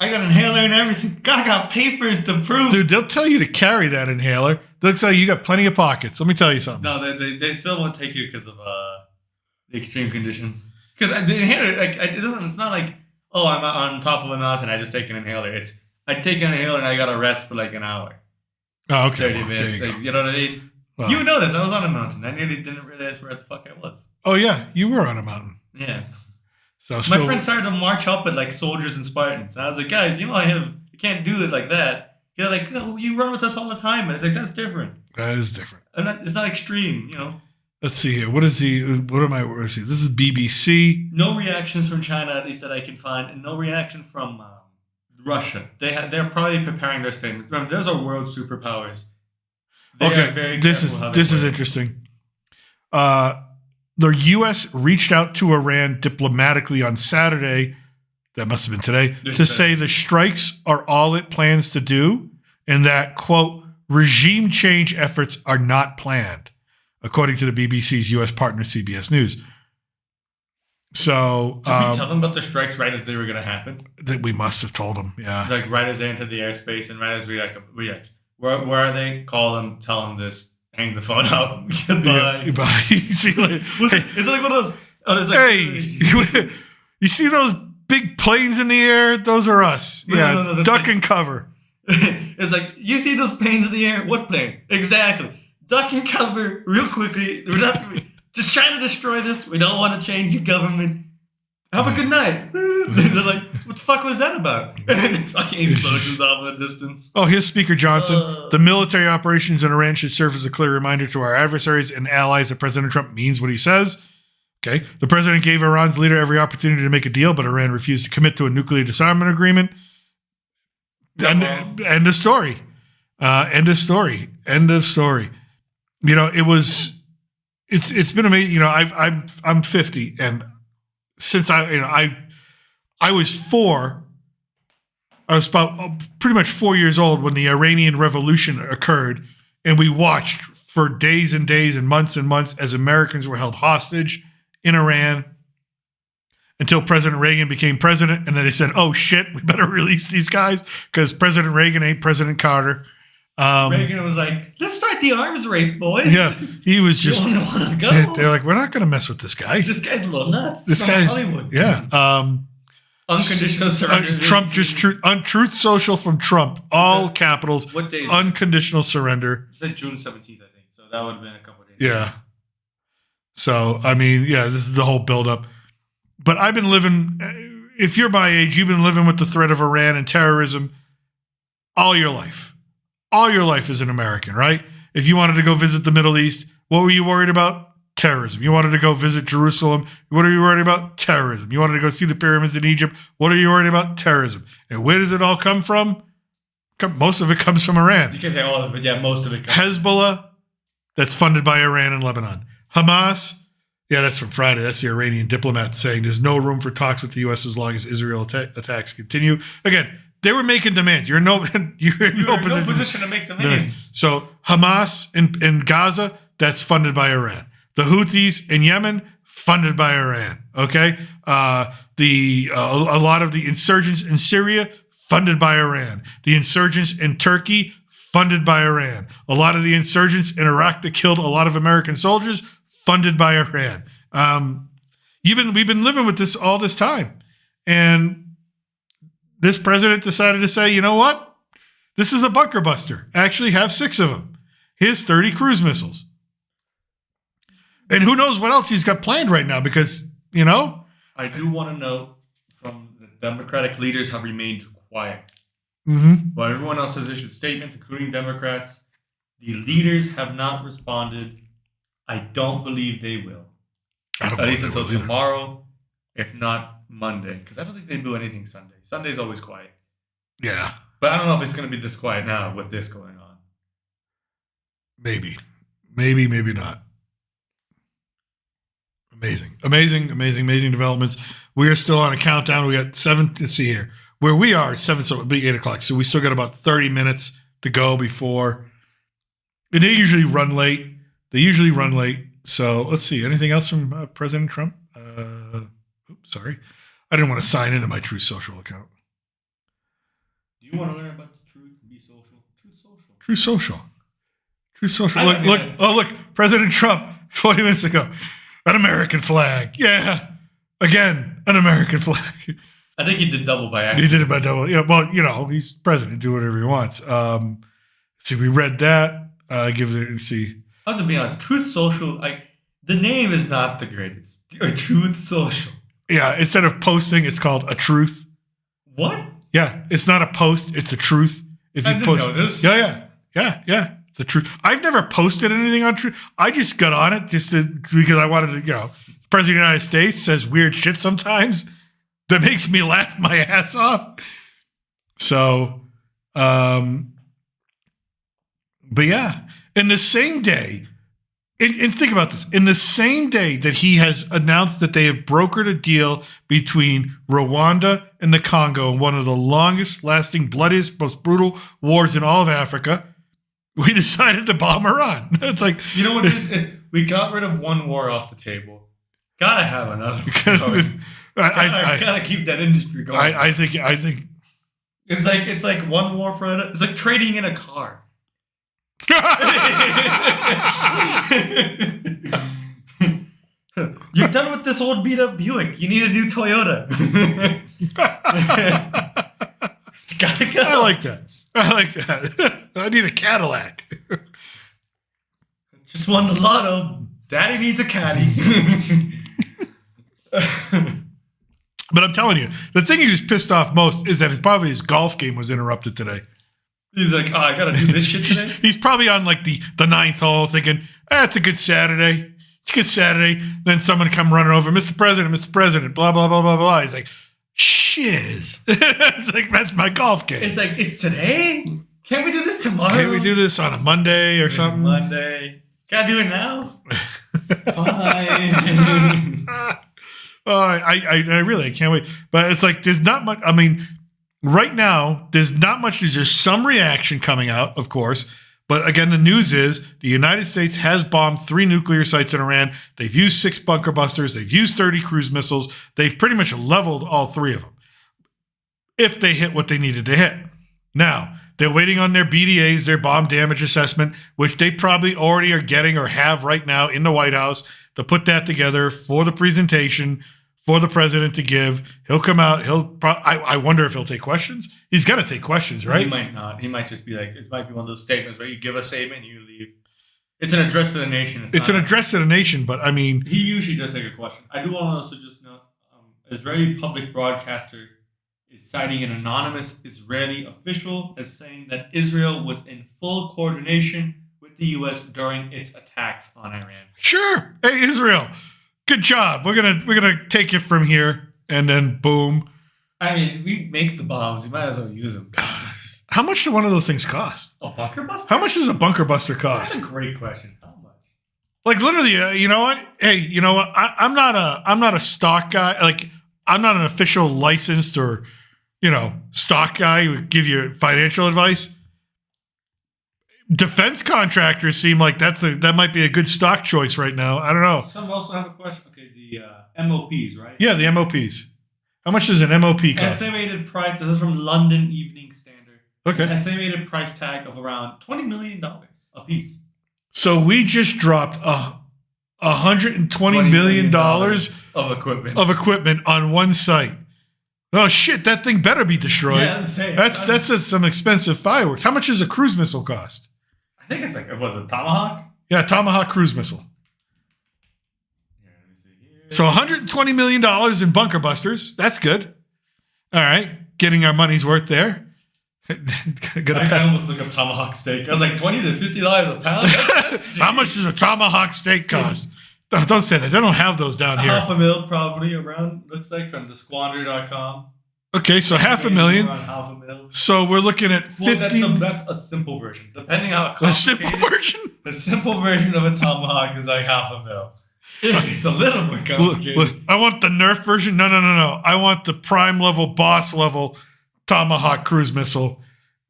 Speaker 2: I got an inhaler and everything. I got papers to prove.
Speaker 1: Dude, they'll tell you to carry that inhaler. They'll tell you got plenty of pockets. Let me tell you something.
Speaker 2: No, they still won't take you because of the extreme conditions. Because the inhaler, like, it doesn't. It's not like, oh, I'm on top of a mountain. I just take an inhaler. It's I take an inhaler and I gotta rest for like an hour,
Speaker 1: Oh, okay.
Speaker 2: 30 minutes.
Speaker 1: There
Speaker 2: Like, you know what I mean?
Speaker 1: Well,
Speaker 2: You would know this. I was on a mountain. I nearly didn't realize where the fuck I was.
Speaker 1: oh yeah, you were on a mountain.
Speaker 2: Yeah.
Speaker 1: So
Speaker 2: My
Speaker 1: still,
Speaker 2: friend started to march up at like soldiers and Spartans. And I was like, guys, you can't do it like that. They're like, oh, you run with us all the time. And it's like, that's different.
Speaker 1: that is different.
Speaker 2: And it's not extreme,
Speaker 1: Let's see here. What am I? Let's see. This is BBC.
Speaker 2: No reactions from China, at least that I can find, and no reaction from Russia. They're probably preparing their statements. Remember, those are world superpowers. They are
Speaker 1: Okay,
Speaker 2: very
Speaker 1: this
Speaker 2: careful how
Speaker 1: is
Speaker 2: they work.
Speaker 1: interesting. The U.S. reached out to Iran diplomatically on Saturday. That must have been today to say the strikes are all it plans to do, and that quote regime change efforts are not planned, according to the BBC's U.S. partner CBS News. So
Speaker 2: Did we tell them about the strikes right as they were going to happen?
Speaker 1: that we must have told them, yeah.
Speaker 2: Like right as they entered the airspace and right as we react. Where are they? Call them. Tell them this. Hang the phone up. Goodbye.
Speaker 1: Yeah, bye. See, like, hey,
Speaker 2: It's like one of those. Oh, it's like,
Speaker 1: hey, you see those big planes in the air? Those are us. Yeah,
Speaker 2: No, that's
Speaker 1: duck
Speaker 2: like-
Speaker 1: and cover.
Speaker 2: It's like, you see those planes in the air? What plane? Exactly. Duck and cover real quickly. We're not just trying to destroy this. We don't want to change your government. Have a good night. They're like, what the fuck was that about? And then fucking explosions off in the distance.
Speaker 1: Oh, here's Speaker Johnson. The military operations in Iran should serve as a clear reminder to our adversaries and allies that President Trump means what he says. Okay. The president gave Iran's leader every opportunity to make a deal, but Iran refused to commit to a nuclear disarmament agreement. End of story. End of story. End of story. It's been amazing. I'm 50, and since I was 4, I was about pretty much 4 years old when the Iranian Revolution occurred, and we watched for days and days and months as Americans were held hostage in Iran until President Reagan became president, and then they said, "Oh shit, we better release these guys because President Reagan ain't President Carter."
Speaker 2: Reagan was like, let's start the arms race, boys.
Speaker 1: Yeah, he was just.
Speaker 2: You don't want to go.
Speaker 1: They're like, we're not going to mess with this guy.
Speaker 2: This guy's a little nuts.
Speaker 1: This
Speaker 2: From
Speaker 1: guy's
Speaker 2: Hollywood.
Speaker 1: yeah.
Speaker 2: Unconditional surrender.
Speaker 1: Trump just Truth Social from Trump, all capitals.
Speaker 2: What day is it?
Speaker 1: Unconditional surrender.
Speaker 2: It said June 17th, I think. So that would have been a couple of days.
Speaker 1: Yeah. So I mean, yeah, this is the whole buildup. But I've been living. If you're my age, you've been living with the threat of Iran and terrorism all your life. All your life as an American, right? If you wanted to go visit the Middle East, what were you worried about? Terrorism. You wanted to go visit Jerusalem. What are you worried about? Terrorism. You wanted to go see the pyramids in Egypt. What are you worried about? Terrorism. And where does it all come from? Most of it comes from Iran.
Speaker 2: You can't say all of it, but yeah, most of it comes.
Speaker 1: Hezbollah, that's funded by Iran and Lebanon. Hamas, yeah, that's from Friday. That's the Iranian diplomat saying there's no room for talks with the U.S. as long as Israel attacks continue. Again, they were making demands. You're in no
Speaker 2: position to make demands.
Speaker 1: So Hamas in Gaza, that's funded by Iran. The Houthis in Yemen, funded by Iran. Okay, a lot of the insurgents in Syria, funded by Iran. The insurgents in Turkey, funded by Iran. A lot of the insurgents in Iraq that killed a lot of American soldiers, funded by Iran. We've been living with this all this time, and this president decided to say, you know what? This is a bunker buster. Actually, have 6 of them. Here's 30 cruise missiles. And who knows what else he's got planned right now because,
Speaker 2: I do want to note from the Democratic leaders have remained quiet.
Speaker 1: Mm-hmm.
Speaker 2: While everyone else has issued statements, including Democrats, the leaders have not responded. I don't believe they will. At least until tomorrow, if not Monday. Because I don't think they do anything Sunday. Sunday's always quiet.
Speaker 1: Yeah.
Speaker 2: But I don't know if it's going to be this quiet now with this going on.
Speaker 1: Maybe, maybe not. Amazing developments. We are still on a countdown. We got 7. Let's see here. Where we are, 7, so it'll be 8 o'clock. So we still got about 30 minutes to go before. And they usually run late. So let's see. Anything else from President Trump? Oops, sorry. I didn't want to sign into my Truth Social account.
Speaker 2: Do you want to learn about the truth and be social?
Speaker 1: Truth Social. Look. President Trump, 40 minutes ago. An American flag. Yeah. Again, an American flag.
Speaker 2: I think he did double by
Speaker 1: He
Speaker 2: accident.
Speaker 1: did it by double. Yeah, well, he's president. Do whatever he wants. See, we read that. See.
Speaker 2: I have to be honest. Truth Social, the name is not the greatest. Truth Social.
Speaker 1: Yeah, instead of posting, it's called a truth.
Speaker 2: What?
Speaker 1: Yeah, it's not a post, it's a truth. If
Speaker 2: I
Speaker 1: you
Speaker 2: didn't
Speaker 1: post,
Speaker 2: know this.
Speaker 1: Yeah. It's a truth. I've never posted anything on truth. I just got on it because I wanted to, the President of the United States says weird shit sometimes that makes me laugh my ass off. So, but yeah, in the same day, and think about this, in the same day that he has announced that they have brokered a deal between Rwanda and the Congo, one of the longest lasting, bloodiest, most brutal wars in all of Africa, we decided to bomb Iran. It's like,
Speaker 2: You know what it is? We got rid of one war off the table. Gotta have another one going. Gotta keep that industry going.
Speaker 1: I think
Speaker 2: It's like one war for another. It's like trading in a car. You're done with this old beat up Buick. You need a new Toyota. It's gotta go.
Speaker 1: I like that. I need a Cadillac.
Speaker 2: Just won the lotto. Daddy needs a caddy.
Speaker 1: But I'm telling you, the thing he was pissed off most is that probably his golf game was interrupted today.
Speaker 2: He's like, I gotta do this shit today.
Speaker 1: He's probably on like the ninth hole thinking, it's a good Saturday. It's a good Saturday. Then someone come running over, Mr. President, blah, blah, blah, blah, blah. He's like, shit. It's like, that's my golf game.
Speaker 2: It's like, it's today? Can't we do this tomorrow?
Speaker 1: Can't we do this on a Monday or something?
Speaker 2: Monday. Gotta do it now. Fine.
Speaker 1: I really can't wait. But it's like, there's not much. I mean, right now, there's not much news. There's some reaction coming out, of course. But again, the news is the United States has bombed 3 nuclear sites in Iran. They've used 6 bunker busters. They've used 30 cruise missiles. They've pretty much leveled all 3 of them if they hit what they needed to hit. Now, they're waiting on their BDAs, their bomb damage assessment, which they probably already are getting or have right now in the White House to put that together for the presentation for the president to give. He'll come out. I wonder if he'll take questions. He's got to take questions, right?
Speaker 2: He might not. He might just be like, it might be one of those statements where you give a statement and you leave. It's an address to the nation.
Speaker 1: It's an address to the nation, but I mean,
Speaker 2: he usually does take a question. I do want to also just note, Israeli public broadcaster is citing an anonymous Israeli official as saying that Israel was in full coordination with the U.S. during its attacks on Iran.
Speaker 1: Sure. Hey, Israel, good job. We're gonna take it from here, and then boom.
Speaker 2: I mean, we make the bombs. You might as well use them.
Speaker 1: How much do one of those things cost?
Speaker 2: A bunker buster?
Speaker 1: How much does a bunker buster
Speaker 2: That's
Speaker 1: cost?
Speaker 2: a great question. How much?
Speaker 1: Like literally, you know what? Hey, you know what? I'm not a stock guy. Like I'm not an official licensed or stock guy who would give you financial advice. Defense contractors seem like that might be a good stock choice right now. I don't know.
Speaker 2: Some also have a question. Okay, the MOPs, right?
Speaker 1: Yeah, the MOPs. How much does an MOP cost?
Speaker 2: Estimated price. This is from London Evening Standard.
Speaker 1: Okay.
Speaker 2: Estimated price tag of around $20 million a piece.
Speaker 1: So we just dropped $120 million
Speaker 2: of equipment
Speaker 1: on one site. Oh shit! That thing better be destroyed.
Speaker 2: Yeah,
Speaker 1: that's some expensive fireworks. How much does a cruise missile cost?
Speaker 2: I think it's like, was it Tomahawk?
Speaker 1: Yeah, Tomahawk cruise missile. So $120 million in bunker busters. That's good. All right, getting our money's worth there.
Speaker 2: I almost looked up Tomahawk steak. I was like, $20 to $50 a pound. That's
Speaker 1: How much does a Tomahawk steak cost? Don't say that. They don't have those down here.
Speaker 2: $500,000 probably around. Looks like from thesquander.com.
Speaker 1: Okay, so $500,000.
Speaker 2: Around $500,000.
Speaker 1: So we're looking at 50.
Speaker 2: Well, that's a simple version. Depending how
Speaker 1: The simple
Speaker 2: complicated.
Speaker 1: version.
Speaker 2: The simple version of a Tomahawk is like $500,000. If it's a little more complicated.
Speaker 1: Look, I want the Nerf version. No. I want the prime level, boss level Tomahawk cruise missile.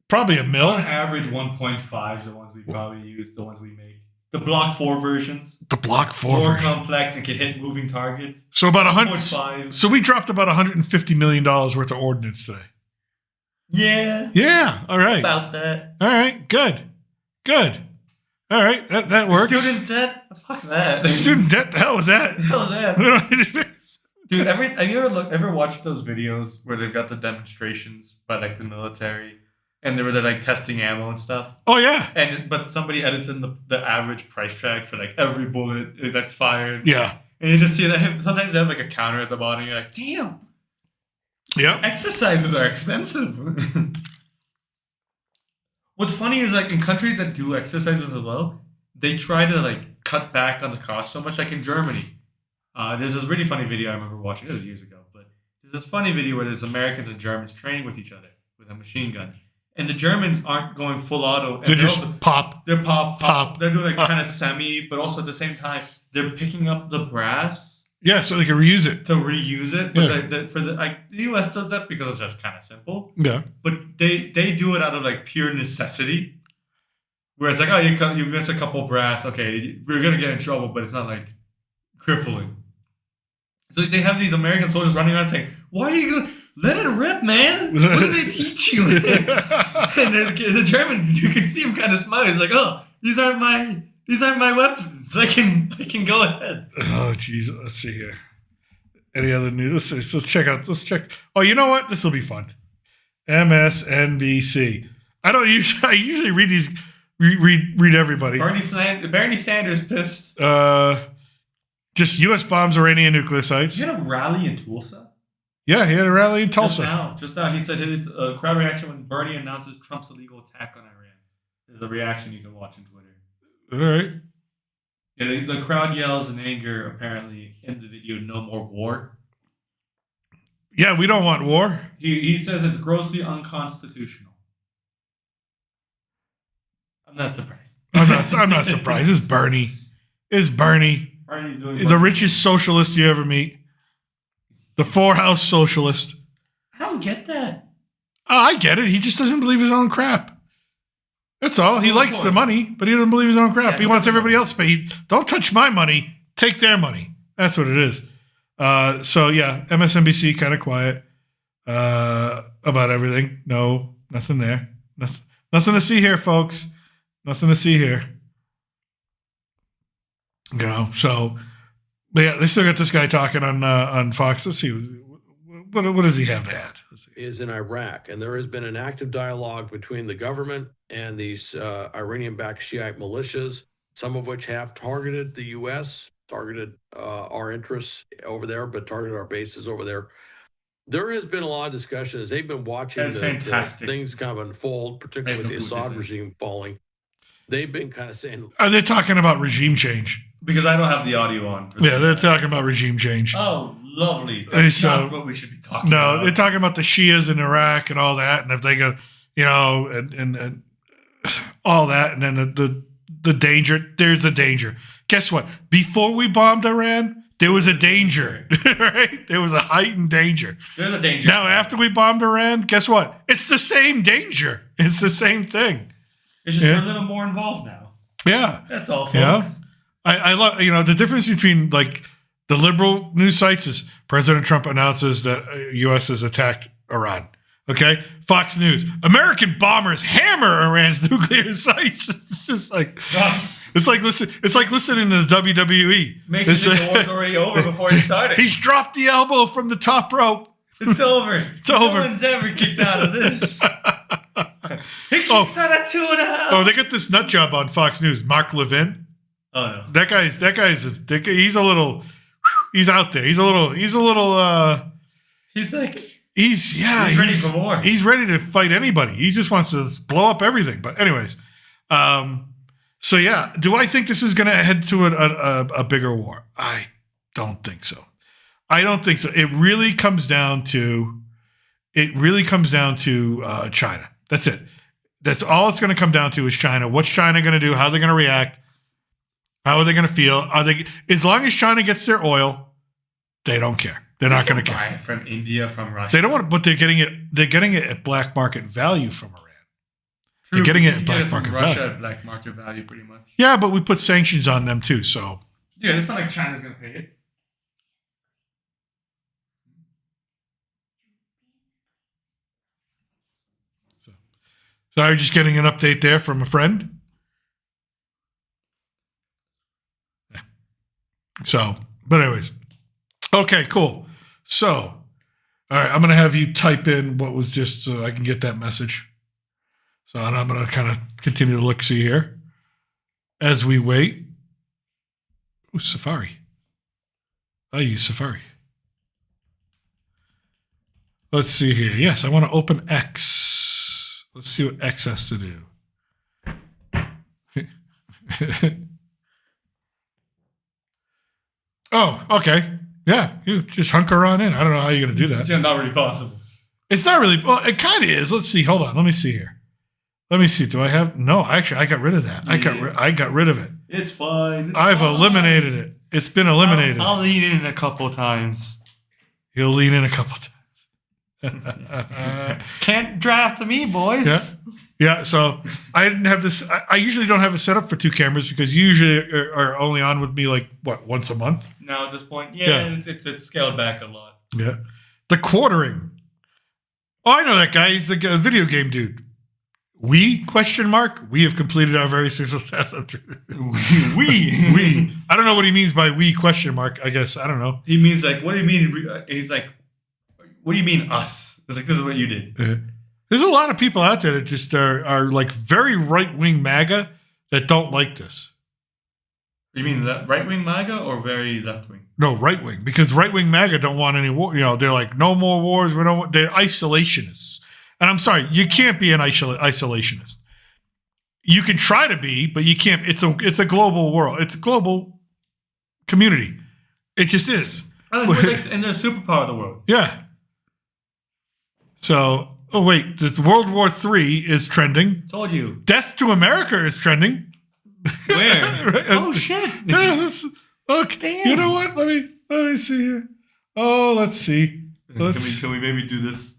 Speaker 1: Probably $1
Speaker 2: On
Speaker 1: million.
Speaker 2: average, 1.5 the ones we probably use, the ones we make. The Block 4 versions.
Speaker 1: The Block 4
Speaker 2: More
Speaker 1: version.
Speaker 2: complex and can hit moving targets.
Speaker 1: So about
Speaker 2: 1.5.
Speaker 1: So we dropped about $150 million worth of ordnance today.
Speaker 2: Yeah.
Speaker 1: Yeah. All right.
Speaker 2: About that.
Speaker 1: All right. Good. All right. That works.
Speaker 2: Student debt? Fuck that.
Speaker 1: Student debt. The hell with that.
Speaker 2: Hell that.
Speaker 1: We don't need to-
Speaker 2: Dude, have you ever watched those videos where they've got the demonstrations by like the military, and they're like testing ammo and stuff?
Speaker 1: Oh yeah,
Speaker 2: But somebody edits in the average price tag for like every bullet that's fired.
Speaker 1: yeah,
Speaker 2: And you just see that sometimes they have like a counter at the bottom. And you're like, damn,
Speaker 1: yeah.
Speaker 2: exercises are expensive. What's funny is like in countries that do exercises as well, they try to like cut back on the cost so much. Like in Germany, there's this really funny video I remember watching. This was years ago, but there's this funny video where there's Americans and Germans training with each other with a machine gun, and the Germans aren't going full auto. And
Speaker 1: They're just
Speaker 2: also,
Speaker 1: pop.
Speaker 2: they're pop.
Speaker 1: Pop.
Speaker 2: They're doing like kind of semi, but also at the same time they're picking up the brass
Speaker 1: Yeah, so they can reuse it.
Speaker 2: to reuse it. But the US does that because it's just kind of simple.
Speaker 1: Yeah.
Speaker 2: But they do it out of like pure necessity. Whereas like, oh, you miss a couple brass, okay, we're gonna get in trouble, but it's not like crippling. So they have these American soldiers running around saying, "Why are you going? Let it rip, man! What do they teach you?" And the German, you can see him kind of smile. He's like, "Oh, these aren't my weapons. I can go ahead."
Speaker 1: Oh, jeez. Let's see here. Any other news? Let's check out. Let's check. Oh, you know what? This will be fun. MSNBC. I usually read these. Read everybody.
Speaker 2: Bernie Sanders pissed.
Speaker 1: Just U.S. bombs Iranian nuclear sites.
Speaker 2: He had a rally in Tulsa.
Speaker 1: Yeah, he had a rally in Tulsa.
Speaker 2: Just now, he said his crowd reaction when Bernie announces Trump's illegal attack on Iran. There's a reaction you can watch on Twitter.
Speaker 1: All right.
Speaker 2: Yeah, the crowd yells in anger, apparently, in the video, "No more war."
Speaker 1: Yeah, we don't want war.
Speaker 2: He says it's grossly unconstitutional. I'm not surprised.
Speaker 1: I'm not surprised. It's Bernie.
Speaker 2: Bernie's doing
Speaker 1: The richest socialist you ever meet. The four-house socialist.
Speaker 2: I don't get that.
Speaker 1: Oh, I get it. He just doesn't believe his own crap. That's all. He likes the money, but he doesn't believe his own crap.
Speaker 2: Yeah,
Speaker 1: he wants everybody else to pay. Don't touch my money. Take their money. That's what it is. So, yeah, MSNBC kind of quiet about everything. No, nothing there. Nothing to see here, folks. Nothing to see here. You know, so, but yeah, they still got this guy talking on Fox. Let's see. What does he have to add?
Speaker 3: Is in Iraq, and there has been an active dialogue between the government and these Iranian-backed Shiite militias, some of which have targeted the U.S., targeted our interests over there, but targeted our bases over there. There has been a lot of discussion as they've been watching the things kind of unfold, particularly with the Assad regime falling. They've been kind of saying...
Speaker 1: Are they talking about regime change?
Speaker 2: Because I don't have the audio on.
Speaker 1: Yeah, they're talking about regime change.
Speaker 2: Oh, lovely. That's not what we should be talking about.
Speaker 1: No, they're talking about the Shias in Iraq and all that, and if they go, you know, and all that, and then the danger. There's a danger. Guess what? Before we bombed Iran, there was a danger, right? There was a heightened danger.
Speaker 2: There's a danger.
Speaker 1: Now, after we bombed Iran, guess what? It's the same danger. It's the same thing.
Speaker 2: It's just a little more involved now.
Speaker 1: Yeah.
Speaker 2: That's all, folks.
Speaker 1: Yeah. I love, you know, the difference between like the liberal news sites is President Trump announces that U.S. has attacked Iran. Okay. Fox News, American bombers hammer Iran's nuclear sites. It's just like, it's like listening to the WWE.
Speaker 2: Makes it think the war's already over before it started.
Speaker 1: He's dropped the elbow from the top rope.
Speaker 2: It's over.
Speaker 1: It's over.
Speaker 2: No one's ever kicked out of this. He kicks out at 2.5.
Speaker 1: Oh, they got this nut job on Fox News. Mark Levin.
Speaker 2: Oh no.
Speaker 1: That guy's he's a little, he's out there. He's like, he's ready for more. He's ready to fight anybody. He just wants to blow up everything. But anyways, so yeah, do I think this is going to head to a bigger war? I don't think so. It really comes down to China. That's it. That's all it's going to come down to is China. What's China going to do? How are they going to react? How are they going to feel? As long as China gets their oil, they don't care. They're not going to care.
Speaker 2: Buy it from India, from Russia.
Speaker 1: They don't want to, but they're getting it at black market value from Iran.
Speaker 2: True,
Speaker 1: they're getting it at black market
Speaker 2: Russia
Speaker 1: value.
Speaker 2: at black market value, pretty much.
Speaker 1: Yeah, but we put sanctions on them too. So
Speaker 2: yeah, it's not like China's going to pay it.
Speaker 1: So are you just getting an update there from a friend? Yeah. So, but anyways, okay, cool. So, all right, I'm going to have you type in what was just so I can get that message. So, and I'm going to kind of continue to look see here as we wait. Ooh, Safari. I use Safari. Let's see here. Yes, I want to open X. Let's see what X has to do. Oh, okay. Yeah, you just hunker on in. I don't know how you're going to do that.
Speaker 2: It's not really possible.
Speaker 1: It's not really. Well, it kind of is. Let's see. Hold on. Let me see here. Let me see. Do I have? No, actually, I got rid of that. I got rid of it.
Speaker 2: It's fine.
Speaker 1: I've eliminated it. It's been eliminated.
Speaker 2: I'll lean in a couple times.
Speaker 1: You'll lean in a couple times.
Speaker 2: Can't draft me, boys.
Speaker 1: Yeah. Yeah, so I didn't have this. I usually don't have a setup for 2 cameras because you usually are only on with me like, what, once a month?
Speaker 2: Now at this point,
Speaker 1: Yeah.
Speaker 2: it's scaled back a lot.
Speaker 1: Yeah. The quartering. Oh, I know that guy. He's the video game dude. We, ? We have completed our very successful task. We. I don't know what he means by we, ? I guess. I don't know.
Speaker 2: He means like, what do you mean? He's like, what do you mean us? It's like, this is what you did.
Speaker 1: There's a lot of people out there that just are like very right-wing MAGA that don't like this.
Speaker 2: You mean right-wing MAGA or very left-wing?
Speaker 1: No, right-wing. Because right-wing MAGA don't want any war. You know, they're like, no more wars. We don't. They're isolationists. And I'm sorry, you can't be an isolationist. You can try to be, but you can't. It's a global world. It's a global community. It just is.
Speaker 2: And they're the superpower of the world.
Speaker 1: Yeah. So, oh wait, this World War III is trending.
Speaker 2: Told you.
Speaker 1: Death to America is trending.
Speaker 2: Where? Oh shit!
Speaker 1: Yeah, that's okay.
Speaker 2: Damn.
Speaker 1: You know what? Let me see here. Oh, let's see.
Speaker 2: Can we maybe do this?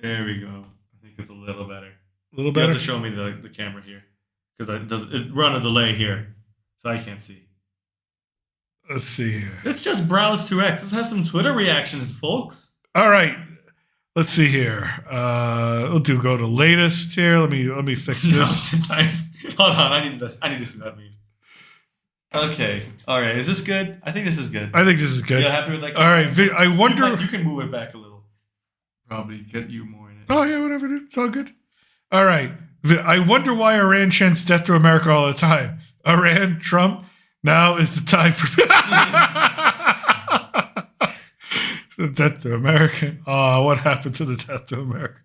Speaker 2: There we go. I think it's a little better.
Speaker 1: A little
Speaker 2: You
Speaker 1: better.
Speaker 2: have to show me the camera here because we're on a delay here, so I can't see.
Speaker 1: Let's see here.
Speaker 2: Let's just browse to X. Let's have some Twitter reactions, folks.
Speaker 1: All right. Let's see here. We'll go to latest here. Let me fix this.
Speaker 2: Hold on. I need to see that meme. Okay. All right. Is this good? I think this is good.
Speaker 1: I think this is good.
Speaker 2: You happy with that?
Speaker 1: All right. I wonder.
Speaker 2: You can move it back a little. Probably get you more in it.
Speaker 1: Oh yeah, whatever. Dude. It's all good. All right. I wonder why Iran chants death to America all the time. Iran, Trump. Now is the time for the death to America. Oh, what happened to the death to America?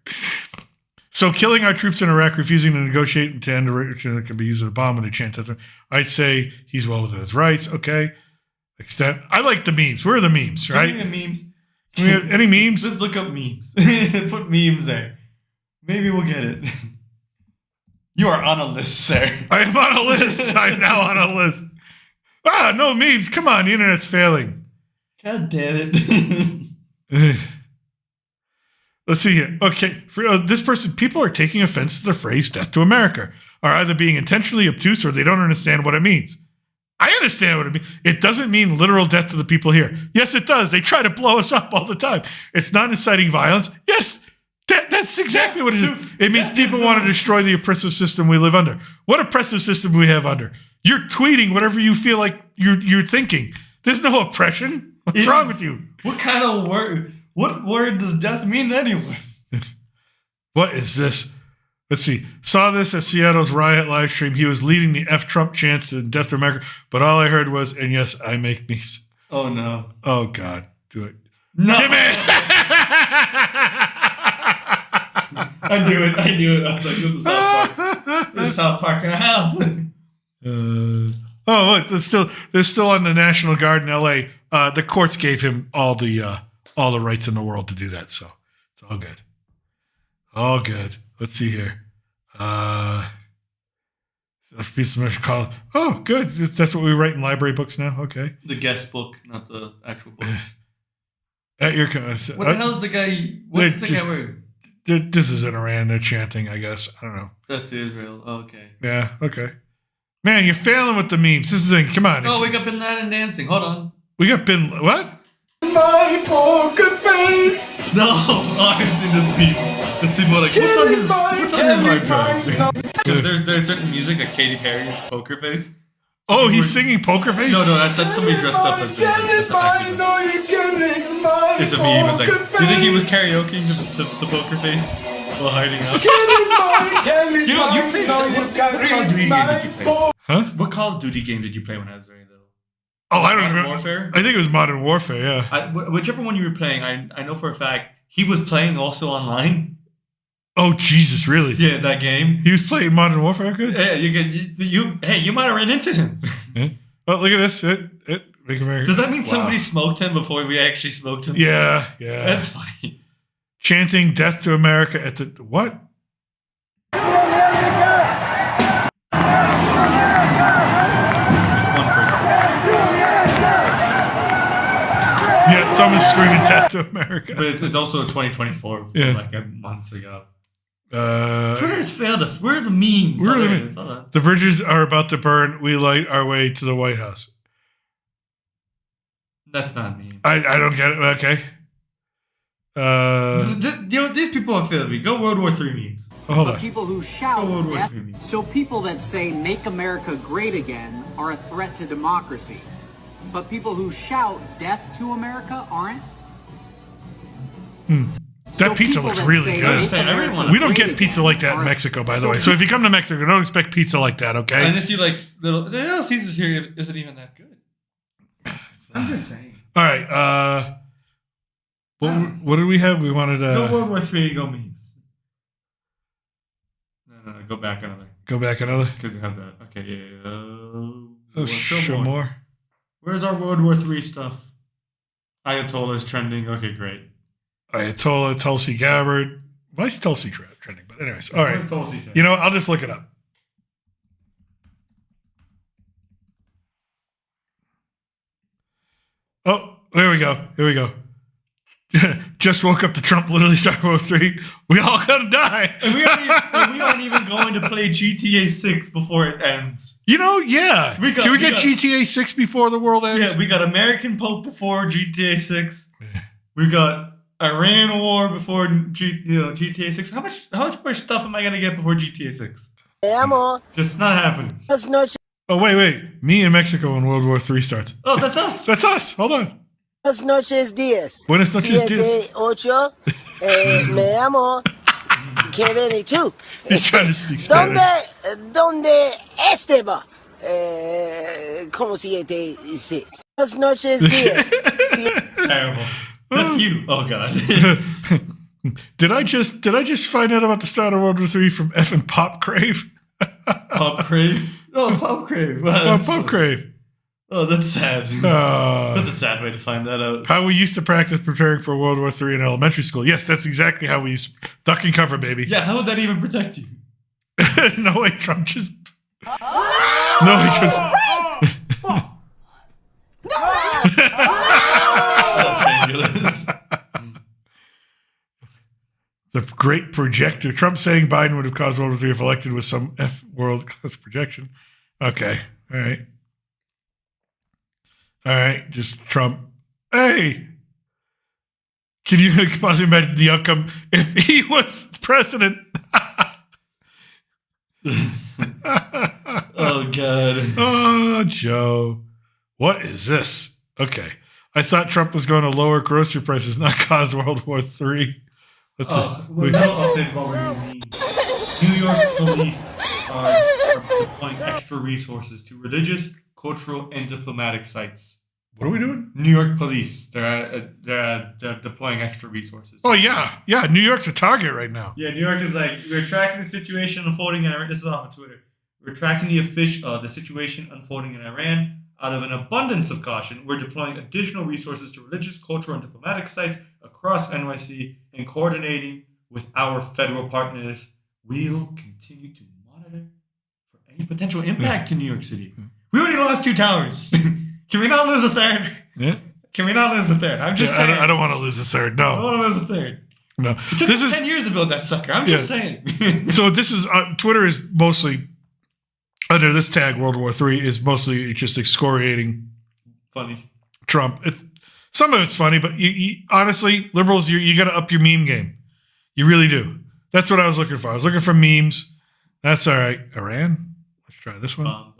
Speaker 1: So killing our troops in Iraq, refusing to negotiate to end that can be used as a bomb when they chant death. I'd say he's well within his rights. Okay. Extent. I like the memes. Where are the memes, right?
Speaker 2: The memes.
Speaker 1: Any memes?
Speaker 2: Just look up memes. Put memes there. Maybe we'll get it. You are on a list, sir.
Speaker 1: I am on a list. I'm now on a list. Ah, no memes. Come on, the internet's failing.
Speaker 2: God damn it.
Speaker 1: Let's see here. Okay, for this person, people are taking offense to the phrase "death to America," are either being intentionally obtuse or they don't understand what it means. I understand what it means. It doesn't mean literal death to the people here. Yes, it does. They try to blow us up all the time. It's not inciting violence. Yes, that's exactly what it is. It means people want to destroy the oppressive system we live under. What oppressive system do we have under? You're tweeting whatever you feel like you're thinking. There's no oppression. What's wrong with you?
Speaker 2: What kind of word? What word does death mean to anyone?
Speaker 1: What is this? Let's see. Saw this at Seattle's riot live stream. He was leading the F Trump chants in Death to America, but all I heard was, and yes, I make memes.
Speaker 2: Oh no.
Speaker 1: Oh God, do it.
Speaker 2: No.
Speaker 1: Jimmy!
Speaker 2: I knew it. I was like, this is South Park. This is South Park and a half.
Speaker 1: Oh, look, they're still on the National Guard in L.A. The courts gave him all the rights in the world to do that, so it's all good. All good. Let's see here. Oh, good. That's what we write in library books now. Okay.
Speaker 2: The guest book, not the actual books.
Speaker 1: At your
Speaker 2: what the hell is the guy? What's the guy wearing?
Speaker 1: This is in Iran. They're chanting, I guess. I don't know.
Speaker 2: That's to Israel. Oh, okay.
Speaker 1: Yeah. Okay. Man, you're failing with the memes. This is the thing. Come on.
Speaker 2: Oh, we got Bin Laden dancing. Hold on.
Speaker 1: We got Bin. What?
Speaker 6: My poker face.
Speaker 2: No, I've seen this meme. This people are like, what's on his hard drive? There's certain music like Katy Perry's Poker Face.
Speaker 1: Oh, he's singing Poker Face?
Speaker 2: No, that's somebody dressed up as That's it's a meme. It's like, do you think he was karaokeing the Poker Face while hiding out? You played. What Call of Duty game did you play?
Speaker 1: Huh?
Speaker 2: What Call of Duty game did you play when I was very little?
Speaker 1: Oh, I don't
Speaker 2: Modern
Speaker 1: remember.
Speaker 2: Warfare?
Speaker 1: I think it was Modern Warfare, yeah.
Speaker 2: Whichever one you were playing, I know for a fact he was playing also online.
Speaker 1: Oh, Jesus, really?
Speaker 2: Yeah, that game.
Speaker 1: He was playing Modern Warfare? Good.
Speaker 2: Yeah, you might have ran into him.
Speaker 1: Yeah. Oh, look at this. Make America.
Speaker 2: Does that mean somebody smoked him before we actually smoked him?
Speaker 1: Yeah.
Speaker 2: That's funny.
Speaker 1: Chanting "Death to America" at the what?
Speaker 2: One person.
Speaker 1: Yeah, someone's screaming "Death to America."
Speaker 2: But it's also 2024,
Speaker 1: Yeah.
Speaker 2: like months ago. Twitter has failed us. We're the memes.
Speaker 1: We're the
Speaker 2: there it
Speaker 1: memes.
Speaker 2: is. Hold on.
Speaker 1: The bridges are about to burn. We light our way to the White House.
Speaker 2: That's not me.
Speaker 1: I don't get it. Okay.
Speaker 2: These people have failed me. Go World War III memes.
Speaker 1: Hold
Speaker 8: But
Speaker 1: on.
Speaker 8: people who shout
Speaker 2: Go World War
Speaker 8: death,
Speaker 2: III memes.
Speaker 8: so people that say "Make America Great Again" are a threat to democracy. But people who shout "Death to America" aren't.
Speaker 1: That pizza looks really good. We don't get pizza like that in Mexico, by the way. So if you come to Mexico, don't expect pizza like that, okay?
Speaker 2: Unless you like the Little Caesars here isn't even that good. I'm just saying.
Speaker 1: All right. What did we have? We wanted
Speaker 2: Go World War III. Go memes. No. Go back another.
Speaker 1: go back another.
Speaker 2: Because you have that. Okay. Yeah.
Speaker 1: Show more.
Speaker 2: Where's our World War III stuff? Ayatollah's trending. Okay, great.
Speaker 1: Ayatollah, Tulsi Gabbard. Why is Tulsi trending? But anyways, all right.
Speaker 2: What did Tulsi say?
Speaker 1: You know, I'll just look it up. Oh, here we go. Just woke up to Trump literally started World War III. We all gonna die.
Speaker 2: And we aren't even going to play GTA 6 before it ends.
Speaker 1: You know, yeah.
Speaker 2: Can
Speaker 1: Can we get GTA 6 before the world ends?
Speaker 2: Yeah, we got American Pope before GTA 6. We got Iran war before GTA 6. How much more stuff am I gonna get before GTA 6? Just not happening.
Speaker 1: Oh, wait. Me in Mexico when World War III starts.
Speaker 2: Oh, that's us.
Speaker 1: That's us. Hold on.
Speaker 9: Buenas noches, días.
Speaker 1: Buenas noches, días.
Speaker 9: 7, 8, me llamo Kevin 2.
Speaker 1: He's trying to speak Spanish.
Speaker 9: ¿Dónde estaba? ¿Cómo se dice? Buenas noches, días.
Speaker 2: Terrible. That's you. Oh God.
Speaker 1: Did I just find out about the start of World War III from effing Pop Crave?
Speaker 2: Pop Crave. Oh, Pop Crave. Wow,
Speaker 1: Oh,
Speaker 2: that's
Speaker 1: Pop
Speaker 2: funny.
Speaker 1: Crave.
Speaker 2: Oh, that's sad. That's a sad way to find that out.
Speaker 1: How we used to practice preparing for World War III in elementary school. Yes, that's exactly how we used to duck and cover, baby.
Speaker 2: Yeah, how would that even protect you?
Speaker 1: No way, Trump just. No way, Trump.
Speaker 2: That's ridiculous.
Speaker 1: The great projector. Trump saying Biden would have caused World War III if elected with some F world class projection. Okay. All right. Just Trump. Hey. Can you possibly imagine the outcome if he was president?
Speaker 2: Oh, God.
Speaker 1: Oh, Joe. What is this? Okay. I thought Trump was going to lower grocery prices, not cause World War III. Let's see.
Speaker 2: I'll say while we're doing memes. New York police are deploying extra resources to religious, cultural, and diplomatic sites.
Speaker 1: What are we doing?
Speaker 2: New York police. They're deploying extra resources.
Speaker 1: Oh, yeah. Yeah, New York's a target right now.
Speaker 2: Yeah, New York is like, we're tracking the situation unfolding in Iran. This is off of Twitter. We're tracking the situation unfolding in Iran. Out of an abundance of caution, we're deploying additional resources to religious, cultural, and diplomatic sites across NYC and coordinating with our federal partners. We'll continue to monitor for any potential impact to New York City. We already lost 2 towers. Can we not lose a third?
Speaker 1: Yeah.
Speaker 2: Can we not lose a third? I'm just saying.
Speaker 1: I don't want to lose a third.
Speaker 2: I don't
Speaker 1: No.
Speaker 2: want to lose a third.
Speaker 1: No.
Speaker 2: It took us 10 years to build that sucker. I'm just saying.
Speaker 1: So this is, Twitter is mostly, under this tag, World War III, is mostly just excoriating
Speaker 2: Funny.
Speaker 1: Trump. Some of it's funny, but you honestly, liberals, you got to up your meme game. You really do. That's what I was looking for. I was looking for memes. That's all right. Iran? Let's try this one.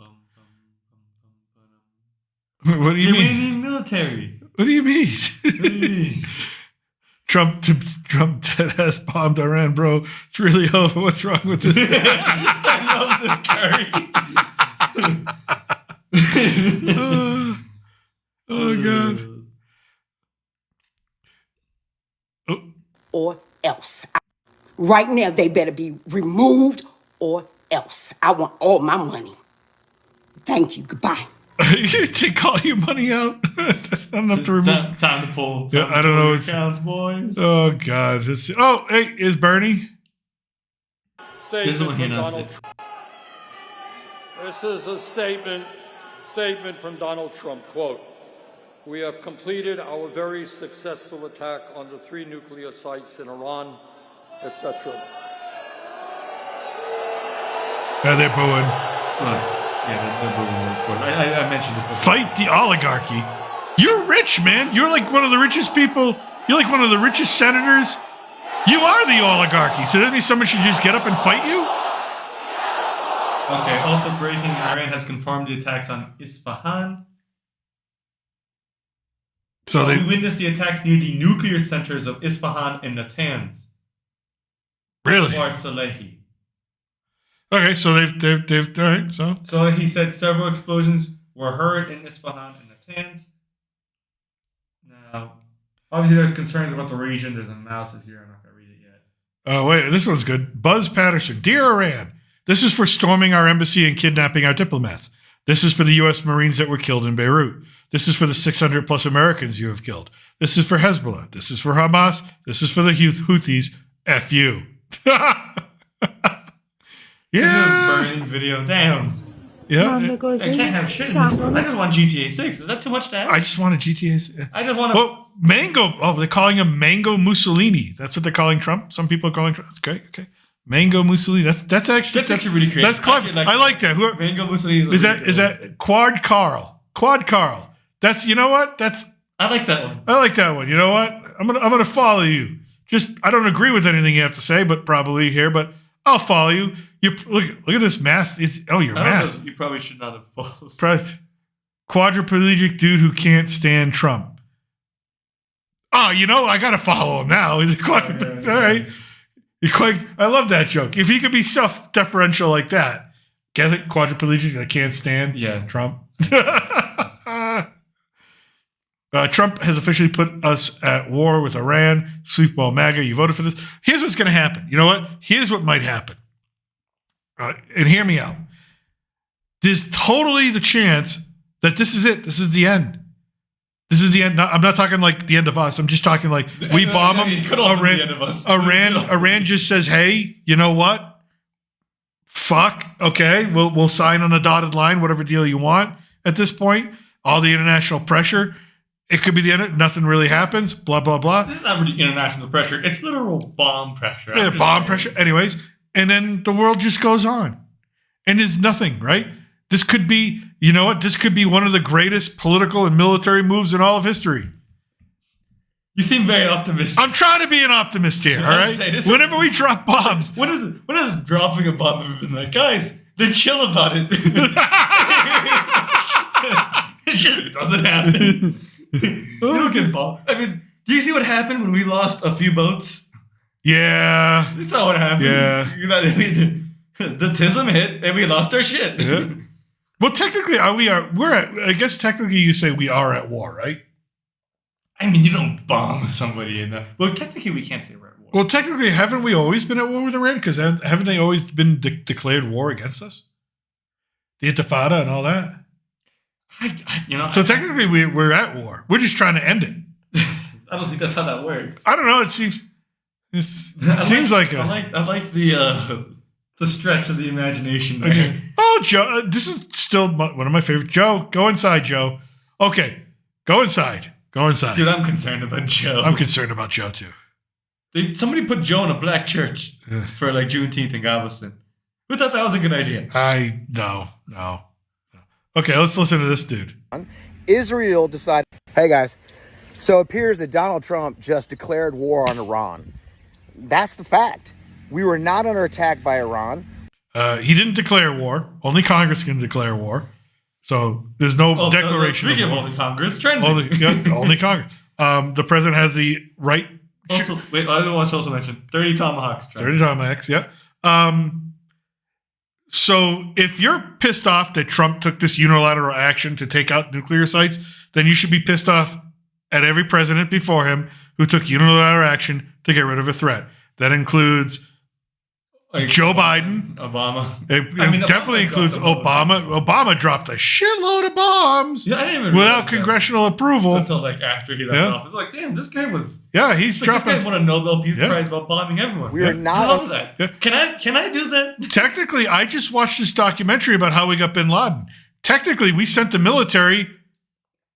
Speaker 1: What do you mean?
Speaker 2: Iranian military.
Speaker 1: What do you mean?
Speaker 2: What do you mean?
Speaker 1: Trump dead has bombed Iran, bro. It's really over. What's wrong with this?
Speaker 2: I love the curry.
Speaker 1: Oh God. Oh.
Speaker 9: Or else. Right now, they better be removed or else. I want all my money. Thank you. Goodbye.
Speaker 1: They call your money out. That's not enough to remove.
Speaker 2: Time to pull.
Speaker 1: Yeah, I don't know.
Speaker 2: Accounts, boys.
Speaker 1: Oh God. Let's see. Oh, hey, is Bernie?
Speaker 2: This is what he announced.
Speaker 10: This is a statement from Donald Trump. Quote, "We have completed our very successful attack on the 3 nuclear sites in Iran," etc.
Speaker 1: Yeah, they're booing.
Speaker 2: Yeah, they're booing, of course. I mentioned this before.
Speaker 1: Fight the oligarchy. You're rich, man. You're like one of the richest people. You're like one of the richest senators. You are the oligarchy. So that means someone should just get up and fight you?
Speaker 2: Okay, also breaking, Iran has confirmed the attacks on Isfahan.
Speaker 1: So
Speaker 2: we witnessed the attacks near the nuclear centers of Isfahan and Natanz.
Speaker 1: Really?
Speaker 2: Or Salehi.
Speaker 1: Okay, so they've all right, so.
Speaker 2: So he said several explosions were heard in Isfahan and Natanz. Now, obviously there's concerns about the region. There's analysis here. I'm not going to read it yet.
Speaker 1: Oh, wait, this one's good. Buzz Patterson. Dear Iran, this is for storming our embassy and kidnapping our diplomats. This is for the U.S. Marines that were killed in Beirut. This is for the 600 plus Americans you have killed. This is for Hezbollah. This is for Hamas. This is for the Houthis. F you. Yeah.
Speaker 2: Burning video. Damn.
Speaker 1: Yeah.
Speaker 2: I can't have shit in this world. I just want GTA 6. Is that too much to ask?
Speaker 1: I just want a GTA 6.
Speaker 2: I just want to.
Speaker 1: Well, Mango. Oh, they're calling him Mango Mussolini. That's what they're calling Trump. Some people are calling Trump. That's great. Okay. Mango Mussolini. That's actually
Speaker 2: really creative.
Speaker 1: That's clever. I like that.
Speaker 2: Mango Mussolini
Speaker 1: is that Quad Carl? Quad Carl. That's, you know what?
Speaker 2: I like that one.
Speaker 1: I like that one. You know what? I'm gonna follow you. Just, I don't agree with anything you have to say, but probably here. But I'll follow you. You look at this mask. You're masked.
Speaker 2: You probably should not have followed.
Speaker 1: Quadriplegic dude who can't stand Trump. Oh, I gotta follow him now. He's all right. I love that joke. If he could be self-deferential like that, get it? Quadriplegic, I can't stand Trump. Trump has officially put us at war with Iran. Sleep well, MAGA. You voted for this. Here's what's going to happen. You know what? Here's what might happen. And hear me out. There's totally the chance that this is it. This is the end. This is the end. I'm not talking like the end of us. I'm just talking like we bomb them. Iran just says, hey, you know what? Fuck. Okay, we'll sign on a dotted line, whatever deal you want. At this point, all the international pressure. It could be the end. Nothing really happens. Blah blah blah.
Speaker 2: This is not really international pressure. It's literal bomb pressure.
Speaker 1: Yeah, bomb pressure. Anyways, and then the world just goes on, and there's nothing. Right? This could be. You know what? This could be one of the greatest political and military moves in all of history.
Speaker 2: You seem very optimistic.
Speaker 1: I'm trying to be an optimist here. All right. Whenever we drop bombs,
Speaker 2: when is dropping a bomb ever been like, guys? They're chill about it. It just doesn't happen. You don't get bombed. I mean, do you see what happened when we lost a few boats?
Speaker 1: Yeah.
Speaker 2: That's not what happened.
Speaker 1: Yeah.
Speaker 2: The TISM hit and we lost our shit.
Speaker 1: Yeah. Well, technically, I guess technically you say we are at war, right?
Speaker 2: I mean, you don't bomb somebody well, technically we can't say we're at war.
Speaker 1: Well, technically, haven't we always been at war with Iran? Because haven't they always been declared war against us? The Intifada and all that? So technically we're at war. We're just trying to end it.
Speaker 2: I don't think that's how that works.
Speaker 1: I don't know. It seems like
Speaker 2: I like the stretch of the imagination there.
Speaker 1: Okay. Oh, Joe, this is still one of my favorite. Joe, go inside, Joe. Okay, go inside. Go inside.
Speaker 2: Dude, I'm concerned about Joe.
Speaker 1: I'm concerned about Joe too.
Speaker 2: Somebody put Joe in a black church for like Juneteenth in Galveston. Who thought that was a good idea?
Speaker 1: No. Okay, let's listen to this dude.
Speaker 11: Israel decided, hey guys, so it appears that Donald Trump just declared war on Iran. That's the fact. We were not under attack by Iran.
Speaker 1: He didn't declare war. Only Congress can declare war. So there's no declaration.
Speaker 2: Speaking of only Congress, trending.
Speaker 1: Only Congress. The president has the right.
Speaker 2: Also, wait, I want to also mention 30 Tomahawks. Trending.
Speaker 1: 30 Tomahawks, yeah. So if you're pissed off that Trump took this unilateral action to take out nuclear sites, then you should be pissed off at every president before him who took unilateral action to get rid of a threat. That includes Joe Biden.
Speaker 2: Obama.
Speaker 1: It definitely includes Obama. Obama dropped a shitload of bombs without congressional approval.
Speaker 2: Until like after he left office. Like, damn, this guy was...
Speaker 1: Yeah, he's dropping...
Speaker 2: This guy won a Nobel Peace Prize about bombing everyone.
Speaker 11: We are not...
Speaker 2: I love that. Yeah. Can I do that?
Speaker 1: Technically, I just watched this documentary about how we got bin Laden. Technically, we sent the military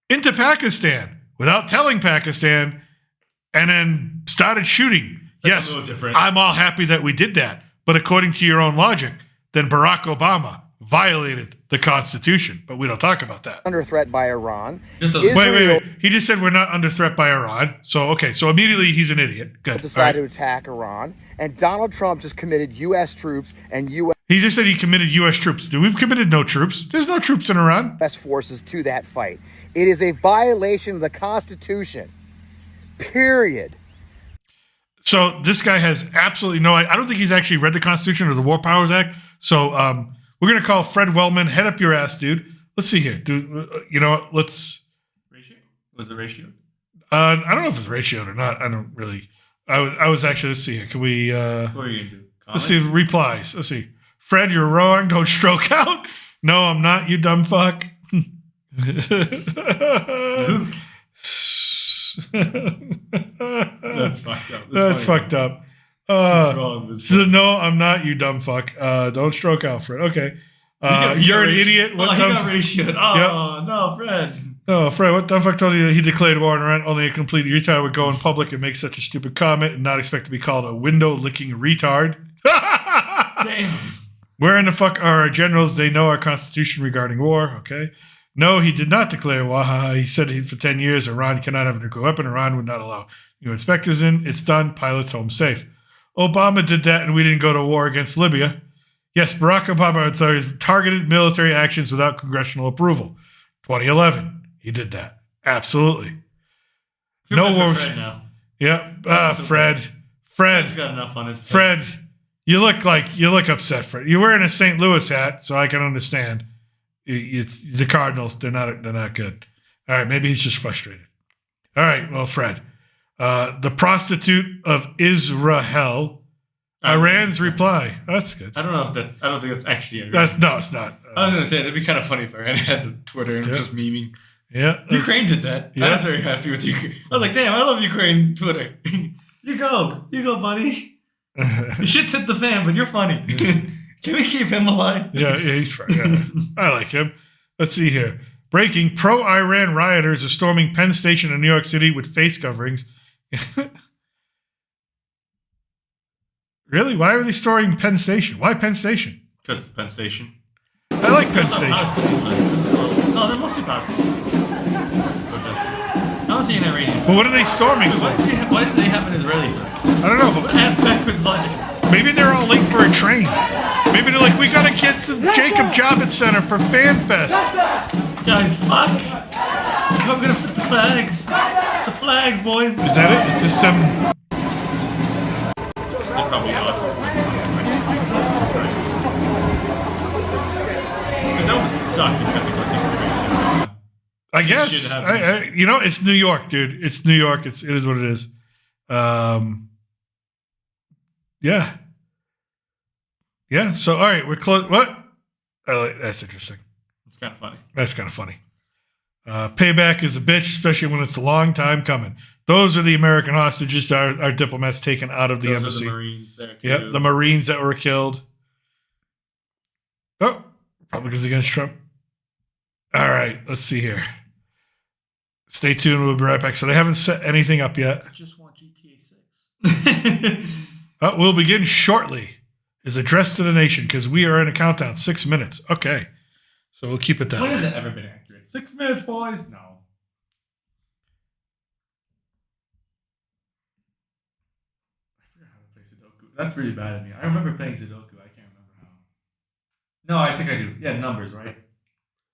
Speaker 1: into Pakistan without telling Pakistan and then started shooting.
Speaker 2: That's
Speaker 1: yes, I'm all happy that we did that. But according to your own logic, then Barack Obama violated the Constitution. But we don't talk about that.
Speaker 11: Under threat by Iran.
Speaker 1: Wait. He just said we're not under threat by Iran. So, okay. So immediately he's an idiot. Good.
Speaker 11: Decided to attack Iran. And Donald Trump just committed U.S. troops and U.S.
Speaker 1: He just said he committed U.S. troops. We've committed no troops. There's no troops in Iran.
Speaker 11: U.S. forces to that fight. It is a violation of the Constitution. Period.
Speaker 1: So this guy has absolutely no... I don't think he's actually read the Constitution or the War Powers Act. So we're going to call Fred Wellman. Head up your ass, dude. Let's see here. You know what? Let's...
Speaker 2: Ratio? Was the ratio?
Speaker 1: I don't know if it's ratioed or not. I don't really... I was actually... Let's see here. Can we...
Speaker 2: what are you going to do?
Speaker 1: Let's see replies. Let's see. Fred, you're wrong. Don't stroke out. No, I'm not, you dumb fuck.
Speaker 2: That's fucked up.
Speaker 1: That's fucked up. No, I'm not, you dumb fuck. Don't stroke out, Fred. Okay. You're an idiot.
Speaker 2: What he got ratioed. Oh, no, Fred.
Speaker 1: Oh, Fred, what dumb fuck told you that he declared war on Iran? Only a complete retard would go in public and make such a stupid comment and not expect to be called a window-licking retard.
Speaker 2: Damn.
Speaker 1: Where in the fuck are our generals? They know our Constitution regarding war. Okay. No, he did not declare war. He said for 10 years, Iran cannot have a nuclear weapon. Iran would not allow new inspectors in. It's done. Pilots home safe. Obama did that, and we didn't go to war against Libya. Yes, Barack Obama targeted military actions without congressional approval. 2011, he did that. Absolutely. No wars.
Speaker 2: Fred now.
Speaker 1: Yeah, Fred.
Speaker 2: Fred's got enough on his plate.
Speaker 1: Fred, you look upset, Fred. You're wearing a St. Louis hat, so I can understand. It's the Cardinals. They're not good. All right, maybe he's just frustrated. All right, well, Fred, the prostitute of Israel, Iran's reply. That's good.
Speaker 2: I don't think that's actually Iran.
Speaker 1: No, it's not.
Speaker 2: I was gonna say it'd be kind of funny if Iran had Twitter and was just memeing.
Speaker 1: Yeah,
Speaker 2: Ukraine did that. Yeah. I was very happy with Ukraine. I was like, damn, I love Ukraine Twitter. you go, buddy. The shit's hit the fan, but you're funny. Can we keep him alive?
Speaker 1: Yeah, he's fine. Yeah. I like him. Let's see here. Breaking: pro-Iran rioters are storming Penn Station in New York City with face coverings. Really? Why are they storming Penn Station? Why Penn Station?
Speaker 2: Because Penn Station.
Speaker 1: I like Penn Station.
Speaker 2: No, they're mostly Palestinians. I don't see an Iranian.
Speaker 1: But what are they storming for?
Speaker 2: Why did they have an Israeli flag?
Speaker 1: I don't know.
Speaker 2: Ask backwards logic.
Speaker 1: Maybe they're all late for a train. Maybe they're like, we gotta get to the Jacob Javits Center for Fan Fest.
Speaker 2: Guys, fuck. I'm gonna fit the flags. The flags, boys.
Speaker 1: Is that it? Is this some...
Speaker 2: They probably are. But that would suck if you had to go take a train.
Speaker 1: I guess. It's New York, dude. It's New York. It is what it is. Yeah. Yeah. So, all right, we're close. What? That's interesting.
Speaker 2: It's kind of funny.
Speaker 1: That's kind of funny. Payback is a bitch, especially when it's a long time coming. Those are the American hostages our diplomats taken out of the embassy.
Speaker 2: Are the Marines there too.
Speaker 1: Yep, the Marines that were killed. Oh, Republicans against Trump. All right, let's see here. Stay tuned. We'll be right back. So they haven't set anything up yet.
Speaker 2: I just want GTA 6.
Speaker 1: We'll begin shortly. His address to the nation, because we are in a countdown. 6 minutes. Okay. So we'll keep it that way.
Speaker 2: When has it ever been accurate? 6 minutes, boys? No. I forgot how to play Sudoku. That's really bad of me. I remember playing Sudoku. I can't remember how. No, I think I do. Yeah, numbers, right?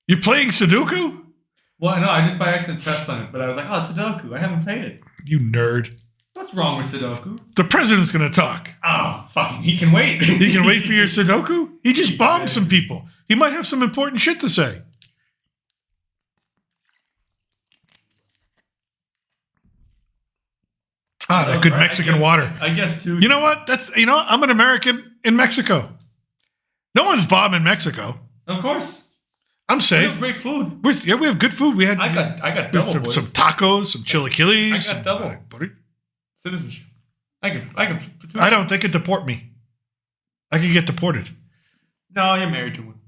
Speaker 1: You're playing Sudoku?
Speaker 2: Well, no, I just by accident pressed on it, but I was like, oh, Sudoku. I haven't played it.
Speaker 1: You nerd.
Speaker 2: What's wrong with Sudoku?
Speaker 1: The president's going to talk.
Speaker 2: Oh, fucking, he can wait.
Speaker 1: He can wait for your Sudoku? He just bombed some people. He might have some important shit to say. Ah, that good Mexican water.
Speaker 2: I guess, too.
Speaker 1: You know what? I'm an American in Mexico. No one's bombing Mexico.
Speaker 2: Of course.
Speaker 1: I'm safe.
Speaker 2: We have great food.
Speaker 1: We have good food.
Speaker 2: I got double,
Speaker 1: some,
Speaker 2: boys.
Speaker 1: some tacos, some chilaquiles.
Speaker 2: I got double. Citizenship.
Speaker 1: I don't. They could deport me. I could get deported.
Speaker 2: No, you're married to one.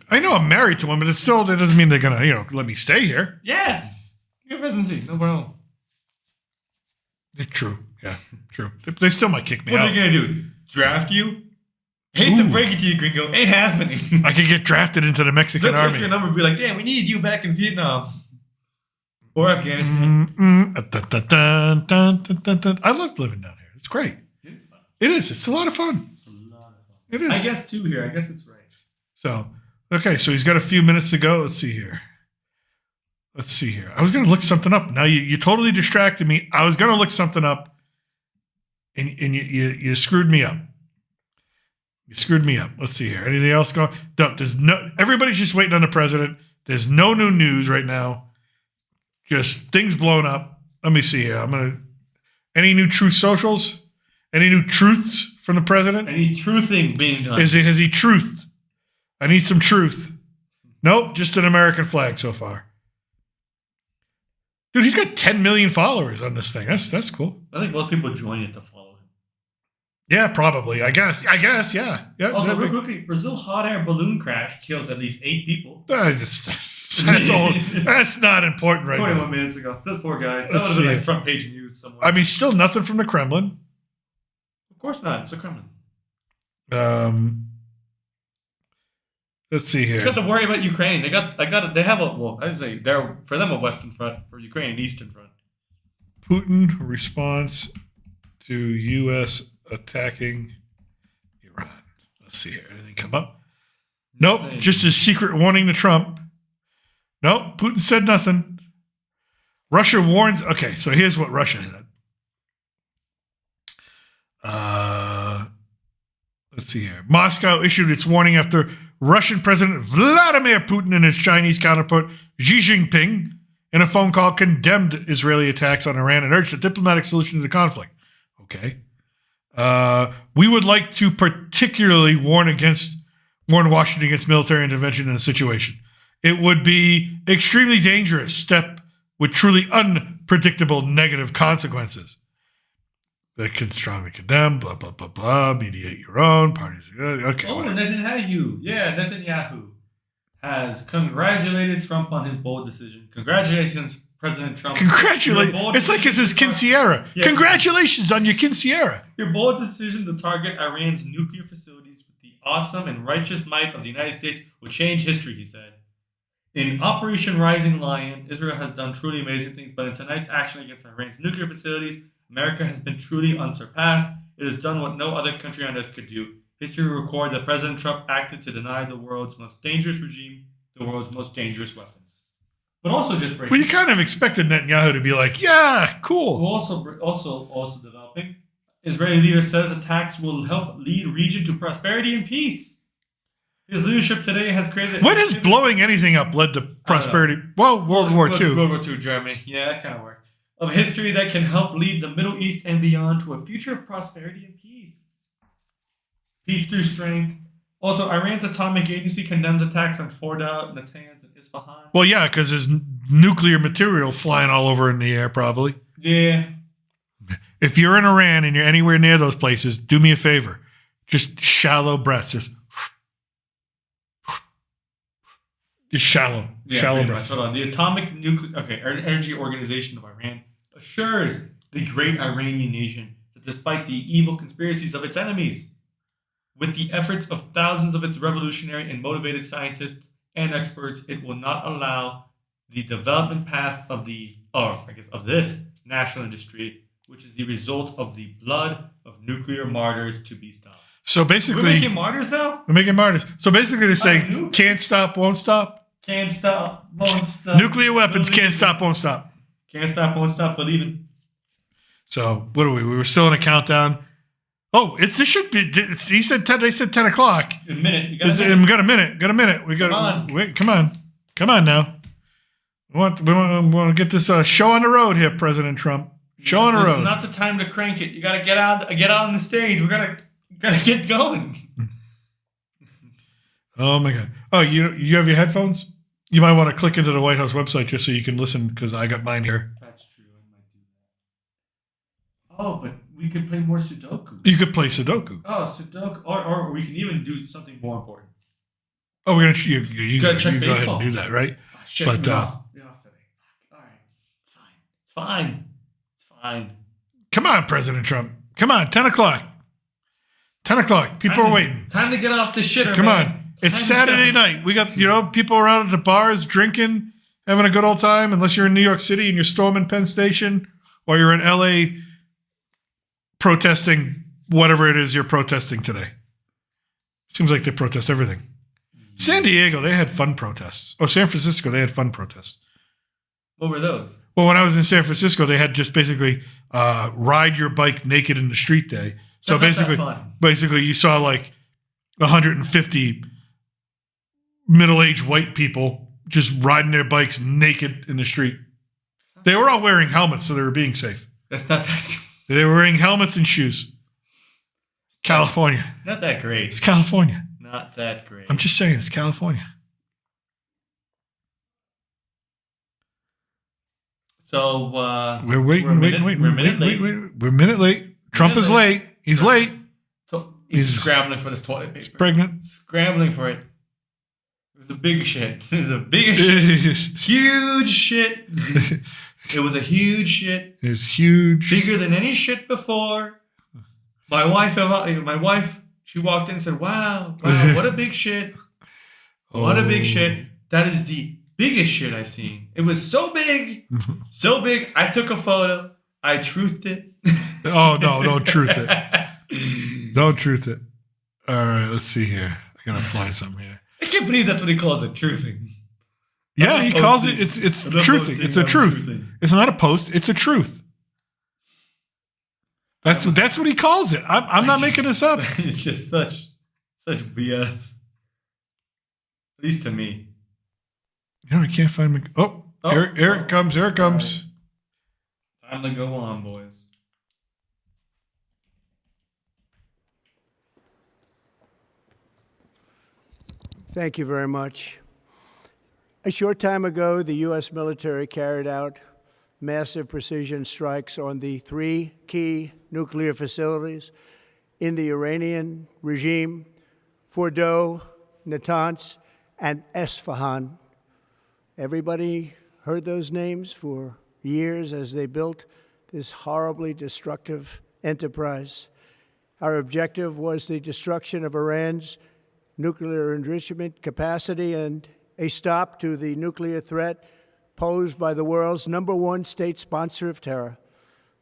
Speaker 1: I know I'm married to one, but that doesn't mean they're gonna, let me stay here.
Speaker 2: Yeah. You have residency. No problem.
Speaker 1: True. Yeah, true. They still might kick me out.
Speaker 2: What are they gonna do? Draft you? Hate to break it to you, gringo. Ain't happening.
Speaker 1: I could get drafted into the Mexican
Speaker 2: They'll
Speaker 1: army.
Speaker 2: take your number and be like, damn, we needed you back in Vietnam. Or Afghanistan.
Speaker 1: I love living down here. It's great. It is. It's a lot of fun. It is.
Speaker 2: I guess, too, here. I guess it's right.
Speaker 1: So, okay. So he's got a few minutes to go. Let's see here. I was going to look something up. Now you totally distracted me. I was going to look something up, and you screwed me up. You screwed me up. Let's see here. Anything else going? No. Everybody's just waiting on the president. There's no new news right now. Just things blown up. Let me see here. Any new truth socials? Any new truths from the president?
Speaker 2: Any truthing being done?
Speaker 1: Has he truthed? I need some truth. Nope, just an American flag so far. Dude, he's got 10 million followers on this thing. That's cool.
Speaker 2: I think most people join it to follow him.
Speaker 1: Yeah, probably. I guess. Yeah.
Speaker 2: Also, real quickly, Brazil hot air balloon crash kills at least 8 people.
Speaker 1: That's all. That's not important right
Speaker 2: 21
Speaker 1: now.
Speaker 2: minutes ago. Those poor guys. That
Speaker 1: Let's
Speaker 2: would have been
Speaker 1: see.
Speaker 2: like front page news somewhere.
Speaker 1: I mean, still nothing from the Kremlin.
Speaker 2: Of course not. It's the Kremlin.
Speaker 1: Let's see here.
Speaker 2: You got to worry about Ukraine. They have for them a Western front, for Ukraine an Eastern front.
Speaker 1: Putin response to U.S. attacking Iran. Let's see here. Anything come up? Nope. Just a secret warning to Trump. Nope. Putin said nothing. Russia warns. Okay, so here's what Russia said. Let's see here. Moscow issued its warning after Russian President Vladimir Putin and his Chinese counterpart Xi Jinping in a phone call condemned Israeli attacks on Iran and urged a diplomatic solution to the conflict. Okay. We would like to particularly warn Washington against military intervention in the situation. It would be extremely dangerous step with truly unpredictable negative consequences. That can strongly condemn, blah, blah, blah, blah, mediate your own parties. Okay.
Speaker 2: Oh, Netanyahu. Yeah, Netanyahu has congratulated Trump on his bold decision. Congratulations, President Trump.
Speaker 1: It's like it's his quinceañera. Yeah. Congratulations on your quinceañera.
Speaker 2: Your bold decision to target Iran's nuclear facilities with the awesome and righteous might of the United States will change history, he said. In Operation Rising Lion, Israel has done truly amazing things, but in tonight's action against Iran's nuclear facilities, America has been truly unsurpassed. It has done what no other country on earth could do. History will record that President Trump acted to deny the world's most dangerous regime the world's most dangerous weapons. But also just breaking.
Speaker 1: Well, you kind of expected Netanyahu to be like, yeah, cool.
Speaker 2: Also developing. Israeli leader says attacks will help lead region to prosperity and peace. His leadership today has created...
Speaker 1: When has blowing anything up led to prosperity? Well, World War II.
Speaker 2: World War II, Germany. Yeah, that kind of worked. Of history that can help lead the Middle East and beyond to a future of prosperity and peace. Peace through strength. Also, Iran's atomic agency condemns attacks on Fordow, Natanz, and Isfahan.
Speaker 1: Well, yeah, because there's nuclear material flying all over in the air, probably.
Speaker 2: Yeah.
Speaker 1: If you're in Iran and you're anywhere near those places, do me a favor. Just shallow breaths. Just shallow breaths.
Speaker 2: Hold on. The Atomic Energy Organization of Iran assures the great Iranian nation that despite the evil conspiracies of its enemies, with the efforts of thousands of its revolutionary and motivated scientists and experts, it will not allow the development path of this national industry, which is the result of the blood of nuclear martyrs, to be stopped.
Speaker 1: So basically,
Speaker 2: we're making martyrs now?
Speaker 1: We're making martyrs. So basically, they say can't stop, won't stop.
Speaker 2: Can't stop, won't stop.
Speaker 1: Nuclear weapons can't stop, won't stop.
Speaker 2: Can't stop, won't stop, believing.
Speaker 1: So what are we? We were still in a countdown. Oh, this should be. He said 10. They said 10 o'clock.
Speaker 2: A minute. We
Speaker 1: got a minute. Got a minute. We got.
Speaker 2: Come on.
Speaker 1: Wait. Come on now. We want to get this show on the road here, President Trump. Show on the road.
Speaker 2: It's not the time to crank it. You got to get out on the stage. We gotta get going.
Speaker 1: Oh my God. Oh, you have your headphones? You might want to click into the White House website just so you can listen because I got mine here.
Speaker 2: That's true. I might do that. Oh, but we could play more Sudoku.
Speaker 1: You could play Sudoku.
Speaker 2: Oh, Sudoku, or we can even do something more important.
Speaker 1: Oh, we're gonna you go ahead
Speaker 2: baseball.
Speaker 1: and do that, right?
Speaker 2: Oh, shit,
Speaker 1: But
Speaker 2: we lost today. All right, fine.
Speaker 1: Come on, President Trump. Come on, 10 o'clock. 10 o'clock. People are waiting.
Speaker 2: Time to get off the shitter.
Speaker 1: Come
Speaker 2: man.
Speaker 1: on. It's Saturday night. We got people around at the bars drinking, having a good old time. Unless you're in New York City and you're storming Penn Station, or you're in LA protesting whatever it is you're protesting today. Seems like they protest everything. San Diego, they had fun protests. Oh, San Francisco, they had fun protests.
Speaker 2: What were those?
Speaker 1: Well, when I was in San Francisco, they had just basically ride your bike naked in the street day. So basically, you saw like 150 middle-aged white people just riding their bikes naked in the street. They were all wearing helmets, so they were being safe.
Speaker 2: That's not that.
Speaker 1: They were wearing helmets and shoes. California.
Speaker 2: Not that great.
Speaker 1: It's California.
Speaker 2: Not that great.
Speaker 1: I'm just saying, it's California.
Speaker 2: So
Speaker 1: we're waiting. We're a minute late. Trump is late. He's late.
Speaker 2: He's scrambling for this toilet paper.
Speaker 1: He's pregnant.
Speaker 2: Scrambling for it. It was a big shit. It was the biggest huge shit. It was a huge shit.
Speaker 1: It's huge.
Speaker 2: Bigger than any shit before. My wife, she walked in and said, wow, what a big shit. What a big shit. That is the biggest shit I've seen. It was so big. So big. I took a photo. I truthed it.
Speaker 1: Oh, no, don't truth it. Don't truth it. All right, let's see here. I got to apply something here.
Speaker 2: I can't believe that's what he calls it, truthing.
Speaker 1: Yeah, he calls it, it's truthing. It's a truth. It's not a post, it's a truth. That's what he calls it. I'm not making this up.
Speaker 2: It's just such BS. At least to me.
Speaker 1: I can't find me. Here it comes. Here it comes.
Speaker 2: Right. Time to go on, boys.
Speaker 12: Thank you very much. A short time ago, the U.S. military carried out massive precision strikes on the 3 key nuclear facilities in the Iranian regime, Fordow, Natanz, and Esfahan. Everybody heard those names for years as they built this horribly destructive enterprise. Our objective was the destruction of Iran's nuclear enrichment capacity and a stop to the nuclear threat posed by the world's #1 state sponsor of terror.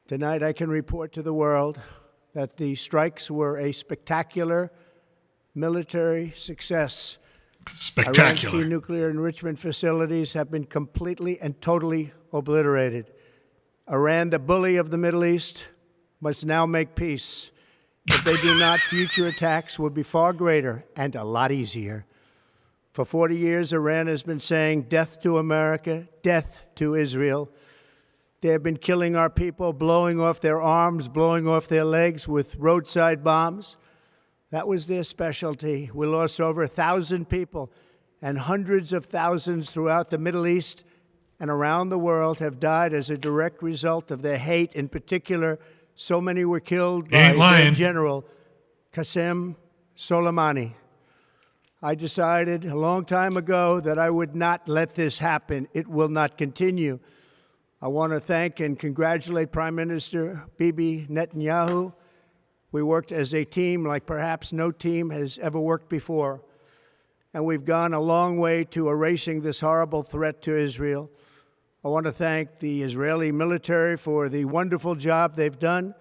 Speaker 12: Tonight, I can report to the world that the strikes were a spectacular military success.
Speaker 1: Spectacular.
Speaker 12: Iran's key nuclear enrichment facilities have been completely and totally obliterated. Iran, the bully of the Middle East, must now make peace. If they do not, future attacks will be far greater and a lot easier. For 40 years, Iran has been saying death to America, death to Israel. They have been killing our people, blowing off their arms, blowing off their legs with roadside bombs. That was their specialty. We lost over 1,000 people, and hundreds of thousands throughout the Middle East and around the world have died as a direct result of their hate. In particular, so many were killed by their general, Qasem Soleimani. I decided a long time ago that I would not let this happen. It will not continue. I want to thank and congratulate Prime Minister Bibi Netanyahu. We worked as a team like perhaps no team has ever worked before. And we've gone a long way to erasing this horrible threat to Israel. I want to thank the Israeli military for the wonderful job they've done.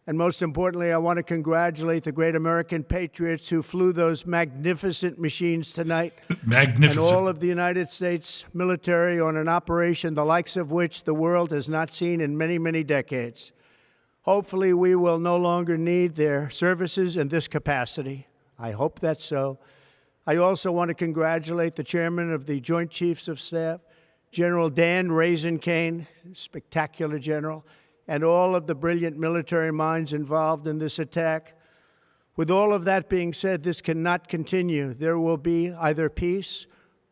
Speaker 12: And most importantly, I want to congratulate the great American patriots who flew those magnificent machines tonight.
Speaker 1: Magnificent.
Speaker 12: And all of the United States military on an operation the likes of which the world has not seen in many, many decades. Hopefully, we will no longer need their services in this capacity. I hope that's so. I also want to congratulate the chairman of the Joint Chiefs of Staff, General Dan Raisin Kane, spectacular general, and all of the brilliant military minds involved in this attack. With all of that being said, this cannot continue. There will be either peace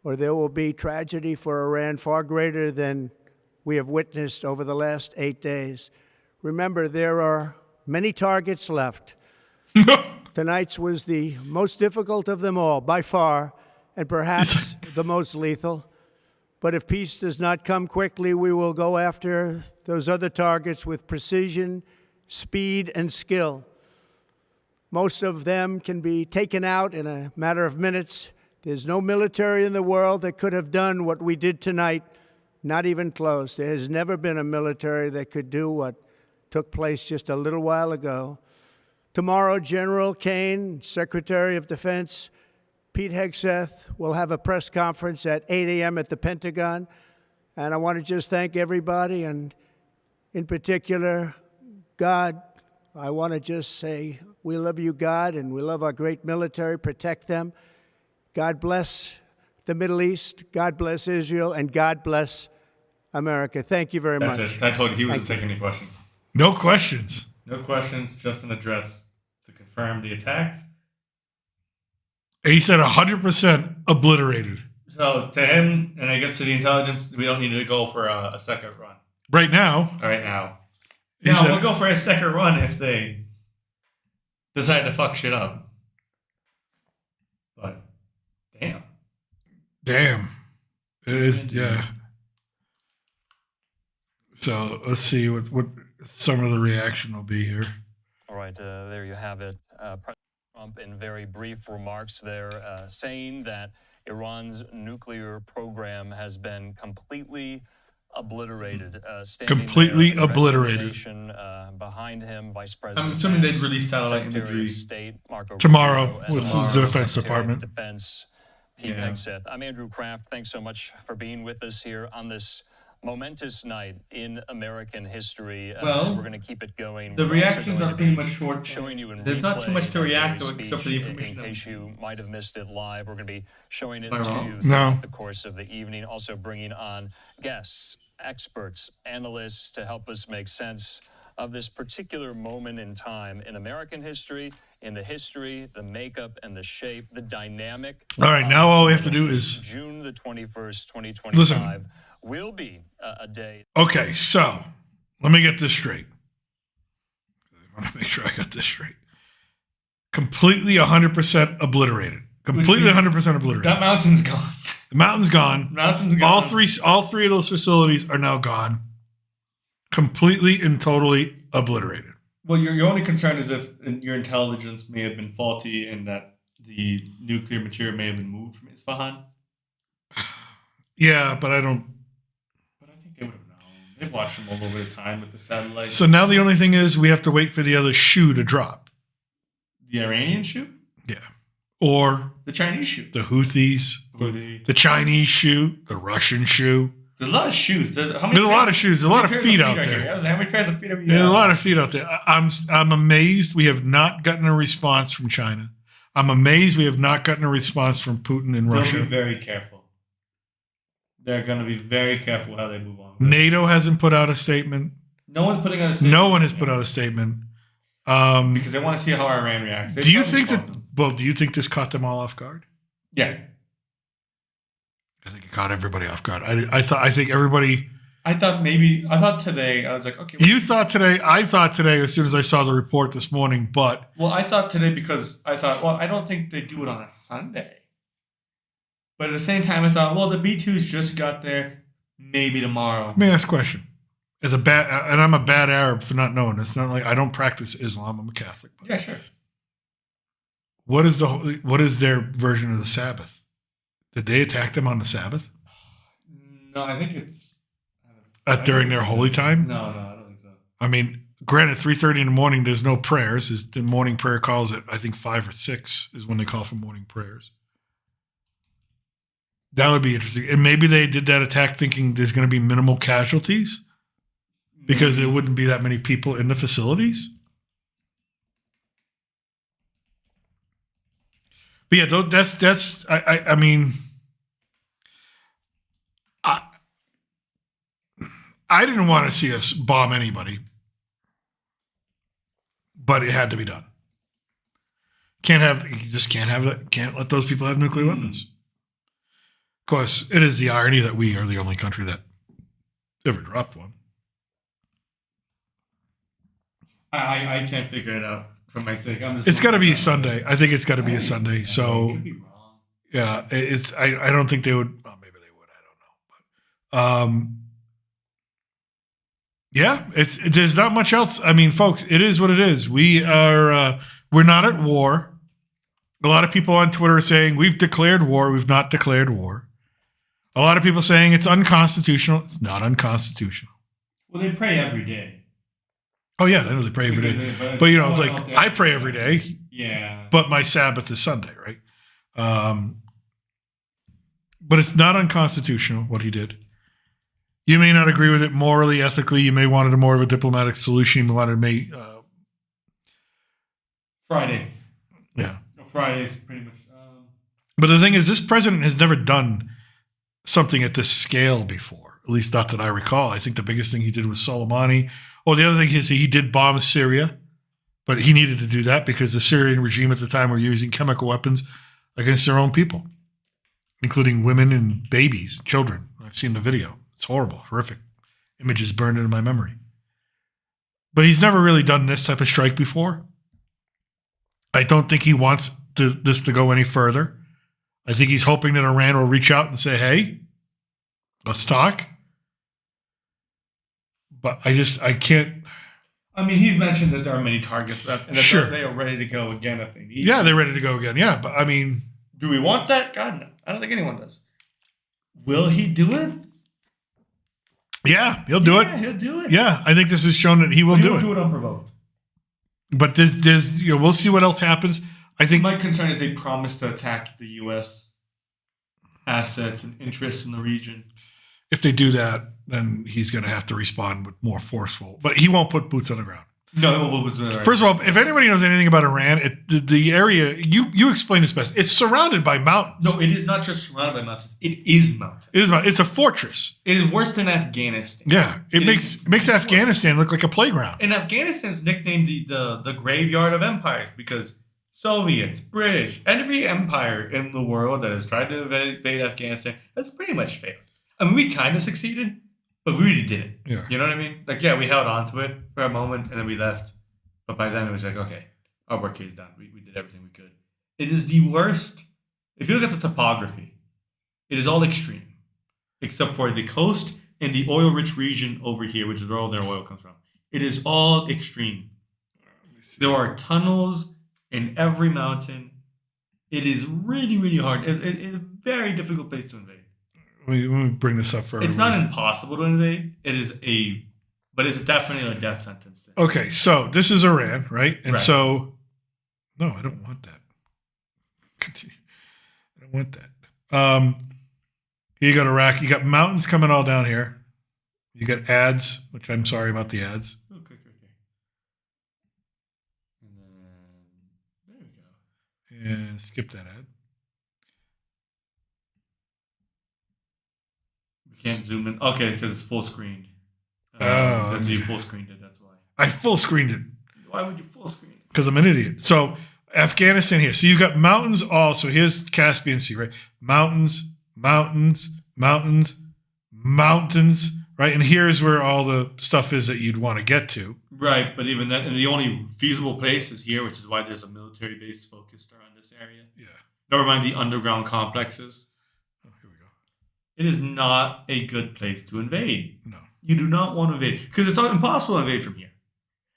Speaker 12: or there will be tragedy for Iran far greater than we have witnessed over the last 8 days. Remember, there are many targets left. Tonight's was the most difficult of them all, by far, and perhaps the most lethal. But if peace does not come quickly, we will go after those other targets with precision, speed, and skill. Most of them can be taken out in a matter of minutes. There's no military in the world that could have done what we did tonight, not even close. There has never been a military that could do what took place just a little while ago. Tomorrow, General Kane, Secretary of Defense, Pete Hegseth will have a press conference at 8 a.m. at the Pentagon. And I want to just thank everybody, and in particular, God. I want to just say we love you, God, and we love our great military. Protect them. God bless the Middle East. God bless Israel. And God bless America. Thank you very much.
Speaker 2: That's it. I told you he wasn't taking any questions.
Speaker 1: No questions.
Speaker 2: No questions, just an address to confirm the attacks.
Speaker 1: He said 100% obliterated.
Speaker 2: So to him, and I guess to the intelligence, we don't need to go for a second run.
Speaker 1: Right now.
Speaker 2: Right now.
Speaker 1: He
Speaker 2: Now,
Speaker 1: said,
Speaker 2: we'll go for a second run if they decide to fuck shit up. But, damn.
Speaker 1: Damn. It is, yeah. So let's see what some of the reaction will be here.
Speaker 13: All right, there you have it. President Trump, in very brief remarks there, saying that Iran's nuclear program has been completely obliterated.
Speaker 1: Completely obliterated.
Speaker 13: Behind him, Vice President.
Speaker 2: I'm assuming they'd release satellite imagery
Speaker 1: tomorrow with the Defense Department.
Speaker 13: Defense, Pete Hegseth. I'm Andrew Kraft. Thanks so much for being with us here on this momentous night in American history.
Speaker 2: Well,
Speaker 13: we're going to keep it going.
Speaker 2: The reactions are pretty much short.
Speaker 13: Showing you in
Speaker 2: There's not too much to react to
Speaker 13: speech,
Speaker 2: except for the information.
Speaker 13: In case you might have missed it live, we're going to be showing it to you
Speaker 1: No.
Speaker 13: throughout the course of the evening. Also bringing on guests, experts, analysts to help us make sense of this particular moment in time in American history, in the history, the makeup, and the shape, the dynamic.
Speaker 1: All right, now all we have to do is
Speaker 13: June the 21st, 2025.
Speaker 1: listen.
Speaker 13: Will be a day.
Speaker 1: Okay, so let me get this straight. I want to make sure I got this straight. Completely 100% obliterated. Completely 100% obliterated.
Speaker 2: That mountain's gone.
Speaker 1: The mountain's gone.
Speaker 2: Mountain's gone.
Speaker 1: All three of those facilities are now gone. Completely and totally obliterated.
Speaker 2: Well, your only concern is if your intelligence may have been faulty and that the nuclear material may have been moved from Isfahan.
Speaker 1: Yeah, but I don't.
Speaker 2: They would have known. They've watched them all over the time with the satellites.
Speaker 1: So now the only thing is we have to wait for the other shoe to drop.
Speaker 2: The Iranian shoe?
Speaker 1: Yeah. Or
Speaker 2: the Chinese shoe.
Speaker 1: The Houthis. The Chinese shoe. The Russian shoe.
Speaker 2: There's a lot of shoes. There's
Speaker 1: a lot of shoes. There's a lot of feet out there.
Speaker 2: How many pairs of feet have you
Speaker 1: There's a lot of feet out there. I'm amazed we have not gotten a response from China. I'm amazed we have not gotten a response from Putin and Russia.
Speaker 2: They'll be very careful. They're going to be very careful how they move on.
Speaker 1: NATO hasn't put out a statement.
Speaker 2: No one's putting out a statement.
Speaker 1: No one has put out a statement.
Speaker 2: Because they want to see how Iran reacts.
Speaker 1: Do you think do you think this caught them all off guard?
Speaker 2: Yeah.
Speaker 1: I think it caught everybody off guard. I think everybody.
Speaker 2: I thought today, I was like, okay.
Speaker 1: You thought today, I thought today as soon as I saw the report this morning, but.
Speaker 2: Well, I thought today because I thought, well, I don't think they do it on a Sunday. But at the same time, I thought, well, the B-2s just got there. Maybe tomorrow.
Speaker 1: Let me ask a question. And I'm a bad Arab for not knowing. It's not like I don't practice Islam. I'm a Catholic.
Speaker 2: Yeah, sure.
Speaker 1: What is their version of the Sabbath? Did they attack them on the Sabbath?
Speaker 2: No, I think it's
Speaker 1: during their holy time?
Speaker 2: No, I don't think so.
Speaker 1: I mean, Granted, 3:30 in the morning, there's no prayers. The morning prayer calls at, I think, 5 or 6 is when they call for morning prayers. That would be interesting. And maybe they did that attack thinking there's going to be minimal casualties because there wouldn't be that many people in the facilities. But yeah, that's I mean, I didn't want to see us bomb anybody, but it had to be done. You just can't have that. Can't let those people have nuclear weapons. Of course, it is the irony that we are the only country that ever dropped one.
Speaker 2: I can't figure it out for my sake.
Speaker 1: It's got to be Sunday. I think it's got to be a Sunday. So,
Speaker 2: could be wrong.
Speaker 1: Yeah, it's. I don't think they would. Well, maybe they would. I don't know. But yeah, there's not much else. I mean, folks, it is what it is. We're not at war. A lot of people on Twitter are saying we've declared war. We've not declared war. A lot of people saying it's unconstitutional. It's not unconstitutional.
Speaker 2: Well, they pray every day.
Speaker 1: Oh yeah, I know they pray every day. But you know, it's like I pray every day.
Speaker 2: Yeah.
Speaker 1: But my Sabbath is Sunday, right? But it's not unconstitutional what he did. You may not agree with it morally, ethically. You may want it more of a diplomatic solution. You may want to make
Speaker 2: Friday.
Speaker 1: Yeah.
Speaker 2: Friday is pretty much.
Speaker 1: But the thing is, this president has never done something at this scale before. At least not that I recall. I think the biggest thing he did was Soleimani. Oh, the other thing is he did bomb Syria, but he needed to do that because the Syrian regime at the time were using chemical weapons against their own people, including women and babies, children. I've seen the video. It's horrible, horrific. Images burned into my memory. But he's never really done this type of strike before. I don't think he wants this to go any further. I think he's hoping that Iran will reach out and say, hey, let's talk. But I can't.
Speaker 2: I mean, he's mentioned that there are many targets left, and that
Speaker 1: Sure.
Speaker 2: they are ready to go again if they need.
Speaker 1: Yeah, they're ready to go again. Yeah, but I mean,
Speaker 2: do we want that? God, no. I don't think anyone does. Will he do it?
Speaker 1: Yeah, he'll do it.
Speaker 2: Yeah, he'll do it.
Speaker 1: Yeah, I think this has shown that he will
Speaker 2: But
Speaker 1: do
Speaker 2: he'll
Speaker 1: it.
Speaker 2: do it unprovoked.
Speaker 1: But there's we'll see what else happens. I think
Speaker 2: my concern is they promised to attack the U.S. assets and interests in the region.
Speaker 1: If they do that, then he's going to have to respond with more forceful. But he won't put boots on the ground.
Speaker 2: No,
Speaker 1: First of all, if anybody knows anything about Iran, the area you explain this best. It's surrounded by mountains.
Speaker 2: No, it is not just surrounded by mountains. It is mountains.
Speaker 1: It's a fortress.
Speaker 2: It is worse than Afghanistan.
Speaker 1: Yeah, it makes Afghanistan look like a playground.
Speaker 2: And Afghanistan's nicknamed the graveyard of empires because Soviets, British, and every empire in the world that has tried to invade Afghanistan has pretty much failed. I mean, we kind of succeeded, but we really didn't.
Speaker 1: Yeah.
Speaker 2: You know what I mean? Like, yeah, we held on to it for a moment and then we left. But by then it was like, okay, our work is done. We did everything we could. It is the worst. If you look at the topography, it is all extreme, except for the coast and the oil-rich region over here, which is where all their oil comes from. It is all extreme. There are tunnels in every mountain. It is really, really hard. It's a very difficult place to invade.
Speaker 1: Let me bring this up for
Speaker 2: It's
Speaker 1: everybody.
Speaker 2: not impossible to invade. But it's definitely a death sentence.
Speaker 1: Okay, so this is Iran, right? And
Speaker 2: Right.
Speaker 1: so, no, I don't want that. Continue. I don't want that. You got Iraq. You got mountains coming all down here. You got ads, which I'm sorry about the ads.
Speaker 2: Okay. And then there we go.
Speaker 1: And skip that ad.
Speaker 2: We can't zoom in. Okay, because it's full screened. That's you full screened it. That's why.
Speaker 1: I full screened it.
Speaker 2: Why would you full screen it?
Speaker 1: Because I'm an idiot. So Afghanistan here. So you've got mountains all. So here's Caspian Sea, right? Mountains, mountains, mountains, mountains, right? And here's where all the stuff is that you'd want to get to.
Speaker 2: Right, but even that, and the only feasible place is here, which is why there's a military base focused around this area.
Speaker 1: Yeah.
Speaker 2: Never mind the underground complexes.
Speaker 1: Oh, here we go.
Speaker 2: It is not a good place to invade.
Speaker 1: No.
Speaker 2: You do not want to invade because it's impossible to invade from here.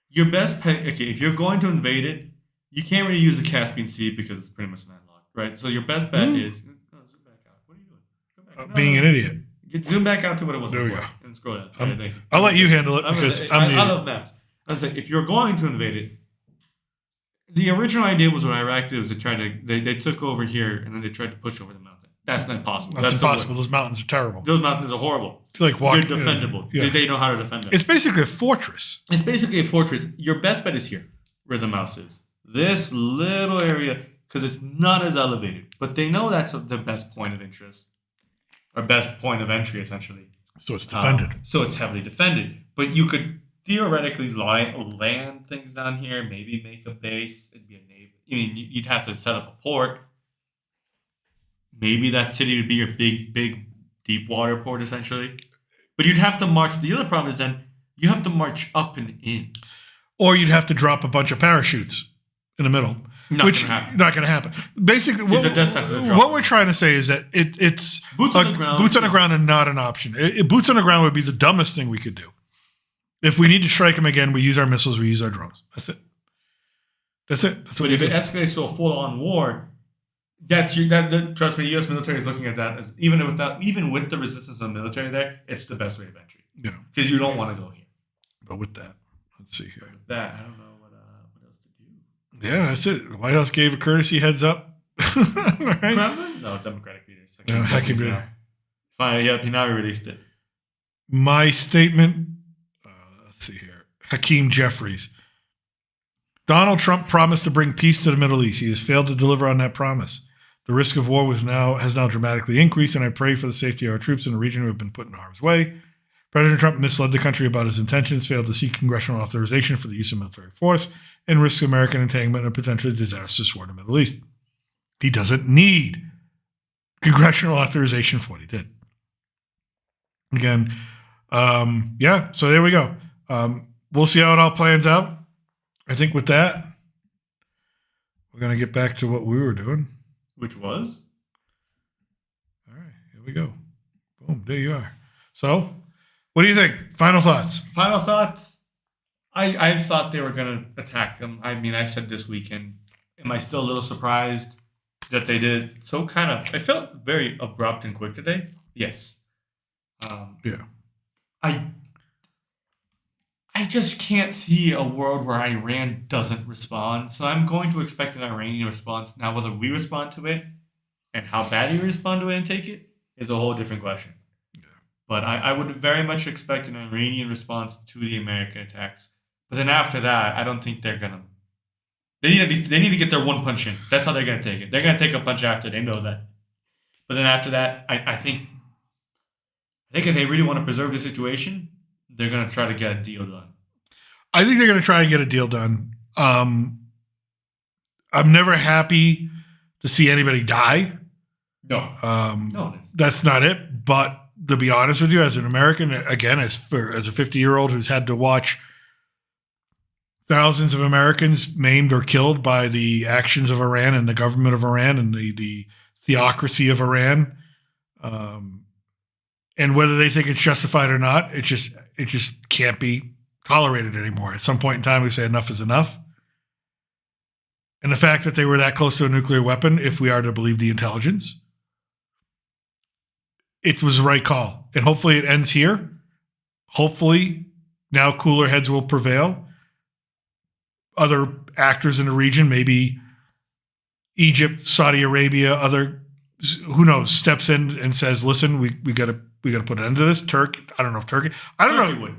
Speaker 2: Your best if you're going to invade it, you can't really use the Caspian Sea because it's pretty much landlocked, right? So your best bet is zoom back out. What are you doing? Go back.
Speaker 1: Being an idiot.
Speaker 2: Zoom back out to what it was
Speaker 1: There we
Speaker 2: before
Speaker 1: go.
Speaker 2: and scroll down.
Speaker 1: I'll let you handle it because I'm the
Speaker 2: I
Speaker 1: idiot.
Speaker 2: love maps. Let's say if you're going to invade it, the original idea was what Iraq did was they took over here and then they tried to push over the mountain. That's not possible.
Speaker 1: That's impossible. Those mountains are terrible.
Speaker 2: Those mountains are horrible.
Speaker 1: It's like walking.
Speaker 2: They're defendable.
Speaker 1: Yeah.
Speaker 2: They know how to defend them.
Speaker 1: It's basically a fortress.
Speaker 2: It's basically a fortress. Your best bet is here, where the mouse is. This little area, because it's not as elevated. But they know that's the best point of interest. Or best point of entry, essentially.
Speaker 1: So it's defended.
Speaker 2: So it's heavily defended. But you could theoretically land things down here, maybe make a base. It'd be a navy. I mean, you'd have to set up a port. Maybe that city would be your big, deep water port, essentially. But you'd have to march. The other problem is then you have to march up and in.
Speaker 1: Or you'd have to drop a bunch of parachutes in the middle.
Speaker 2: Not going to
Speaker 1: happen. Basically, what we're trying to say is that it's
Speaker 2: boots on the ground.
Speaker 1: Boots on the ground are not an option. Boots on the ground would be the dumbest thing we could do. If we need to strike them again, we use our missiles, we use our drones. That's it. That's
Speaker 2: but if it escalates to a full-on war, trust me, the U.S. military is looking at that as even with the resistance of the military there, it's the best way of entry. Because you don't want to go here.
Speaker 1: But with that, let's see here.
Speaker 2: With that, I don't know what else to do.
Speaker 1: Yeah, that's it. The White House gave a courtesy heads up. Right?
Speaker 2: Kremlin? No, Democratic leaders. Fine, yeah, he now released it.
Speaker 1: My statement. Let's see here. Hakeem Jeffries. Donald Trump promised to bring peace to the Middle East. He has failed to deliver on that promise. The risk of war has now dramatically increased, and I pray for the safety of our troops in the region who have been put in harm's way. President Trump misled the country about his intentions, failed to seek congressional authorization for the use of military force, and risks American entanglement in a potentially disastrous war in the Middle East. He doesn't need congressional authorization for what he did. Again, so there we go. We'll see how it all plans out. I think with that, we're going to get back to what we were doing.
Speaker 2: Which was?
Speaker 1: All right, here we go. Boom, there you are. So, what do you think? Final thoughts?
Speaker 2: Final thoughts? I thought they were going to attack them. I mean, I said this weekend, am I still a little surprised that they did it so kind of, I felt very abrupt and quick today. Yes.
Speaker 1: Yeah.
Speaker 2: I just can't see a world where Iran doesn't respond. So I'm going to expect an Iranian response. Now, whether we respond to it and how badly we respond to it and take it is a whole different question. Yeah. But I would very much expect an Iranian response to the American attacks. But then after that, I don't think they're going to. They need to get their one punch in. That's how they're going to take it. They're going to take a punch after. They know that. But then after that, I think if they really want to preserve the situation, they're going to try to get a deal done.
Speaker 1: I think they're going to try and get a deal done. I'm never happy to see anybody die.
Speaker 2: No.
Speaker 1: That's not it. But to be honest with you, as an American, again, as a 50-year-old who's had to watch thousands of Americans maimed or killed by the actions of Iran and the government of Iran and the theocracy of Iran, and whether they think it's justified or not, it just can't be tolerated anymore. At some point in time, we say enough is enough. And the fact that they were that close to a nuclear weapon, if we are to believe the intelligence, it was the right call. And hopefully it ends here. Hopefully now cooler heads will prevail. Other actors in the region, maybe Egypt, Saudi Arabia, who knows, steps in and says, listen, we got to put an end to this. Turkey don't know. Turkey
Speaker 2: would.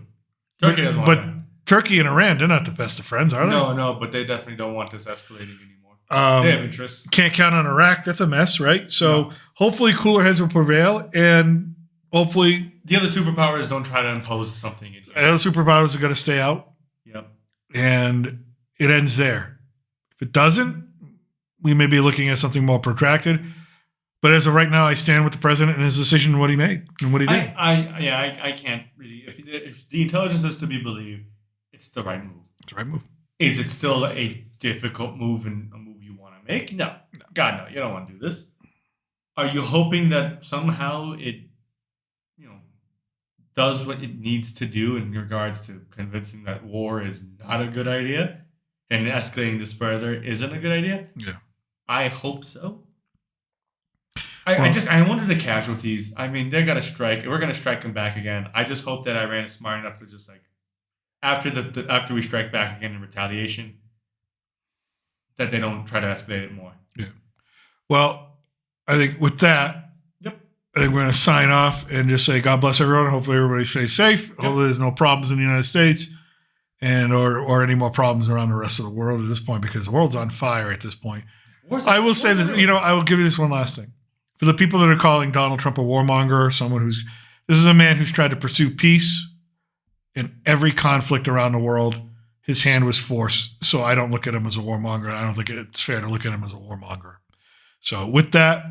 Speaker 2: Turkey doesn't want
Speaker 1: but
Speaker 2: that.
Speaker 1: Turkey and Iran, they're not the best of friends, are they?
Speaker 2: No, but they definitely don't want this escalating anymore. They have interests.
Speaker 1: Can't count on Iraq. That's a mess, right? So hopefully cooler heads will prevail, and hopefully
Speaker 2: the other superpowers don't try to impose something.
Speaker 1: The other superpowers are going to stay out.
Speaker 2: Yep.
Speaker 1: And it ends there. If it doesn't, we may be looking at something more protracted. But as of right now, I stand with the president and his decision and what he made and what he did.
Speaker 2: I can't really. If the intelligence is to be believed, it's the right move.
Speaker 1: It's the right move.
Speaker 2: Is it still a difficult move and a move you want to make? No. God, no. You don't want to do this. Are you hoping that somehow it, does what it needs to do in regards to convincing that war is not a good idea and escalating this further isn't a good idea?
Speaker 1: Yeah.
Speaker 2: I hope so. I wonder the casualties. I mean, they're going to strike. We're going to strike them back again. I just hope that Iran is smart enough to just after we strike back again in retaliation, that they don't try to escalate it more.
Speaker 1: Yeah. Well, I think with that, I think we're going to sign off and just say God bless everyone. Hopefully everybody stays safe. Hopefully there's no problems in the United States and or any more problems around the rest of the world at this point, because the world's on fire at this point. I will say this, I will give you this one last thing. For the people that are calling Donald Trump a warmonger, or someone this is a man who's tried to pursue peace in every conflict around the world. His hand was forced. So I don't look at him as a warmonger. I don't think it's fair to look at him as a warmonger. So with that,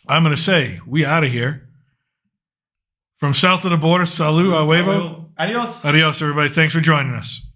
Speaker 1: I'm going to say we out of here. From south of the border, salut, a huevo.
Speaker 2: Adios.
Speaker 1: Adios, everybody. Thanks for joining us.